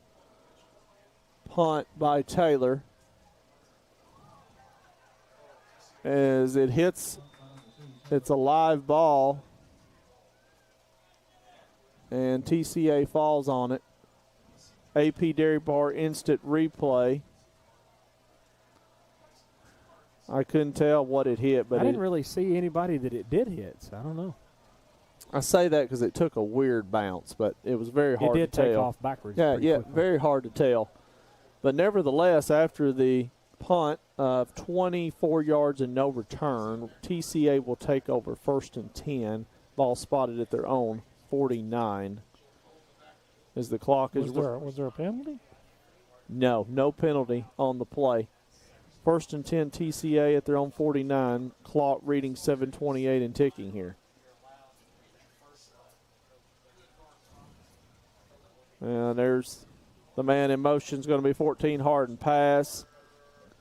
Punt by Taylor. As it hits, it's a live ball. And TCA falls on it. AP Dairy Bar instant replay. I couldn't tell what it hit, but I didn't really see anybody that it did hit, so I don't know. I say that because it took a weird bounce, but it was very hard to tell. It did take off backwards. Yeah, quickly. very hard to tell. But nevertheless, after the punt of 24 yards and no return, TCA will take over 1st and 10. Ball spotted at their own 49. As the clock is. Was there a penalty? No penalty on the play. 1st and 10 TCA at their own 49. Clock reading 7:28 and ticking here. And there's the man in motion is going to be 14 Harden. Pass.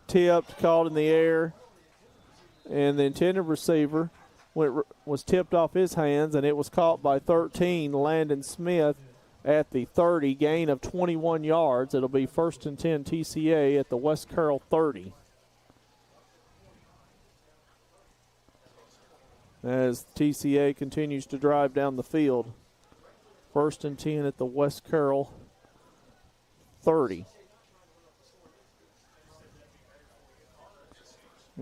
Tipped, caught in the air. And the intended receiver was tipped off his hands, and it was caught by 13, Landon Smith, at the 30, gain of 21 yards. It'll be 1st and 10 TCA at the West Carroll 30. As TCA continues to drive down the field. 1st and 10 at the West Carroll 30.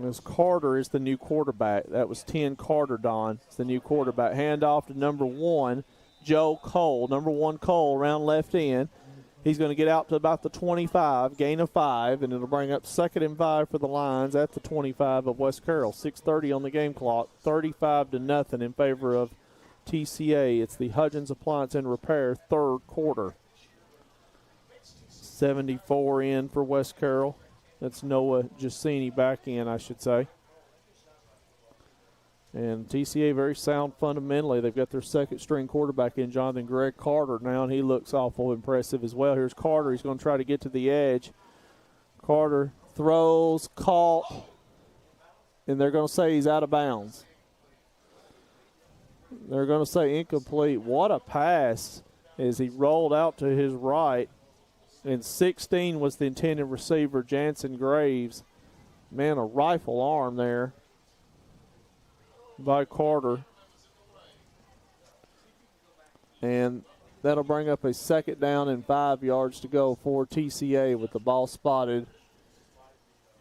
As Carter is the new quarterback. That was 10 Carter, Don. It's the new quarterback. Handoff to number 1, Joe Cole. Number 1 Cole around left end. He's going to get out to about the 25, gain of 5, and it'll bring up 2nd and 5 for the Lions at the 25 of West Carroll. 6:30 on the game clock, 35-0 in favor of TCA. It's the Hudgens Appliance and Repair third quarter. 74 in for West Carroll. That's Noah Giacini back in, I should say. And TCA very sound fundamentally. They've got their second-string quarterback in, Jonathan Greg Carter now, and he looks awful impressive as well. Here's Carter. He's going to try to get to the edge. Carter throws, caught, and they're going to say he's out of bounds. They're going to say incomplete. What a pass as he rolled out to his right. And 16 was the intended receiver, Jansen Graves. Man, a rifle arm there by Carter. And that'll bring up a 2nd down and 5 yards to go for TCA with the ball spotted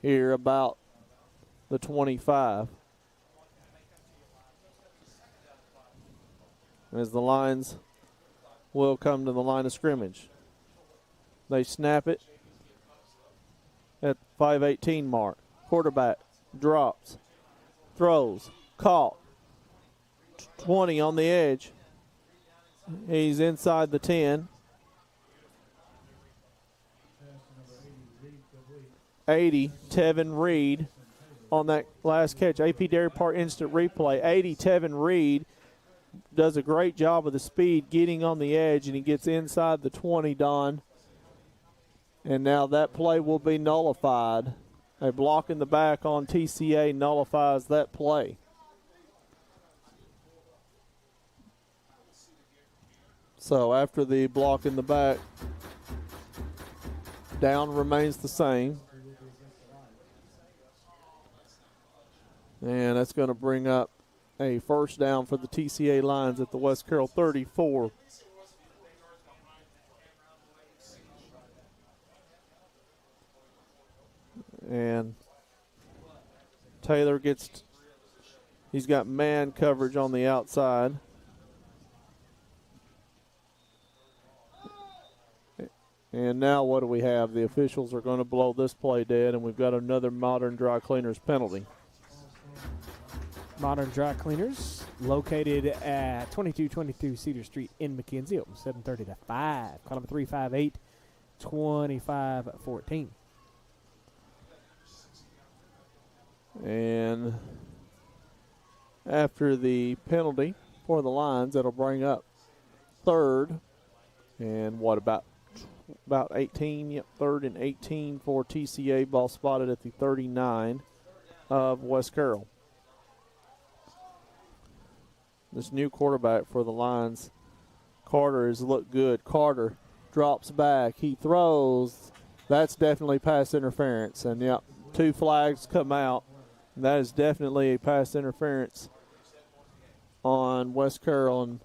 here about the 25. As the Lions will come to the line of scrimmage. They snap it at 5:18 mark. Quarterback drops, throws, caught. 20 on the edge. He's inside the 10. 80, Tevin Reed on that last catch. AP Dairy Park instant replay. 80, Tevin Reed does a great job of the speed getting on the edge, and he gets inside the 20, Don. And now that play will be nullified. A block in the back on TCA nullifies that play. So after the block in the back, down remains the same. And that's going to bring up a 1st down for the TCA Lions at the West Carroll 34. And Taylor he's got man coverage on the outside. And now what do we have? The officials are going to blow this play dead, and we've got another Modern Dry Cleaners penalty. Modern Dry Cleaners, located at 2222 Cedar Street in McKenzie, open 7:30 to 5. Call number 358-2514. And after the penalty for the Lions, that'll bring up 3rd. And what, about 18? Yep, 3rd and 18 for TCA. Ball spotted at the 39 of West Carroll. This new quarterback for the Lions, Carter, has looked good. Carter drops back. He throws. That's definitely pass interference. And, yep, 2 flags come out. That is definitely a pass interference on West Carroll, and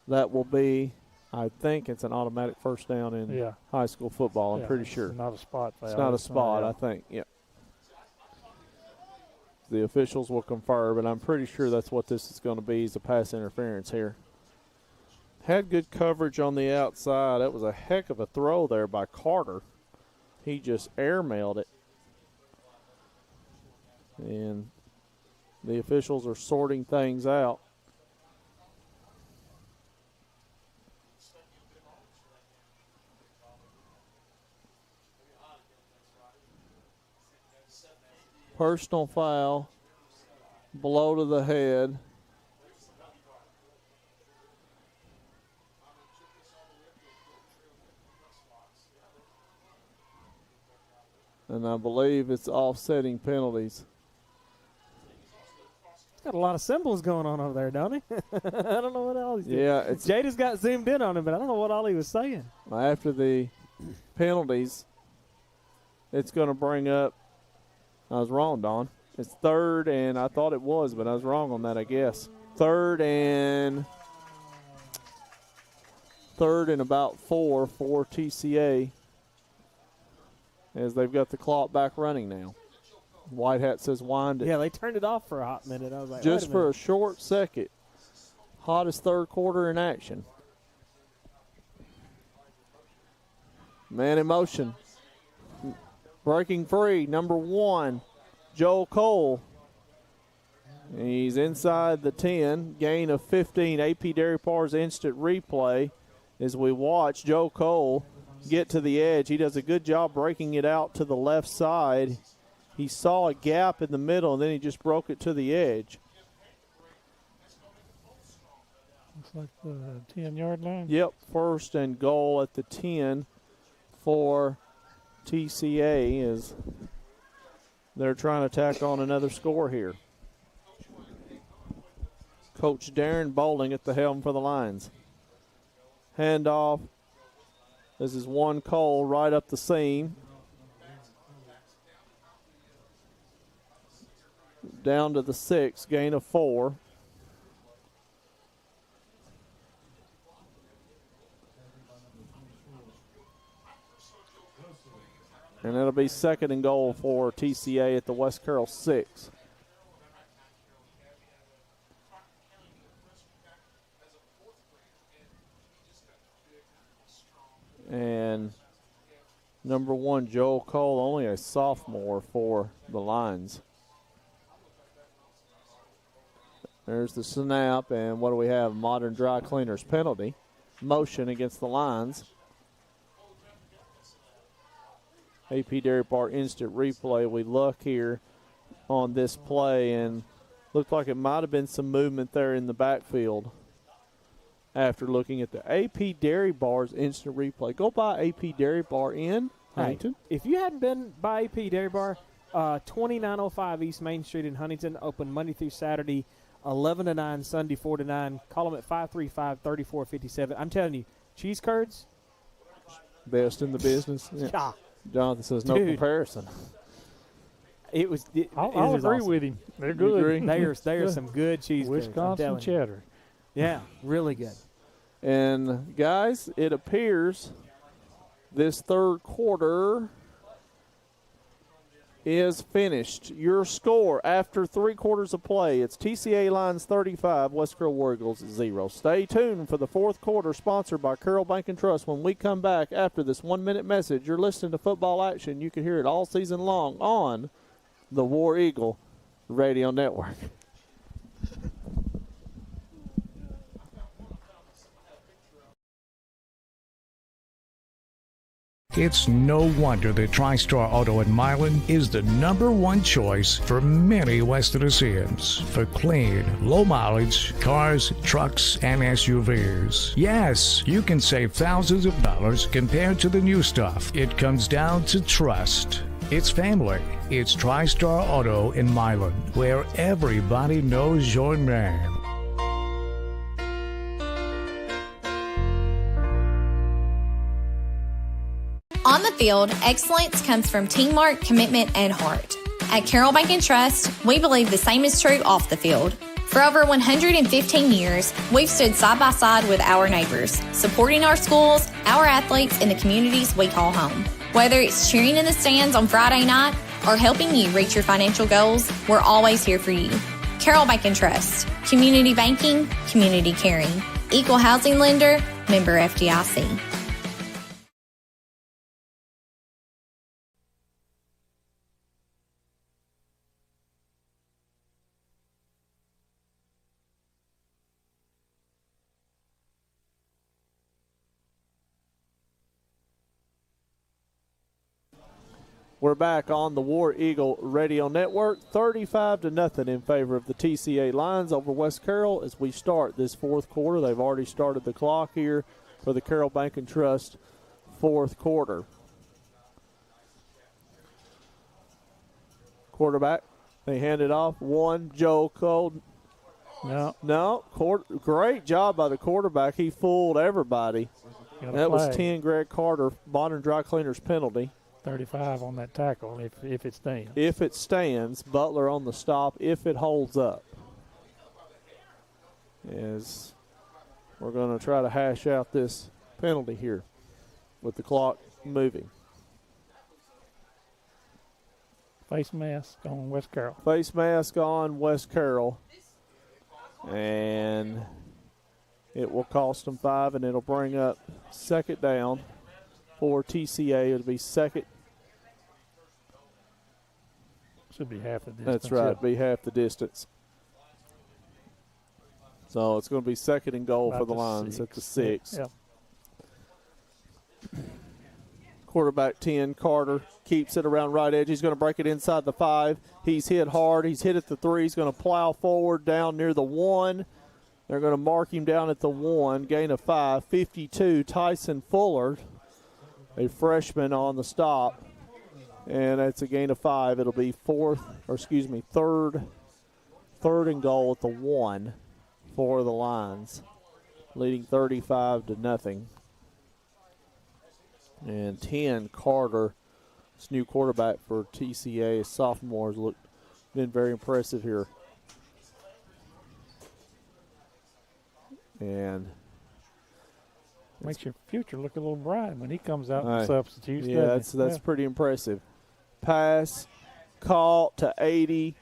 that will be, I think it's an automatic 1st down in high school football. I'm pretty sure. It's not a spot foul. It's not a spot, I think. Yeah. The officials will confer, but I'm pretty sure that's what this is going to be, is a pass interference here. Had good coverage on the outside. That was a heck of a throw there by Carter. He just airmailed it. And the officials are sorting things out. Personal foul, blow to the head. And I believe it's offsetting penalties. Got a lot of symbols going on over there, don't he? I don't know what all he's doing. Yeah, Jada's got zoomed in on him, but I don't know what all he was saying. After the penalties, it's going to bring up, I was wrong, Don. It's 3rd, and I thought it was, but I was wrong on that, I guess. 3rd and about 4 for TCA, as they've got the clock back running now. White Hat says wind it. Yeah, they turned it off for a hot minute. I was like, Just wait a for minute. a short second. Hottest third quarter in action. Man in motion. Breaking free, number 1, Joel Cole. He's inside the 10, gain of 15. AP Dairy Par's instant replay as we watch Joe Cole get to the edge. He does a good job breaking it out to the left side. He saw a gap in the middle, and then he just broke it to the edge. Looks like the 10-yard line. Yep, first and goal at the 10 for TCA as they're trying to tack on another score here. Coach Darren Bowling at the helm for the Lions. Handoff. This is one Cole right up the seam. Down to the 6, gain of 4. And that'll be second and goal for TCA at the West Carroll 6. And number 1, Joel Cole, only a sophomore for the Lions. There's the snap, and what do we have? Modern Dry Cleaners penalty. Motion against the Lions. AP Dairy Bar instant replay. We look here on this play, and looked like it might have been some movement there in the backfield after looking at the AP Dairy Bar's instant replay. Go by AP Dairy Bar in Huntington. Hey, if you hadn't been by AP Dairy Bar, 2905 East Main Street in Huntington, open Monday through Saturday, 11 to 9, Sunday 4 to 9. Call them at 535-3457. I'm telling you, cheese curds. Best in the business. Yeah. Jonathan says no comparison. I'll agree with him. They're good. They are some good cheese curds. Wisconsin cheddar. Yeah, really good. And, guys, it appears this third quarter is finished. Your score after 3 quarters of play, it's TCA Lions 35, West Carroll War Eagles 0. Stay tuned for the fourth quarter, sponsored by Carroll Bank and Trust. When we come back after this 1-minute message, you're listening to Football Action. You can hear it all season long on the War Eagle Radio Network. It's no wonder that TriStar Auto in Milan is the #1 choice for many West Tennesseans for clean, low-mileage cars, trucks, and SUVs. Yes, you can save thousands of dollars compared to the new stuff. It comes down to trust. It's family. It's TriStar Auto in Milan, where everybody knows your name. On the field, excellence comes from teamwork, commitment, and heart. At Carroll Bank and Trust, we believe the same is true off the field. For over 115 years, we've stood side by side with our neighbors, supporting our schools, our athletes, and the communities we call home. Whether it's cheering in the stands on Friday night or helping you reach your financial goals, we're always here for you. Carroll Bank and Trust, community banking, community caring. Equal housing lender, member FDIC. We're back on the War Eagle Radio Network, 35-0 in favor of the TCA Lions over West Carroll as we start this fourth quarter. They've already started the clock here for the Carroll Bank and Trust fourth quarter. Quarterback, they hand it off. Joe Cole. No. Great job by the quarterback. He fooled everybody. That was 10 Greg Carter, Modern Dry Cleaners penalty. 35 on that tackle if it stands. If it stands, Butler on the stop if it holds up. As we're going to try to hash out this penalty here with the clock moving. Face mask on West Carroll. Face mask on West Carroll. And it will cost them 5, and it'll bring up second down for TCA. It'll be second. Should be half the distance. That's right, be half the distance. So it's going to be second and goal for the Lions at the 6. Yep. Quarterback 10, Carter, keeps it around right edge. He's going to break it inside the 5. He's hit hard. He's hit at the 3. He's going to plow forward down near the 1. They're going to mark him down at the 1. Gain of 5. 52, Tyson Fuller, a freshman on the stop. And that's a gain of 5. It'll be third and goal at the 1 for the Lions, leading 35-0. And 10, Carter, this new quarterback for TCA, sophomores, been very impressive here. And makes your future look a little bright when he comes out and substitutes. Yeah, that's pretty impressive. Pass, caught to 80,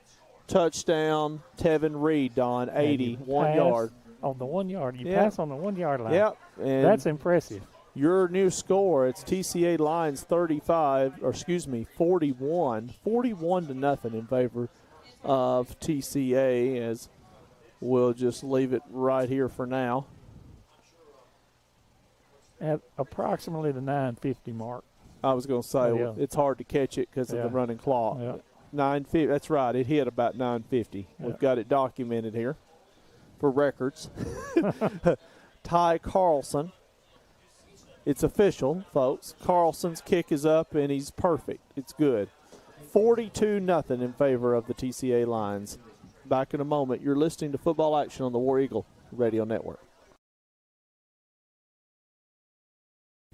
touchdown, Tevin Reed, Don, 80, 1 yard. On the 1 yard. You pass on the 1 yard line. Yep. And that's impressive. Your new score, it's TCA Lions 41-0 in favor of TCA, as we'll just leave it right here for now. At approximately the 9:50 mark. I was going to say, it's hard to catch it because of the running clock. Yeah. 9:50, that's right, it hit about 9:50. We've got it documented here for records. Ty Carlson. It's official, folks. Carlson's kick is up, and he's perfect. It's good. 42-0 in favor of the TCA Lions. Back in a moment. You're listening to Football Action on the War Eagle Radio Network.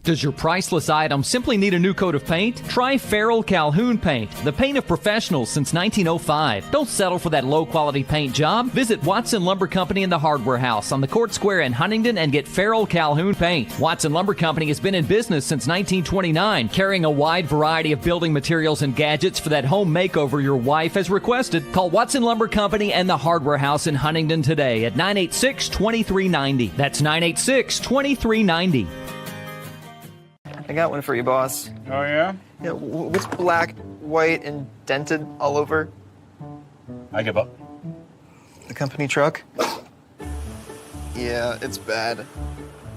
Does your priceless item simply need a new coat of paint? Try Farrell Calhoun Paint, the paint of professionals since 1905. Don't settle for that low-quality paint job. Visit Watson Lumber Company in the Hardware House on the Court Square in Huntington and get Farrell Calhoun Paint. Watson Lumber Company has been in business since 1929, carrying a wide variety of building materials and gadgets for that home makeover your wife has requested. Call Watson Lumber Company and the Hardware House in Huntington today at 986-2390. That's 986-2390. I got one for you, boss. Oh, yeah? Yeah, what's black, white, and dented all over? I give up. The company truck? Yeah, it's bad.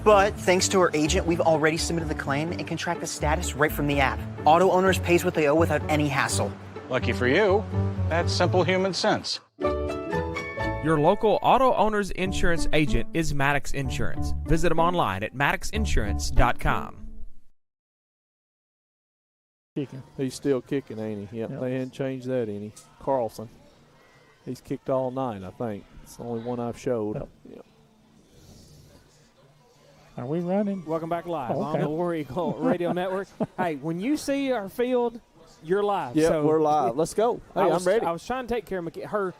But thanks to our agent, we've already submitted the claim and can track the status right from the app. Auto owners pays what they owe without any hassle. Lucky for you, that's simple human sense. Your local auto owner's insurance agent is Maddox Insurance. Visit them online at maddoxinsurance.com. Kicking. He's still kicking, ain't he? Yep. They hadn't changed that any. Carlson. He's kicked all night, I think. It's the only one I've showed. Yep. Are we running? Welcome back live on the War Eagle Radio Network. Hey, when you see our field, you're live. Yeah, so we're live. Let's go. Hey, I'm ready. I was trying to take care of her.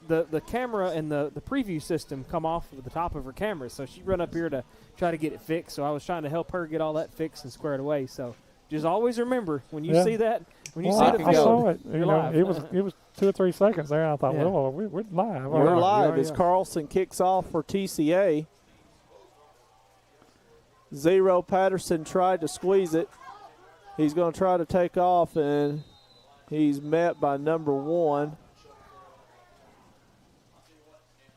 The camera and the preview system come off of the top of her camera, so she run up here to try to get it fixed. So I was trying to help her get all that fixed and squared away. So just always remember when you see that, when you see the field, I saw it. You're live. It was 2 or 3 seconds there. I thought, well, we're live. We're live as Carlson kicks off for TCA. Zero Patterson tried to squeeze it. He's going to try to take off, and he's met by number 1.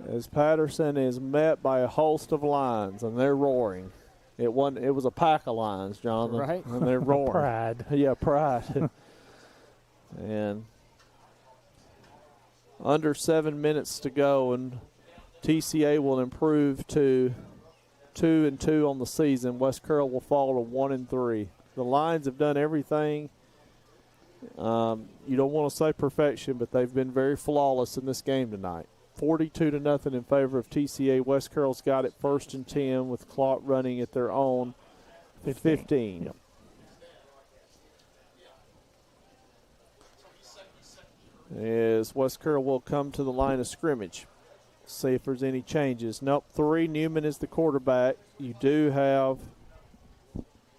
As Patterson is met by a host of Lions, and they're roaring. It was a pack of Lions, Jonathan. Right. And they're roaring. Pride. Yeah, pride. And under 7 minutes to go, and TCA will improve to 2-2 on the season. West Carroll will fall to 1-3. The Lions have done everything. You don't want to say perfection, but they've been very flawless in this game tonight. 42-0 in favor of TCA. West Carroll's got it 1st and 10 with clock running at their own 15. Yep. As West Carroll will come to the line of scrimmage. See if there's any changes. Nope, 3. Newman is the quarterback. You do have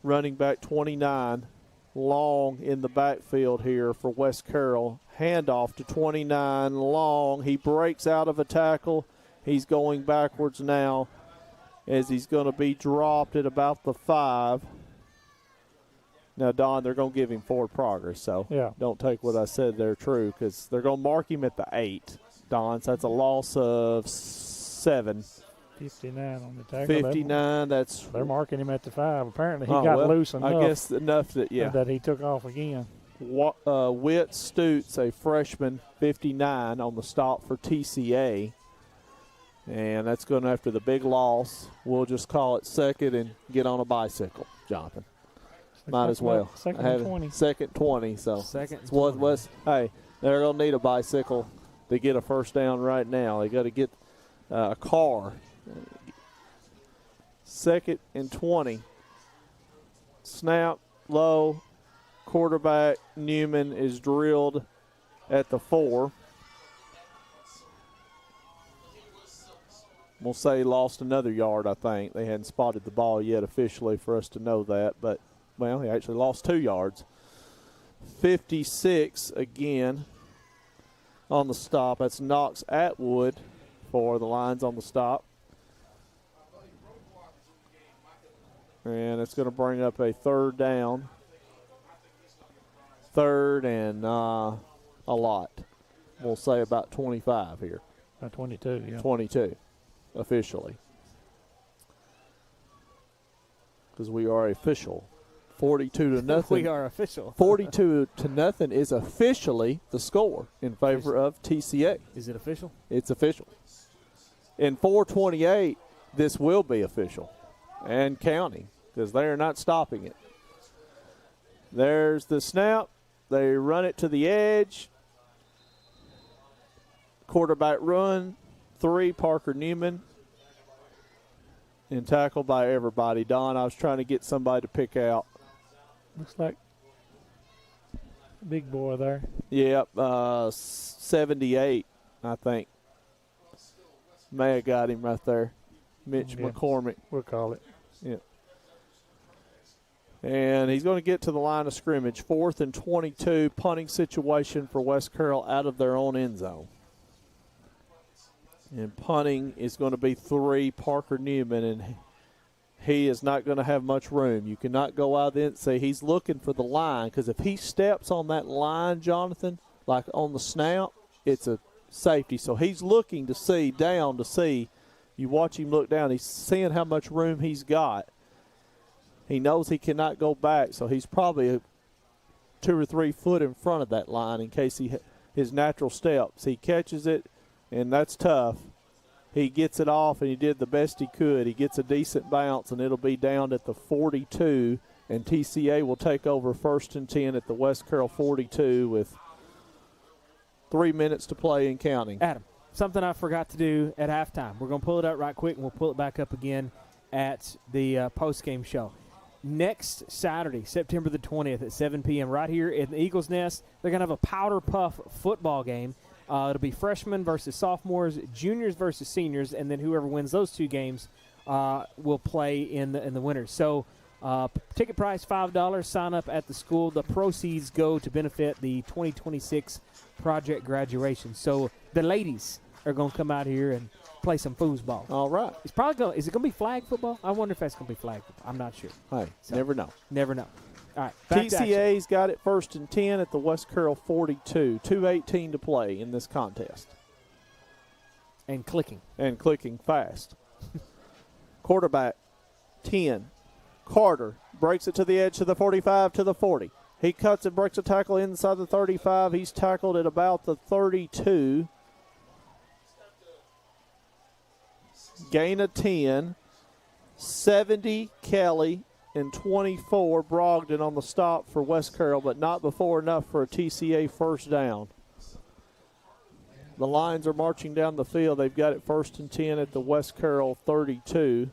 running back 29 Long in the backfield here for West Carroll. Handoff to 29, Long. He breaks out of a tackle. He's going backwards now as he's going to be dropped at about the 5. Now, Don, they're going to give him forward progress, so don't take what I said there true, because they're going to mark him at the 8, Don. So that's a loss of 7. 59 on the tackle. 59, they're marking him at the 5. Apparently he got loose enough. I guess enough that he took off again. Whit Stutz, a freshman, 59 on the stop for TCA. And that's going after the big loss. We'll just call it second and get on a bicycle, Jonathan. Might as well. Second and 20. Second 20. So second. Hey, they're going to need a bicycle to get a first down right now. They got to get a car. Second and 20. Snap, low. Quarterback Newman is drilled at the 4. We'll say he lost another yard, I think. They hadn't spotted the ball yet officially for us to know that, but, well, he actually lost 2 yards. 56 again on the stop. That's Knox Atwood for the Lions on the stop. And it's going to bring up a third down. Third and a lot. We'll say about 25 here. 22, yeah. 22, officially. Because we are official. 42 to nothing. We are official. 42 to nothing is officially the score in favor of TCA. Is it official? It's official. In 4:28, this will be official and counting because they are not stopping it. There's the snap. They run it to the edge. Quarterback run. 3, Parker Newman. And tackled by everybody. Don, I was trying to get somebody to pick out. Looks like big boy there. Yep, 78, I think. May have got him right there. Mitch McCormick. We'll call it. Yep. And he's going to get to the line of scrimmage. 4th and 22, punting situation for West Carroll out of their own end zone. And punting is going to be 3, Parker Newman, and he is not going to have much room. You cannot go out there and say he's looking for the line, because if he steps on that line, Jonathan, like on the snap, it's a safety. So he's looking to see, down to see. You watch him look down. He's seeing how much room he's got. He knows he cannot go back, so he's probably 2 or 3 foot in front of that line in case his natural steps. He catches it, and that's tough. He gets it off, and he did the best he could. He gets a decent bounce, and it'll be down at the 42, and TCA will take over 1st and 10 at the West Carroll 42 with 3 minutes to play and counting. Adam, something I forgot to do at halftime. We're going to pull it up right quick, and we'll pull it back up again at the post-game show. Next Saturday, September the 20th at 7 p.m. right here in the Eagles Nest, they're going to have a powder puff football game. It'll be freshmen versus sophomores, juniors versus seniors, and then whoever wins those 2 games will play in the winners. So ticket price $5. Sign up at the school. The proceeds go to benefit the 2026 project graduation. So the ladies are going to come out here and play some foosball. All right. It's probably going. Is it going to be flag football? I wonder if that's going to be flag football. I'm not sure. Hey, never know. Never know. All right. TCA's got it 1st and 10 at the West Carroll 42. 2:18 to play in this contest. And clicking. And clicking fast. Quarterback 10. Carter breaks it to the edge to the 45 to the 40. He cuts and breaks a tackle inside the 35. He's tackled at about the 32. Gain of 10. 70 Kelly and 24 Brogdon on the stop for West Carroll, but not before enough for a TCA first down. The Lions are marching down the field. They've got it 1st and 10 at the West Carroll 32.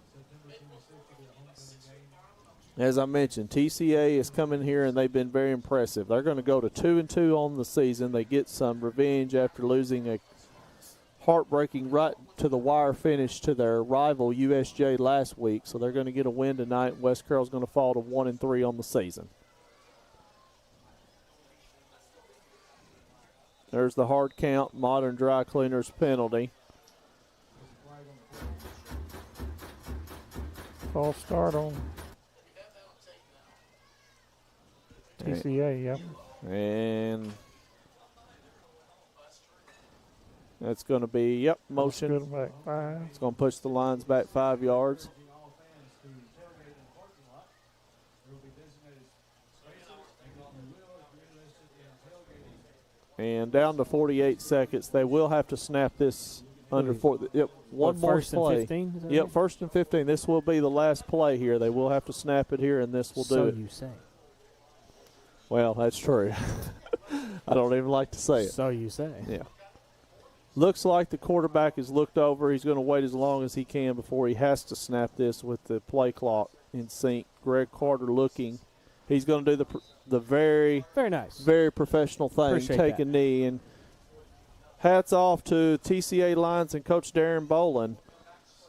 As I mentioned, TCA is coming here, and they've been very impressive. They're going to go to 2-2 on the season. They get some revenge after losing a heartbreaking right to the wire finish to their rival USJ last week. So they're going to get a win tonight. West Carroll's going to fall to 1-3 on the season. There's the hard count, Modern Dry Cleaners penalty. False start on TCA, yep. And that's going to be, motion. Good back 5. It's going to push the lines back 5 yards. And down to 48 seconds. They will have to snap this under 4. Yep, one more first play. and 15? Yep, first and 15. This will be the last play here. They will have to snap it here, and this will do it. So you say. Well, that's true. I don't even like to say it. So you say. Yeah. Looks like the quarterback is looked over. He's going to wait as long as he can before he has to snap this with the play clock in sync. Greg Carter looking. He's going to do the very nice, very professional thing, Appreciate take that. a knee. And hats off to TCA Lions and Coach Darren Bolin.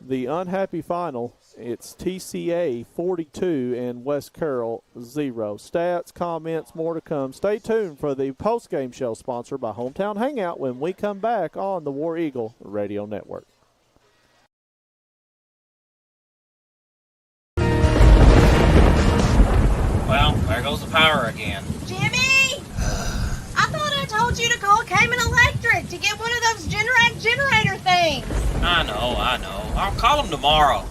The unhappy final, it's TCA 42 and West Carroll 0. Stats, comments, more to come. Stay tuned for the postgame show sponsored by Hometown Hangout when we come back on the War Eagle Radio Network. Well, there goes the power again. Jimmy! I thought I told you to call Cayman Electric to get one of those Generac generator things. I know. I'll call them tomorrow.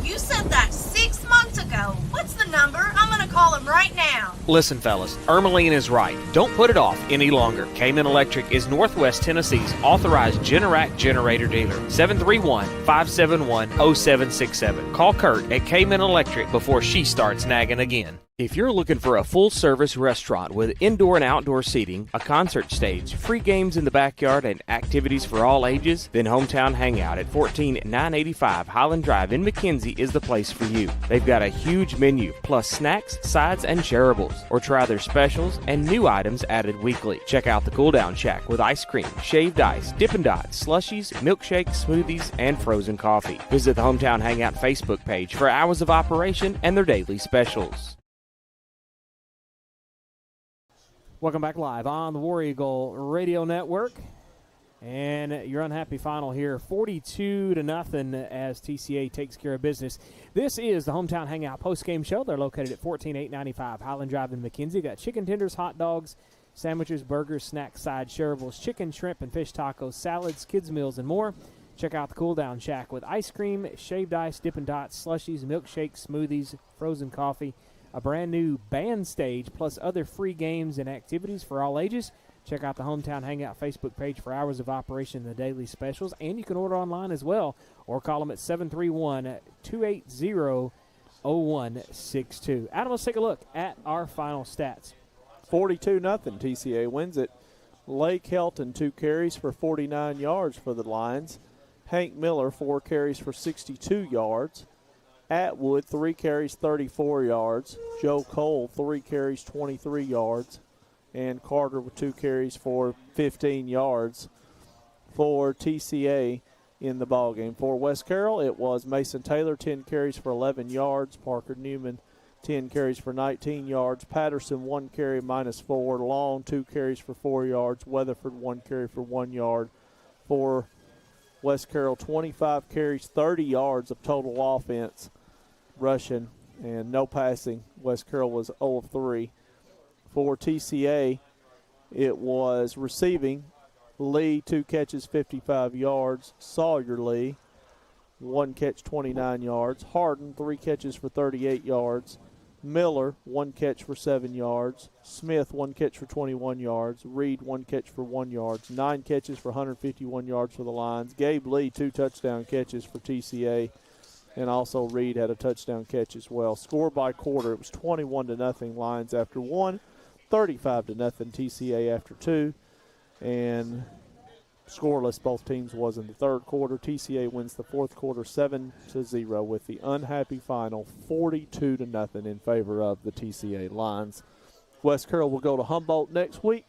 You said that 6 months ago. What's the number? I'm gonna call him right now. Listen, fellas, Ermeline is right. Don't put it off any longer. Cayman Electric is Northwest Tennessee's authorized Generac generator dealer. 731-571-0767. Call Kurt at Cayman Electric before she starts nagging again. If you're looking for a full-service restaurant with indoor and outdoor seating, a concert stage, free games in the backyard, and activities for all ages, then Hometown Hangout at 14985 Highland Drive in McKenzie is the place for you. They've got a huge menu, plus snacks, sides, and shareables. Or try their specials and new items added weekly. Check out the Cool Down Shack with ice cream, shaved ice, Dippin' Dots, slushies, milkshakes, smoothies, and frozen coffee. Visit the Hometown Hangout Facebook page for hours of operation and their daily specials. Welcome back live on the War Eagle Radio Network. And your unhappy final here, 42-0 as TCA takes care of business. This is the Hometown Hangout postgame show. They're located at 14895 Highland Drive in McKenzie. Got chicken tenders, hot dogs, sandwiches, burgers, snacks, sides, shareables, chicken, shrimp, and fish tacos, salads, kids' meals, and more. Check out the Cool Down Shack with ice cream, shaved ice, Dippin' Dots, slushies, milkshakes, smoothies, frozen coffee, a brand new band stage, plus other free games and activities for all ages. Check out the Hometown Hangout Facebook page for hours of operation and the daily specials. And you can order online as well or call them at 731-280-0162. Adam, let's take a look at our final stats. 42-0. TCA wins it. Lake Helton, 2 carries for 49 yards for the Lions. Hank Miller, 4 carries for 62 yards. Atwood, 3 carries, 34 yards. Joe Cole, 3 carries, 23 yards. And Carter with 2 carries for 15 yards for TCA in the ballgame. For West Carroll, it was Mason Taylor, 10 carries for 11 yards. Parker Newman, 10 carries for 19 yards. Patterson, 1 carry, -4. Long, 2 carries for 4 yards. Weatherford, 1 carry for 1 yard. For West Carroll, 25 carries, 30 yards of total offense. Rushing and no passing. West Carroll was 0 of 3. For TCA, it was receiving. Lee, 2 catches, 55 yards. Sawyer Lee, 1 catch, 29 yards. Harden, 3 catches for 38 yards. Miller, 1 catch for 7 yards. Smith, 1 catch for 21 yards. Reed, 1 catch for 1 yard. 9 catches for 151 yards for the Lions. Gabe Lee, 2 touchdown catches for TCA. And also Reed had a touchdown catch as well. Score by quarter, it was 21-0 Lions after 1, 35-0 TCA after 2, and scoreless both teams was in the third quarter. TCA wins the fourth quarter 7-0 with the unhappy final 42-0 in favor of the TCA Lions. West Carroll will go to Humboldt next week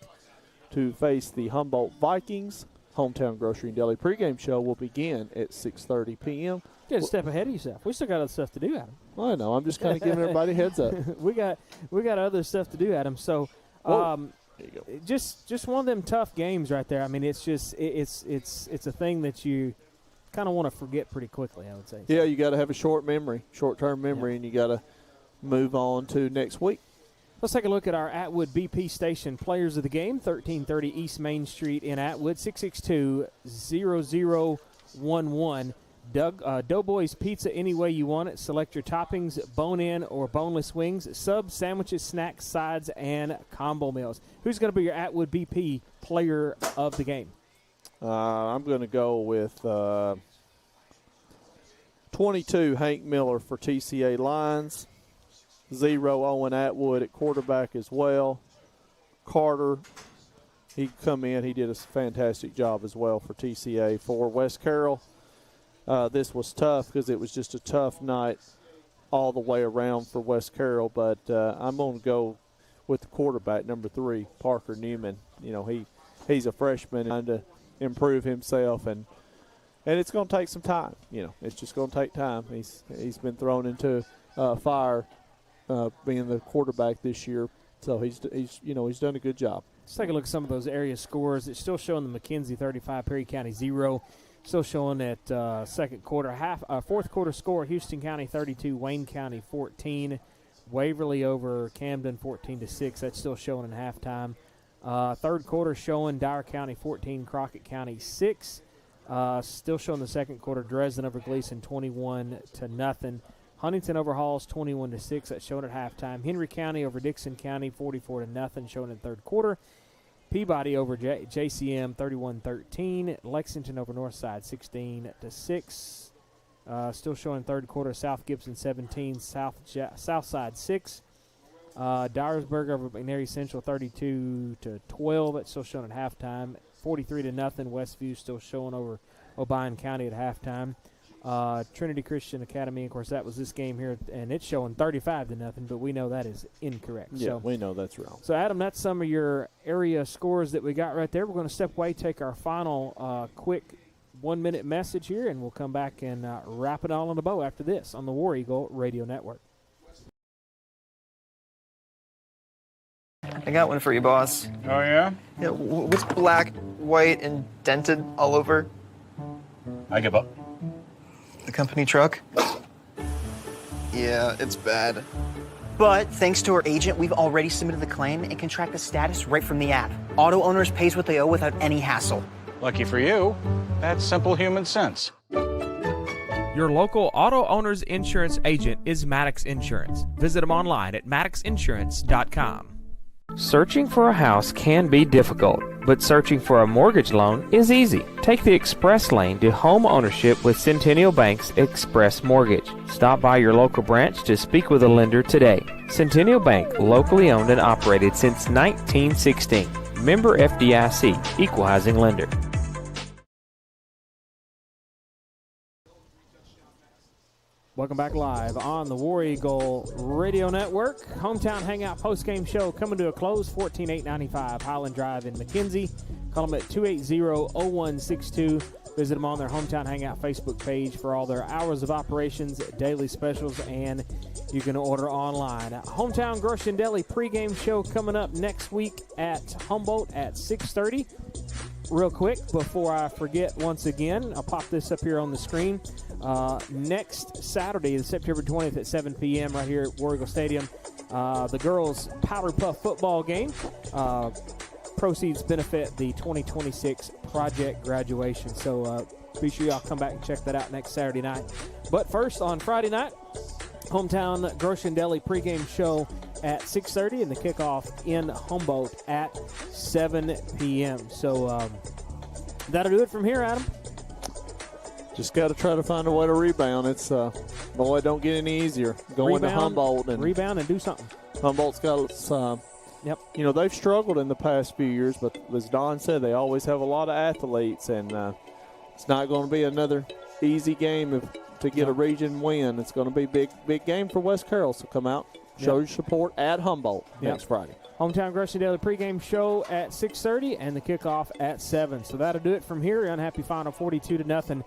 to face the Humboldt Vikings. Hometown Grocery and Deli pregame show will begin at 6:30 p.m. Get a step ahead of yourself. We still got other stuff to do, Adam. I know. I'm just kind of giving everybody a heads up. we got other stuff to do, Adam. So, just one of them tough games right there. I mean, it's just it's a thing that you kind of want to forget pretty quickly, I would say. Yeah, you got to have a short-term memory, and you got to move on to next week. Let's take a look at our Atwood BP Station players of the game. 1330 East Main Street in Atwood, 662-0011. Doughboys Pizza any way you want it. Select your toppings, bone-in or boneless wings, subs, sandwiches, snacks, sides, and combo meals. Who's going to be your Atwood BP player of the game? I'm going to go with 22, Hank Miller for TCA Lions. 0, Owen Atwood at quarterback as well. Carter, he come in. He did a fantastic job as well for TCA. For West Carroll, this was tough because it was just a tough night all the way around for West Carroll. But I'm going to go with the quarterback, number 3, Parker Newman. You know, he's a freshman trying to improve himself, and it's going to take some time. You know, it's just going to take time. He's been thrown into fire being the quarterback this year, so he's done a good job. Let's take a look at some of those area scores. It's still showing the McKenzie 35, Perry County 0. Still showing at second quarter. Fourth quarter score, Houston County 32, Wayne County 14. Waverly over Camden 14-6. That's still showing in halftime. Third quarter showing Dyer County 14, Crockett County 6. Still showing the second quarter, Dresden over Gleason 21-0. Huntington over Halls 21-6. That's showing at halftime. Henry County over Dixon County 44-0, showing in third quarter. Peabody over JCM 31-13. Lexington over Northside 16-6. Still showing third quarter. South Gibson 17. Southside 6. Dyersburg over McNairy Central 32-12. That's still showing at halftime. 43-0. Westview still showing over Obion County at halftime. Trinity Christian Academy, of course, that was this game here, and it's showing 35-0, but we know that is incorrect. Yeah, we know that's wrong. So, Adam, that's some of your area scores that we got right there. We're going to step away, take our final quick 1-minute message here, and we'll come back and wrap it all in a bow after this on the War Eagle Radio Network. I got one for you, boss. Oh, yeah? Yeah, what's black, white, and dented all over? I give up. The company truck? Yeah, it's bad. But thanks to our agent, we've already submitted the claim and can track the status right from the app. Auto owners pays what they owe without any hassle. Lucky for you, that's simple human sense. Your local auto owner's insurance agent is Maddox Insurance. Visit them online at maddoxinsurance.com. Searching for a house can be difficult, but searching for a mortgage loan is easy. Take the express lane to home ownership with Centennial Bank's Express Mortgage. Stop by your local branch to speak with a lender today. Centennial Bank, locally owned and operated since 1916. Member FDIC, Equal Housing Lender. Welcome back live on the War Eagle Radio Network. Hometown Hangout postgame show coming to a close. 14895 Highland Drive in McKenzie. Call them at 280-0162. Visit them on their Hometown Hangout Facebook page for all their hours of operations, daily specials, and you can order online. Hometown Grocery and Deli pregame show coming up next week at Humboldt at 6:30. Real quick, before I forget once again, I'll pop this up here on the screen. Next Saturday, September 20th at 7 p.m. right here at War Eagle Stadium, the girls' Powder Puff football game. Proceeds benefit the 2026 project graduation. So be sure y'all come back and check that out next Saturday night. But first, on Friday night, Hometown Grocery and Deli pregame show at 6:30 and the kickoff in Humboldt at 7 p.m. So that'll do it from here, Adam. Just got to try to find a way to rebound. It's boy, it don't get any easier going to Humboldt and rebound and do something. Humboldt's got some. Yep. You know, they've struggled in the past few years, but as Don said, they always have a lot of athletes, and it's not going to be another easy game to get a region win. It's going to be big game for West Carroll. So come out, show your support at Humboldt next Friday. Hometown Grocery Daily pregame show at 6:30 and the kickoff at 7. So that'll do it from here. Unhappy final 42-0.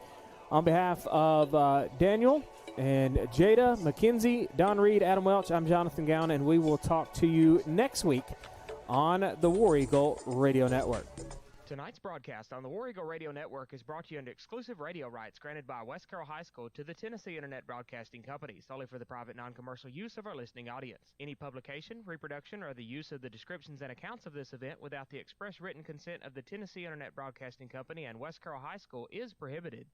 On behalf of Daniel and Jada, Mackenzie, Don Reed, Adam Welch, I'm Jonathan Gown, and we will talk to you next week on the War Eagle Radio Network. Tonight's broadcast on the War Eagle Radio Network is brought to you under exclusive radio rights granted by West Carroll High School to the Tennessee Internet Broadcasting Company, solely for the private non-commercial use of our listening audience. Any publication, reproduction, or the use of the descriptions and accounts of this event without the express written consent of the Tennessee Internet Broadcasting Company and West Carroll High School is prohibited.